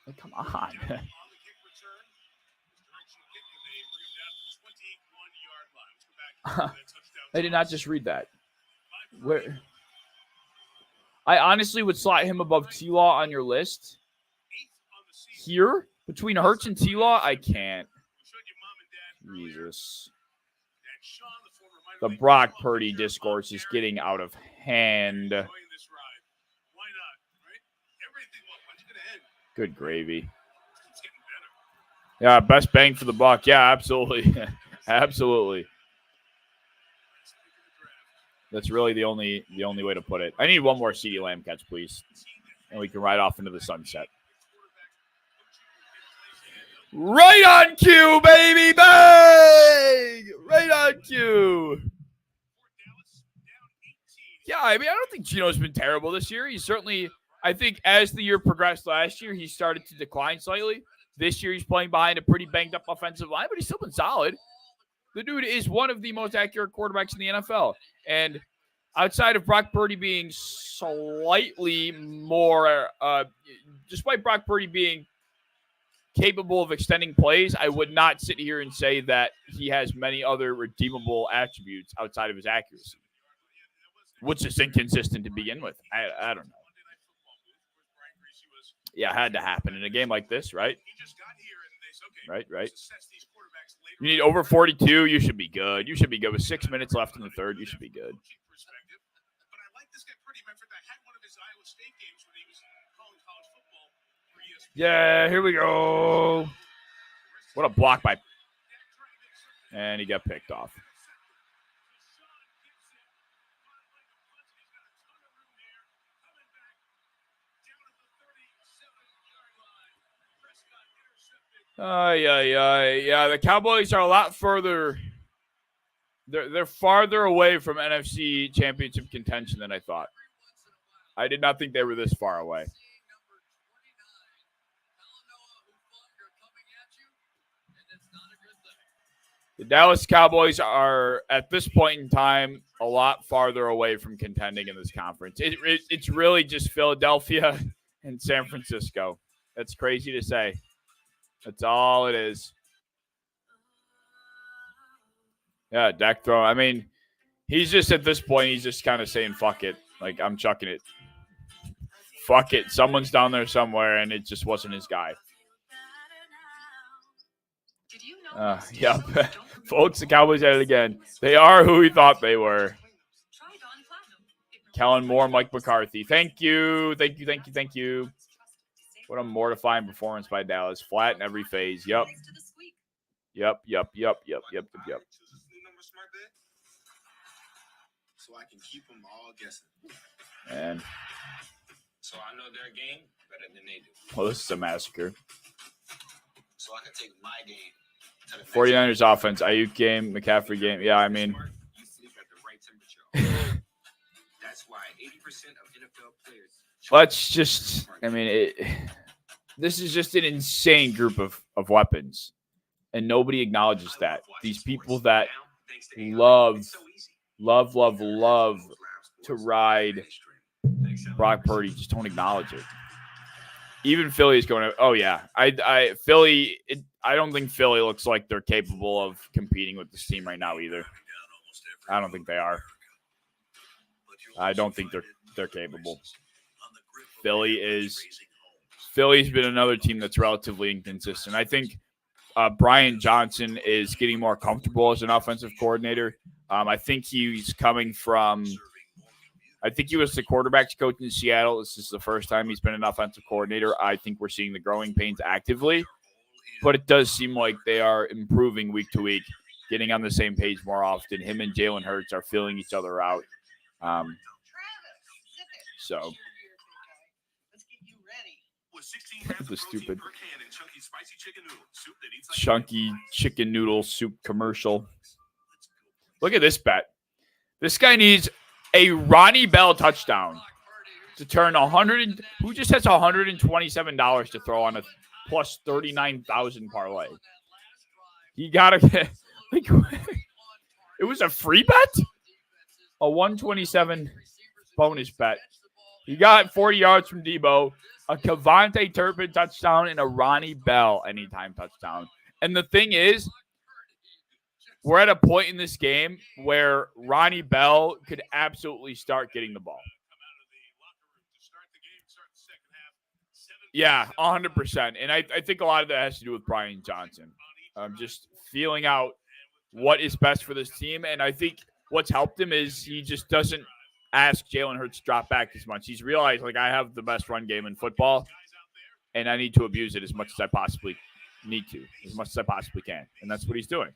Like, come on. I did not just read that. Where? I honestly would slot him above T-Law on your list. Here? Between Hurts and T-Law? I can't. Jesus. The Brock Purdy discourse is getting out of hand. Good gravy. Yeah, best bang for the buck. Yeah, absolutely. Absolutely. That's really the only way to put it. I need one more CeeDee Lamb catch, please. And we can ride off into the sunset. Right on cue, baby. Bang! Right on cue. Yeah, I mean, I don't think Geno's been terrible this year. He's certainly, I think as the year progressed last year, he started to decline slightly. This year, he's playing behind a pretty banged-up offensive line, but he's still been solid. The dude is one of the most accurate quarterbacks in the NFL. And outside of Brock Purdy being slightly more, despite Brock Purdy being capable of extending plays, I would not sit here and say that he has many other redeemable attributes outside of his accuracy, which is inconsistent to begin with. I don't know. Yeah, it had to happen in a game like this, right? Right. You need over 42. You should be good. You should be good with 6 minutes left in the third. You should be good. Yeah, here we go. What a block by. And he got picked off. Yeah. The Cowboys are a lot further. They're farther away from NFC Championship contention than I thought. I did not think they were this far away. The Dallas Cowboys are, at this point in time, a lot farther away from contending in this conference. It's really just Philadelphia and San Francisco. That's crazy to say. That's all it is. Yeah, Dak throw. I mean, he's just at this point, he's just kind of saying, fuck it. Like, I'm chucking it. Fuck it. Someone's down there somewhere, and it just wasn't his guy. Yep. Folks, the Cowboys at it again. They are who we thought they were. Kellen Moore, Mike McCarthy. Thank you. What a mortifying performance by Dallas. Flat in every phase. Yep. So I can keep them all guessing. And so I know their game better than they do. Well, this is a massacre. So I can take my game to the 49ers offense, Ayuk game, McCaffrey game. Yeah, I mean. You sleep at the right temperature. That's why 80% of NFL players. Let's just, I mean, this is just an insane group of weapons. And nobody acknowledges that. These people that love to ride Brock Purdy just don't acknowledge it. Even Philly is going to, oh yeah, Philly. I don't think Philly looks like they're capable of competing with this team right now either. I don't think they are. I don't think they're capable. Philly's been another team that's relatively inconsistent. I think Brian Johnson is getting more comfortable as an offensive coordinator. I think he's coming from. I think he was the quarterback's coach in Seattle. This is the first time he's been an offensive coordinator. I think we're seeing the growing pains actively, but it does seem like they are improving week to week, getting on the same page more often. Him and Jalen Hurts are filling each other out. So. The stupid chunky chicken noodle soup commercial. Look at this bet. This guy needs a Ronnie Bell touchdown to turn who just has $127 to throw on a plus 39,000 parlay. He got to get it was a free bet? A 127 bonus bet. He got 40 yards from Debo, a Kevontae Turpin touchdown, and a Ronnie Bell anytime touchdown. And the thing is, we're at a point in this game where Ronnie Bell could absolutely start getting the ball. Yeah, 100%. And I think a lot of that has to do with Brian Johnson. Just feeling out what is best for this team. And I think what's helped him is he just doesn't ask Jalen Hurts to drop back as much. He's realized, like, I have the best run game in football, and I need to abuse it as much as I possibly need to, as much as I possibly can. And that's what he's doing.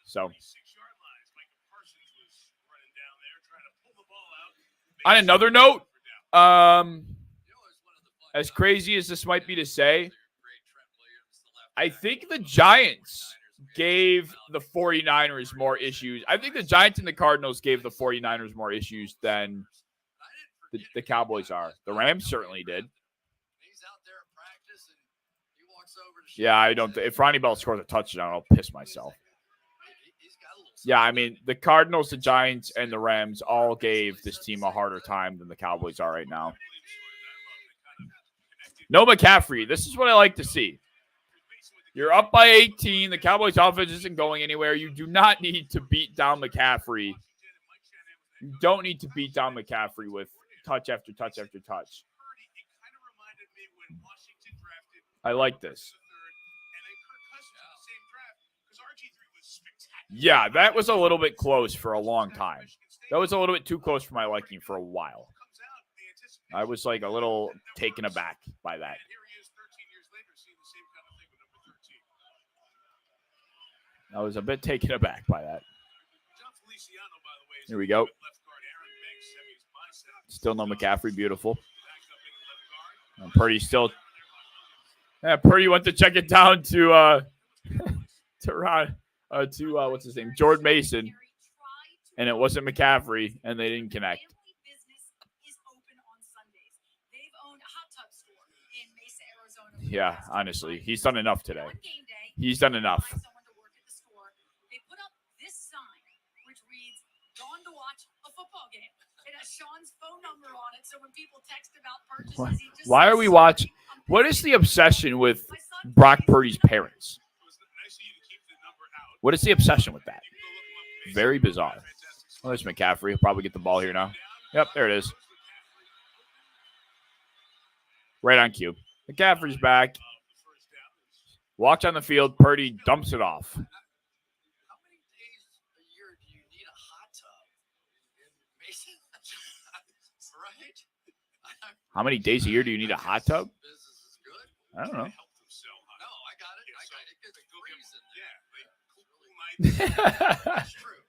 So, on another note, as crazy as this might be to say, I think the Giants gave the 49ers more issues. I think the Giants and the Cardinals gave the 49ers more issues than the Cowboys are. The Rams certainly did. Yeah, I don't. If Ronnie Bell scores a touchdown, I'll piss myself. Yeah, I mean, the Cardinals, the Giants, and the Rams all gave this team a harder time than the Cowboys are right now. No McCaffrey. This is what I like to see. You're up by 18. The Cowboys' offense isn't going anywhere. You do not need to beat down McCaffrey. You don't need to beat down McCaffrey with touch after touch after touch. I like this. Yeah, that was a little bit close for a long time. That was a little bit too close for my liking for a while. I was like a little taken aback by that. I was a bit taken aback by that. Here we go. Still no McCaffrey. Beautiful. And Purdy still. Yeah, Purdy went to check it down to what's his name, Jordan Mason, and it wasn't McCaffrey, and they didn't connect. Yeah, honestly, he's done enough today. He's done enough. They put up this sign, which reads, "Gone to watch a football game." It has Sean's phone number on it, so when people text about purchases, why are we watching? What is the obsession with Brock Purdy's parents? What is the obsession with that? Very bizarre. Oh, there's McCaffrey. He'll probably get the ball here now. Yep, there it is. Right on cue. McCaffrey's back. Walks on the field. Purdy dumps it off. How many days a year do you need a hot tub? Mason, right? How many days a year do you need a hot tub? I don't know. No, I got it. That's true.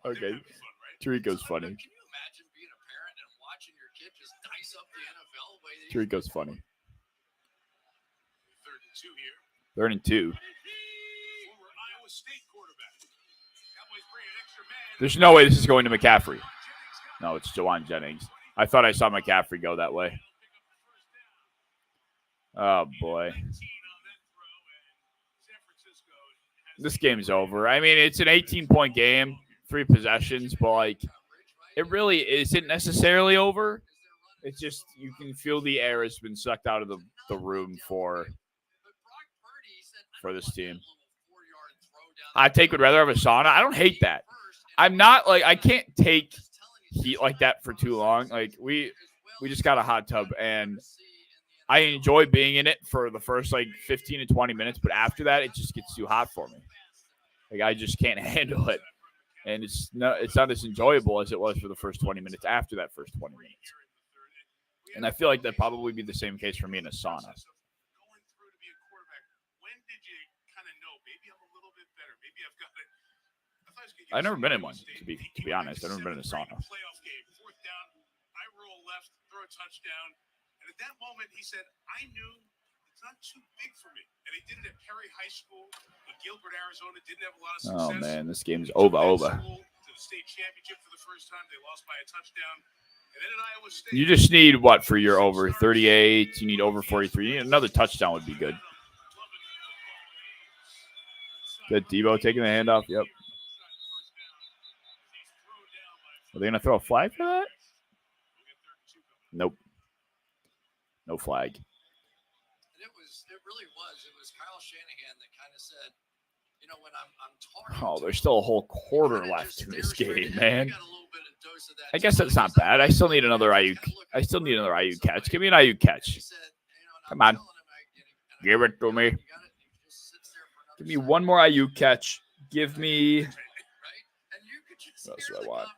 Okay. Tarico's funny. Can you imagine being a parent and watching your kid just dice up the NFL the way they Tarico's funny. 3rd and 2 here. 3rd and 2. Former Iowa State quarterback. Cowboys bring an extra man. There's no way this is going to McCaffrey. No, it's Jawan Jennings. I thought I saw McCaffrey go that way. Oh, boy. This game's over. I mean, it's an 18-point game, 3 possessions, but, like, it really isn't necessarily over. It's just you can feel the air has been sucked out of the room for this team. I would rather have a sauna. I don't hate that. I'm not, like, I can't take heat like that for too long. Like, we just got a hot tub, and I enjoy being in it for the first, like, 15 to 20 minutes, but after that, it just gets too hot for me. Like, I just can't handle it. And it's not as enjoyable as it was for the first 20 minutes after that first 20 minutes. And I feel like that'd probably be the same case for me in a sauna. Going through to be a quarterback, when did you kind of know? Maybe I'm a little bit better. Maybe I've got it. I've never been in one, to be honest. I've never been in a sauna. Playoff game, 4th down, I roll left, throw a touchdown. And at that moment, he said, I knew it's not too big for me. And he did it at Perry High School in Gilbert, Arizona. Didn't have a lot of success. Oh, man, this game's over. To the state championship for the first time. They lost by a touchdown. And then at Iowa State. You just need what for your over 38? You need over 43. You need another touchdown would be good. Good. Debo taking the handoff. Yep. Are they going to throw a flag for that? Nope. No flag. And it really was. It was Kyle Shanahan that kind of said, you know, when I'm talking. Oh, there's still a whole quarter left in this game, man. I guess that's not bad. I still need another Ayuk. I still need another Ayuk catch. Give me an Ayuk catch. Come on. Give it to me. Give me one more Ayuk catch. Give me. What else do I want?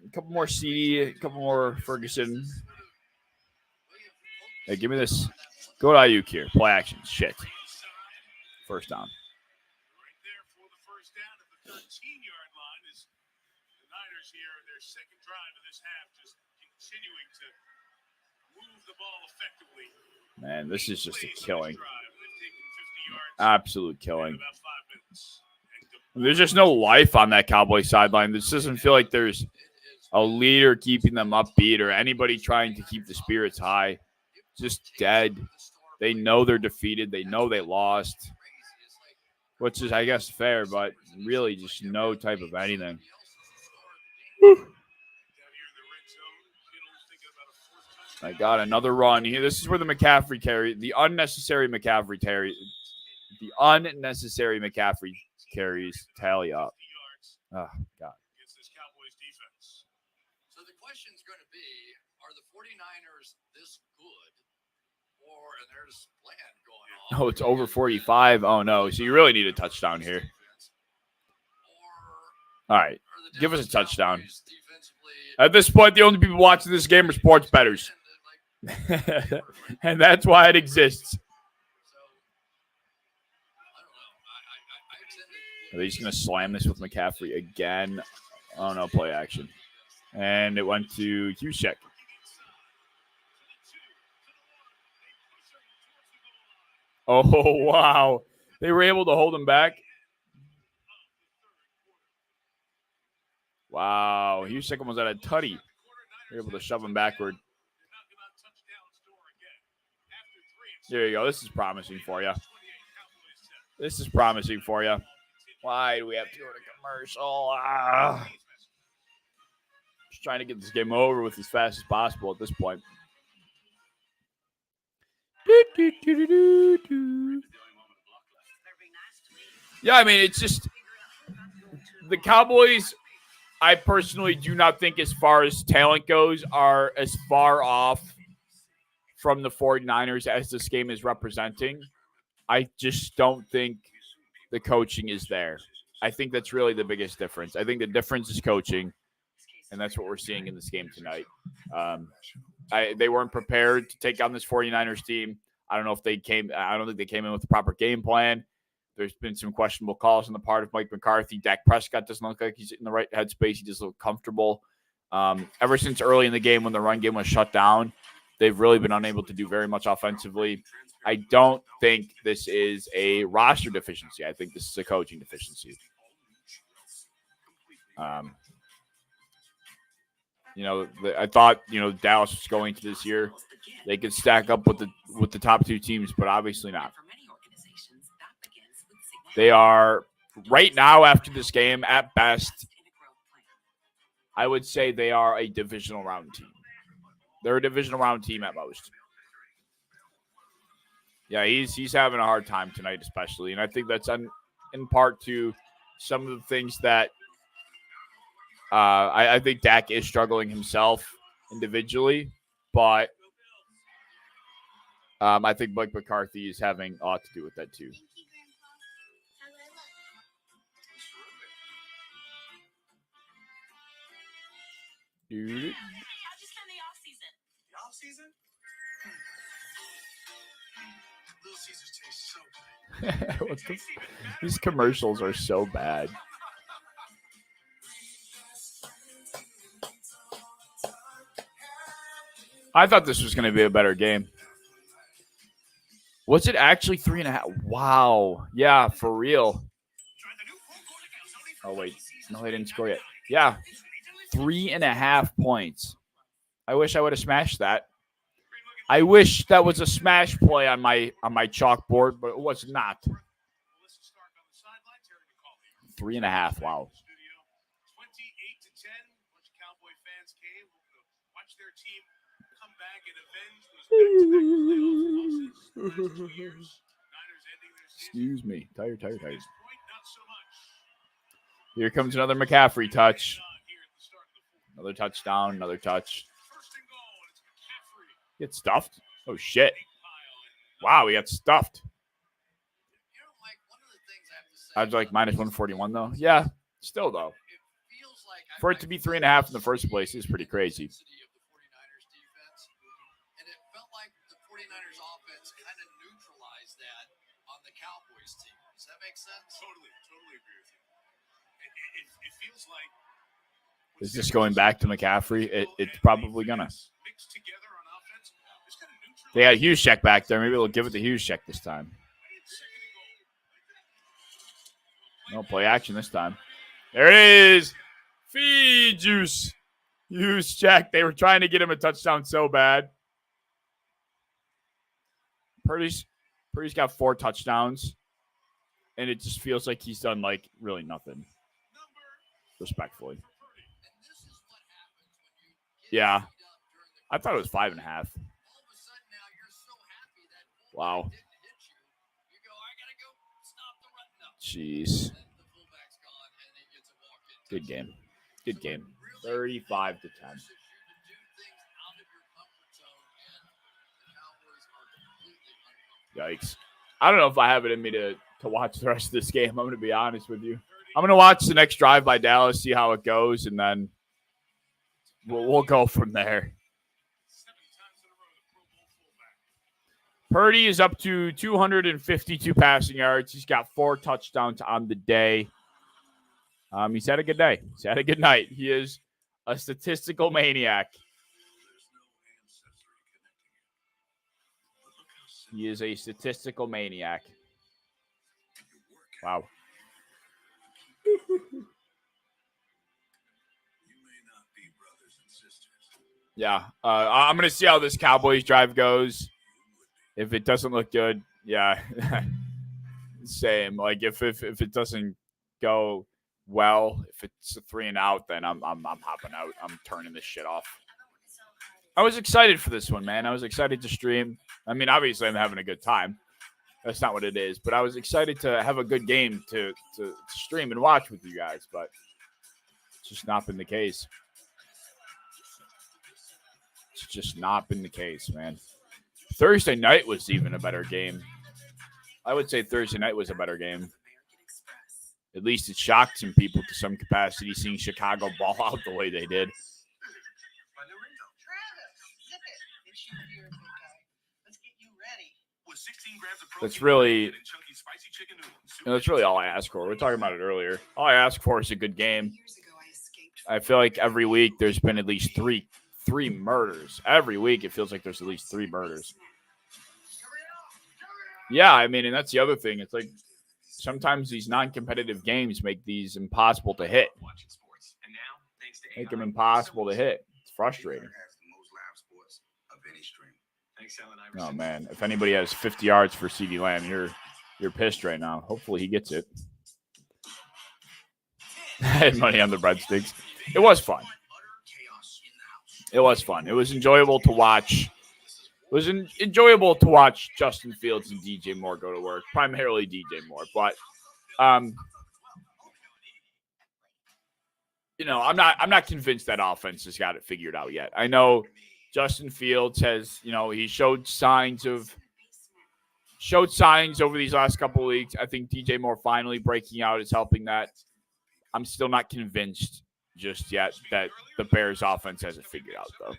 A couple more CD, a couple more Ferguson. Hey, give me this. Go to Ayuk here. Play action. Shit. First down. Right there for the first down at the 13-yard line is the Niners here. Their second drive of this half, just continuing to move the ball effectively. Man, this is just a killing. Absolute killing. There's just no life on that Cowboy sideline. This doesn't feel like there's a leader keeping them upbeat or anybody trying to keep the spirits high. Just dead. They know they're defeated. They know they lost, which is, I guess, fair, but really just no type of anything. I got another run here. This is where the McCaffrey carry, the unnecessary McCaffrey carries tally up. Oh, God. So the question's going to be, are the 49ers this good, or there's plan going on? Oh, it's over 45. Oh, no. So you really need a touchdown here. All right. Give us a touchdown. At this point, the only people watching this game are sports bettors. And that's why it exists. Are they just going to slam this with McCaffrey again? Oh, no, play action. And it went to Hushek. Oh, wow. They were able to hold him back. Wow. Hushek almost had a tutty. They were able to shove him backward. There you go. This is promising for you. This is promising for you. Why do we have to go to commercial? Just trying to get this game over with as fast as possible at this point. Yeah, I mean, it's just the Cowboys, I personally do not think as far as talent goes, are as far off from the 49ers as this game is representing. I just don't think the coaching is there. I think that's really the biggest difference. I think the difference is coaching, and that's what we're seeing in this game tonight. They weren't prepared to take on this 49ers team. I don't think they came in with the proper game plan. There's been some questionable calls on the part of Mike McCarthy. Dak Prescott doesn't look like he's in the right headspace. He doesn't look comfortable. Ever since early in the game when the run game was shut down, they've really been unable to do very much offensively. I don't think this is a roster deficiency. I think this is a coaching deficiency. I thought, Dallas was going to this year. They could stack up with the top two teams, but obviously not. They are right now after this game at best. I would say they are a divisional round team. They're a divisional round team at most. Yeah, he's having a hard time tonight, especially, and I think that's in part to some of the things that I think Dak is struggling himself individually, but I think Mike McCarthy is having a lot to do with that too. How'd you spend the off season? The off season? Little Caesars taste so good. These commercials are so bad. I thought this was going to be a better game. Was it actually 3.5? Wow. Yeah, for real. Oh, wait. No, they didn't score yet. Yeah. 3.5 points. I wish I would have smashed that. I wish that was a smash play on my chalkboard, but it was not. 3.5. Wow. 28-10. Bunch of Cowboy fans came to watch their team come back and avenge those years. Excuse me. Tired. Here comes another McCaffrey touch. Another touchdown, another touch. Get stuffed? Oh, shit. Wow, he got stuffed. I was like minus 141, though. Yeah, still, though. For it to be 3.5 in the first place is pretty crazy. And it felt like the 49ers offense kind of neutralized that on the Cowboys team. Does that make sense? Totally agree with you. It feels like is this going back to McCaffrey? It's probably gonna. They had Hushek back there. Maybe they'll give it to Hushek this time. No play action this time. There it is. Feed juice. Hushek. They were trying to get him a touchdown so bad. Purdy's got 4 touchdowns, and it just feels like he's done like really nothing. Respectfully. Yeah. I thought it was 5.5. Wow. Jeez. Good game. 35-10. Yikes. I don't know if I have it in me to watch the rest of this game. I'm going to be honest with you. I'm going to watch the next drive by Dallas, see how it goes, and then we'll go from there. Purdy is up to 252 passing yards. He's got 4 touchdowns on the day. He's had a good day. He's had a good night. He is a statistical maniac. He is a statistical maniac. Wow. Yeah. I'm going to see how this Cowboys drive goes. If it doesn't look good, yeah. Same. Like if it doesn't go well, if it's a 3-and-out, then I'm hopping out. I'm turning this shit off. I was excited for this one, man. I was excited to stream. I mean, obviously I'm having a good time. That's not what it is, but I was excited to have a good game to stream and watch with you guys, but it's just not been the case. It's just not been the case, man. Thursday night was even a better game. I would say Thursday night was a better game. At least it shocked some people to some capacity seeing Chicago ball out the way they did. That's really all I ask for. We're talking about it earlier. All I ask for is a good game. I feel like every week there's been at least three murders. Every week it feels like there's at least 3 murders. Yeah, I mean, and that's the other thing. It's like sometimes these non-competitive games make these impossible to hit. Make them impossible to hit. It's frustrating. Oh, man. If anybody has 50 yards for CeeDee Lamb, you're pissed right now. Hopefully he gets it. I had money on the breadsticks. It was fun. It was fun. It was enjoyable to watch. It was enjoyable to watch Justin Fields and DJ Moore go to work, primarily DJ Moore. But, you know, I'm not convinced that offense has got it figured out yet. I know Justin Fields has, you know, he showed signs over these last couple of weeks. I think DJ Moore finally breaking out is helping that. I'm still not convinced just yet that the Bears offense has it figured out, though.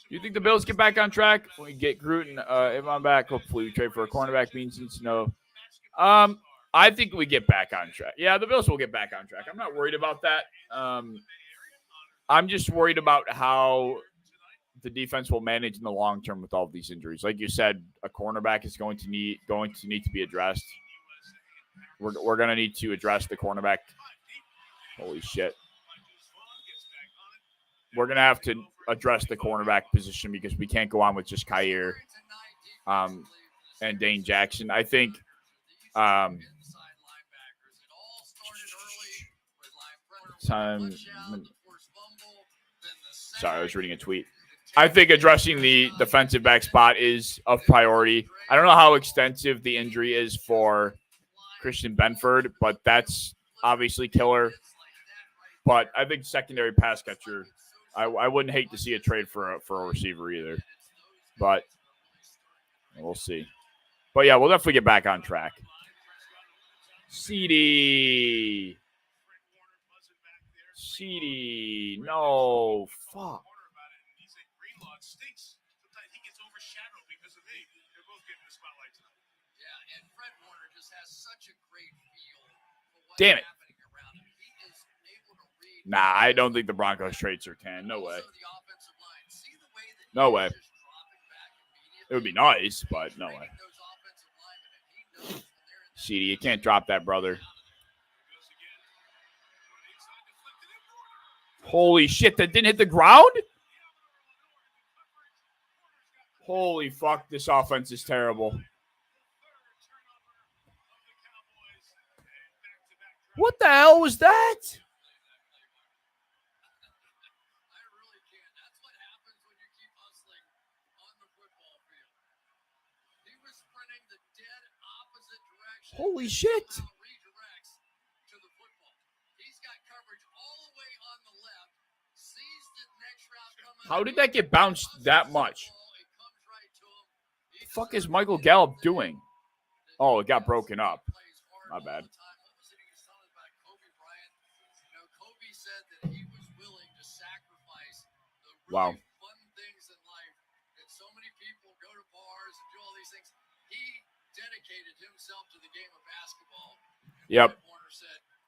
Do you think the Bills get back on track? When we get Gruden, if I'm back, hopefully we trade for a cornerback. Means no. I think we get back on track. Yeah, the Bills will get back on track. I'm not worried about that. I'm just worried about how the defense will manage in the long term with all of these injuries. Like you said, a cornerback is going to need to be addressed. We're going to need to address the cornerback. Holy shit. We're going to have to address the cornerback position because we can't go on with just Kyer and Dane Jackson. I think sorry, I was reading a tweet. I think addressing the defensive back spot is a priority. I don't know how extensive the injury is for Christian Benford, but that's obviously killer. But I think secondary pass catcher, I wouldn't hate to see a trade for a receiver either. But we'll see. But yeah, we'll definitely get back on track. CeeDee, no, fuck. Damn it. Nah, I don't think the Broncos trade Surtain. No way. No way. It would be nice, but no way. CeeDee, you can't drop that, brother. Holy shit, that didn't hit the ground? Holy fuck, this offense is terrible. What the hell was that? Holy shit. How did that get bounced that much? The fuck is Michael Gallup doing? Oh, it got broken up. My bad. Wow. Yep.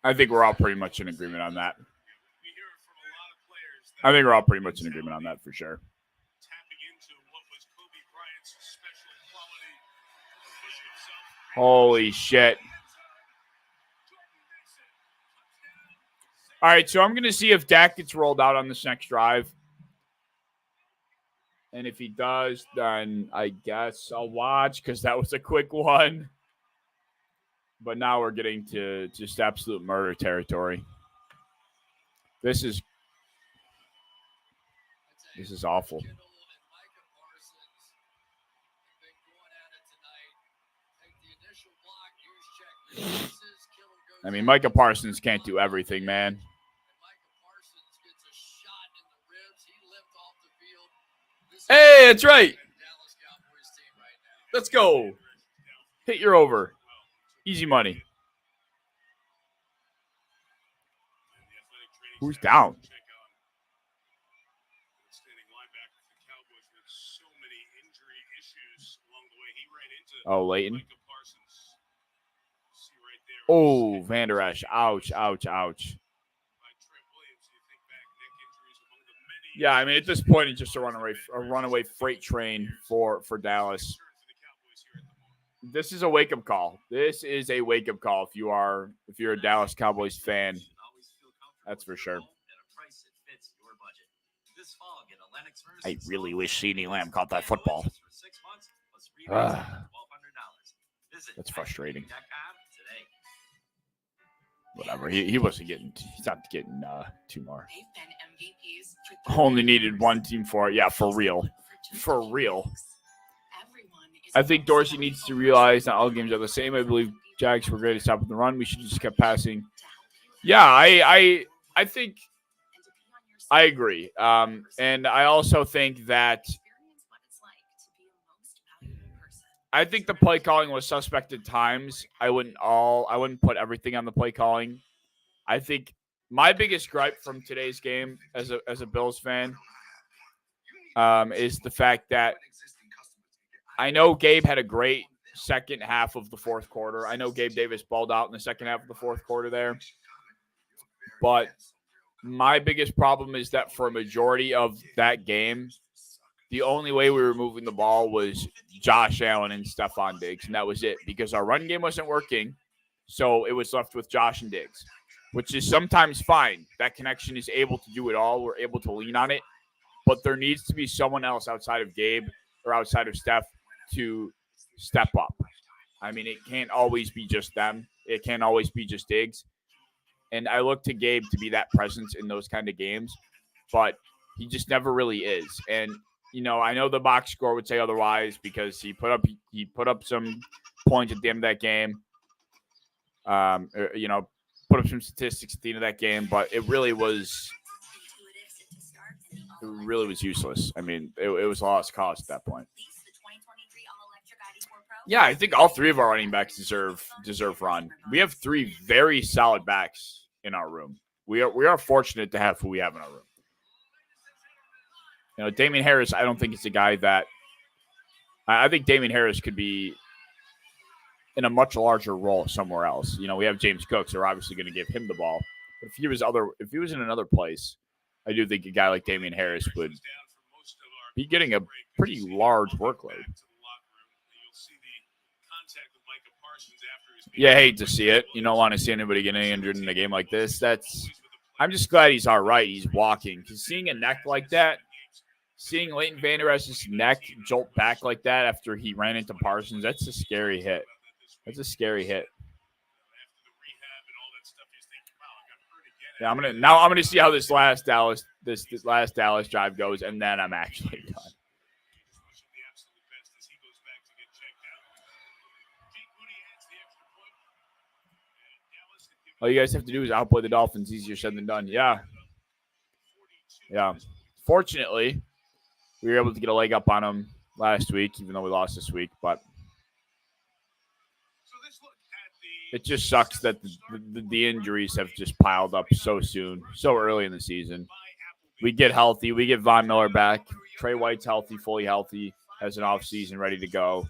I think we're all pretty much in agreement on that. I think we're all pretty much in agreement on that for sure. Holy shit. All right, so I'm going to see if Dak gets rolled out on this next drive. And if he does, then I guess I'll watch because that was a quick one. But now we're getting to just absolute murder territory. This is awful. I mean, Micah Parsons can't do everything, man. Hey, that's right. Let's go. Hit your over. Easy money. Who's down? Oh, Leighton. Oh, Van Der Esch. Ouch, ouch, ouch. Yeah, I mean, at this point, it's just a runaway freight train for Dallas. This is a wake-up call. This is a wake-up call if you're a Dallas Cowboys fan. That's for sure. I really wish CeeDee Lamb caught that football. That's frustrating. Whatever. He wasn't getting. He's not getting 2 more. Only needed 1 team for it. Yeah, for real. For real. I think Dorsey needs to realize not all games are the same. I believe Jags were great at stopping the run. We should just keep passing. Yeah, I think I agree. And I also think that I think the play calling was suspect at times. I wouldn't put everything on the play calling. I think my biggest gripe from today's game as a Bills fan is the fact that I know Gabe had a great second half of the fourth quarter. I know Gabe Davis balled out in the second half of the fourth quarter there. But my biggest problem is that for a majority of that game, the only way we were moving the ball was Josh Allen and Stephon Diggs, and that was it because our run game wasn't working, so it was left with Josh and Diggs, which is sometimes fine. That connection is able to do it all. We're able to lean on it, but there needs to be someone else outside of Gabe or outside of Steph to step up. I mean, it can't always be just them. It can't always be just Diggs. And I look to Gabe to be that presence in those kind of games, but he just never really is. And you know, I know the box score would say otherwise because he put up some points at the end of that game. You know, put up some statistics at the end of that game, but it really was useless. I mean, it was a lost cause at that point. Yeah, I think all 3 of our running backs deserve run. We have 3 very solid backs in our room. We are fortunate to have who we have in our room. You know, Damian Harris, I don't think it's a guy that I think Damian Harris could be in a much larger role somewhere else. You know, we have James Cook, so we're obviously going to give him the ball. But if he was in another place, I do think a guy like Damian Harris would be getting a pretty large workload. Yeah, I hate to see it. You don't want to see anybody getting injured in a game like this. I'm just glad he's all right. He's walking. Because seeing a neck like that, seeing Leighton Van Der Esch's neck jolt back like that after he ran into Parsons, that's a scary hit. That's a scary hit. Yeah, I'm gonna see how this last Dallas drive goes, and then I'm actually done. All you guys have to do is outplay the Dolphins. Easier said than done. Yeah. Fortunately, we were able to get a leg up on them last week, even though we lost this week. But it just sucks that the injuries have just piled up so soon, so early in the season. We get healthy. We get Von Miller back. Trey White's healthy, fully healthy, has an offseason ready to go.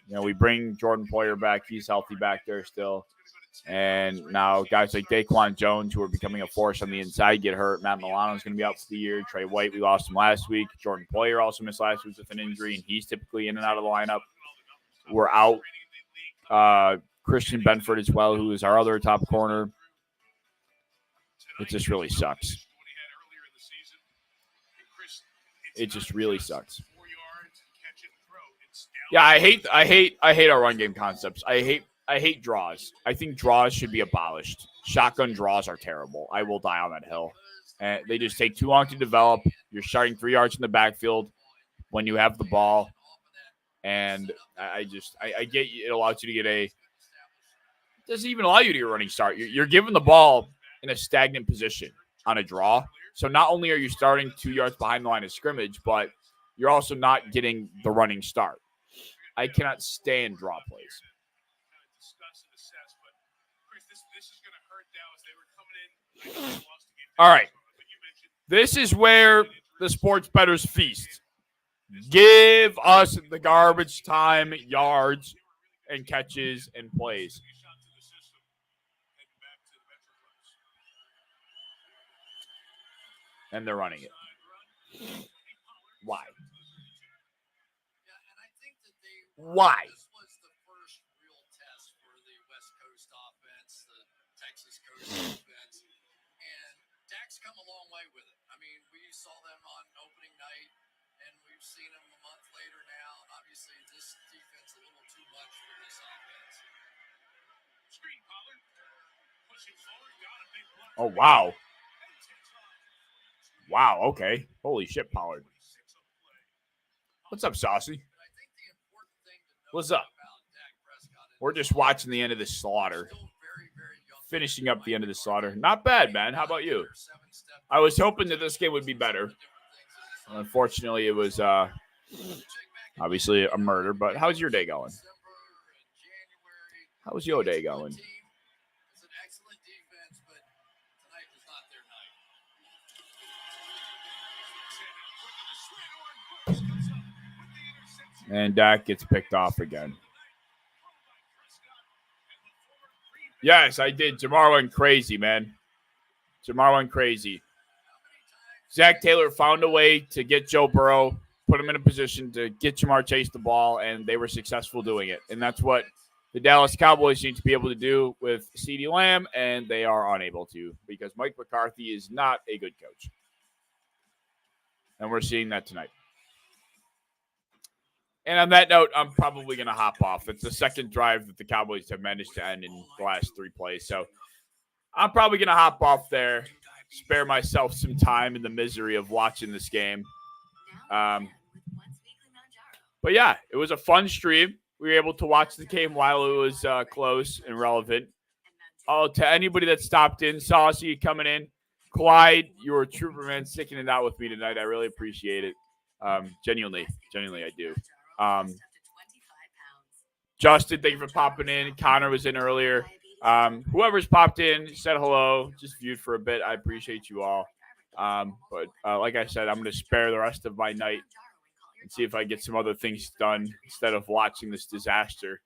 You know, we bring Jordan Poyer back. He's healthy back there still. And now guys like Daquan Jones, who are becoming a force on the inside, get hurt. Matt Milano's going to be out for the year. Trey White, we lost him last week. Jordan Poyer also missed last week with an injury, and he's typically in and out of the lineup. We're out Christian Benford as well, who is our other top corner. It just really sucks. It just really sucks. Yeah, I hate our run game concepts. I hate draws. I think draws should be abolished. Shotgun draws are terrible. I will die on that hill. And they just take too long to develop. You're starting 3 yards in the backfield when you have the ball. And I get it allows you to get it doesn't even allow you to get a running start. You're given the ball in a stagnant position on a draw. So not only are you starting 2 yards behind the line of scrimmage, but you're also not getting the running start. I cannot stand draw plays. All right. This is where the sports bettors feast. Give us the garbage time yards and catches and plays. And they're running it. Why? Why? This was the first real test for the West Coast offense, the Texas Coast offense, and Dak's come a long way with it. I mean, we saw them on opening night, and we've seen them a month later now. And obviously, this defense a little too much for this offense. Oh, wow. Wow, okay. Holy shit, Pollard. What's up, Saucy? What's up? We're just watching the end of the slaughter. Finishing up the end of the slaughter. Not bad, man. How about you? I was hoping that this game would be better. Unfortunately, it was obviously a murder, but how's your day going? How's your day going? And Dak gets picked off again. Yes, I did. Jamar went crazy, man. Jamar went crazy. Zach Taylor found a way to get Joe Burrow, put him in a position to get Jamar Chase the ball, and they were successful doing it. And that's what the Dallas Cowboys need to be able to do with CeeDee Lamb, and they are unable to because Mike McCarthy is not a good coach. And we're seeing that tonight. And on that note, I'm probably going to hop off. It's the second drive that the Cowboys have managed to end in the last 3 plays. So I'm probably going to hop off there, spare myself some time in the misery of watching this game. But yeah, it was a fun stream. We were able to watch the game while it was close and relevant. Oh, to anybody that stopped in, Saucy coming in. Clyde, you were a trooper, man, sticking it out with me tonight. I really appreciate it. Genuinely, I do. Justin, thank you for popping in. Connor was in earlier. Whoever's popped in, said hello, just viewed for a bit. I appreciate you all. But like I said, I'm going to spare the rest of my night and see if I get some other things done instead of watching this disaster.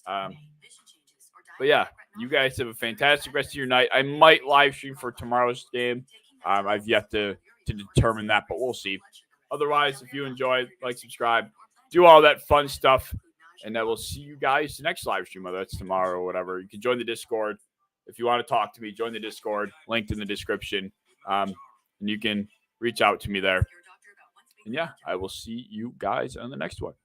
But yeah, you guys have a fantastic rest of your night. I might live stream for tomorrow's game. I've yet to determine that, but we'll see. Otherwise, if you enjoy, like, subscribe, do all that fun stuff, and I will see you guys the next live stream, whether it's tomorrow or whatever. You can join the Discord. If you want to talk to me, join the Discord, linked in the description, and you can reach out to me there. And yeah, I will see you guys on the next one.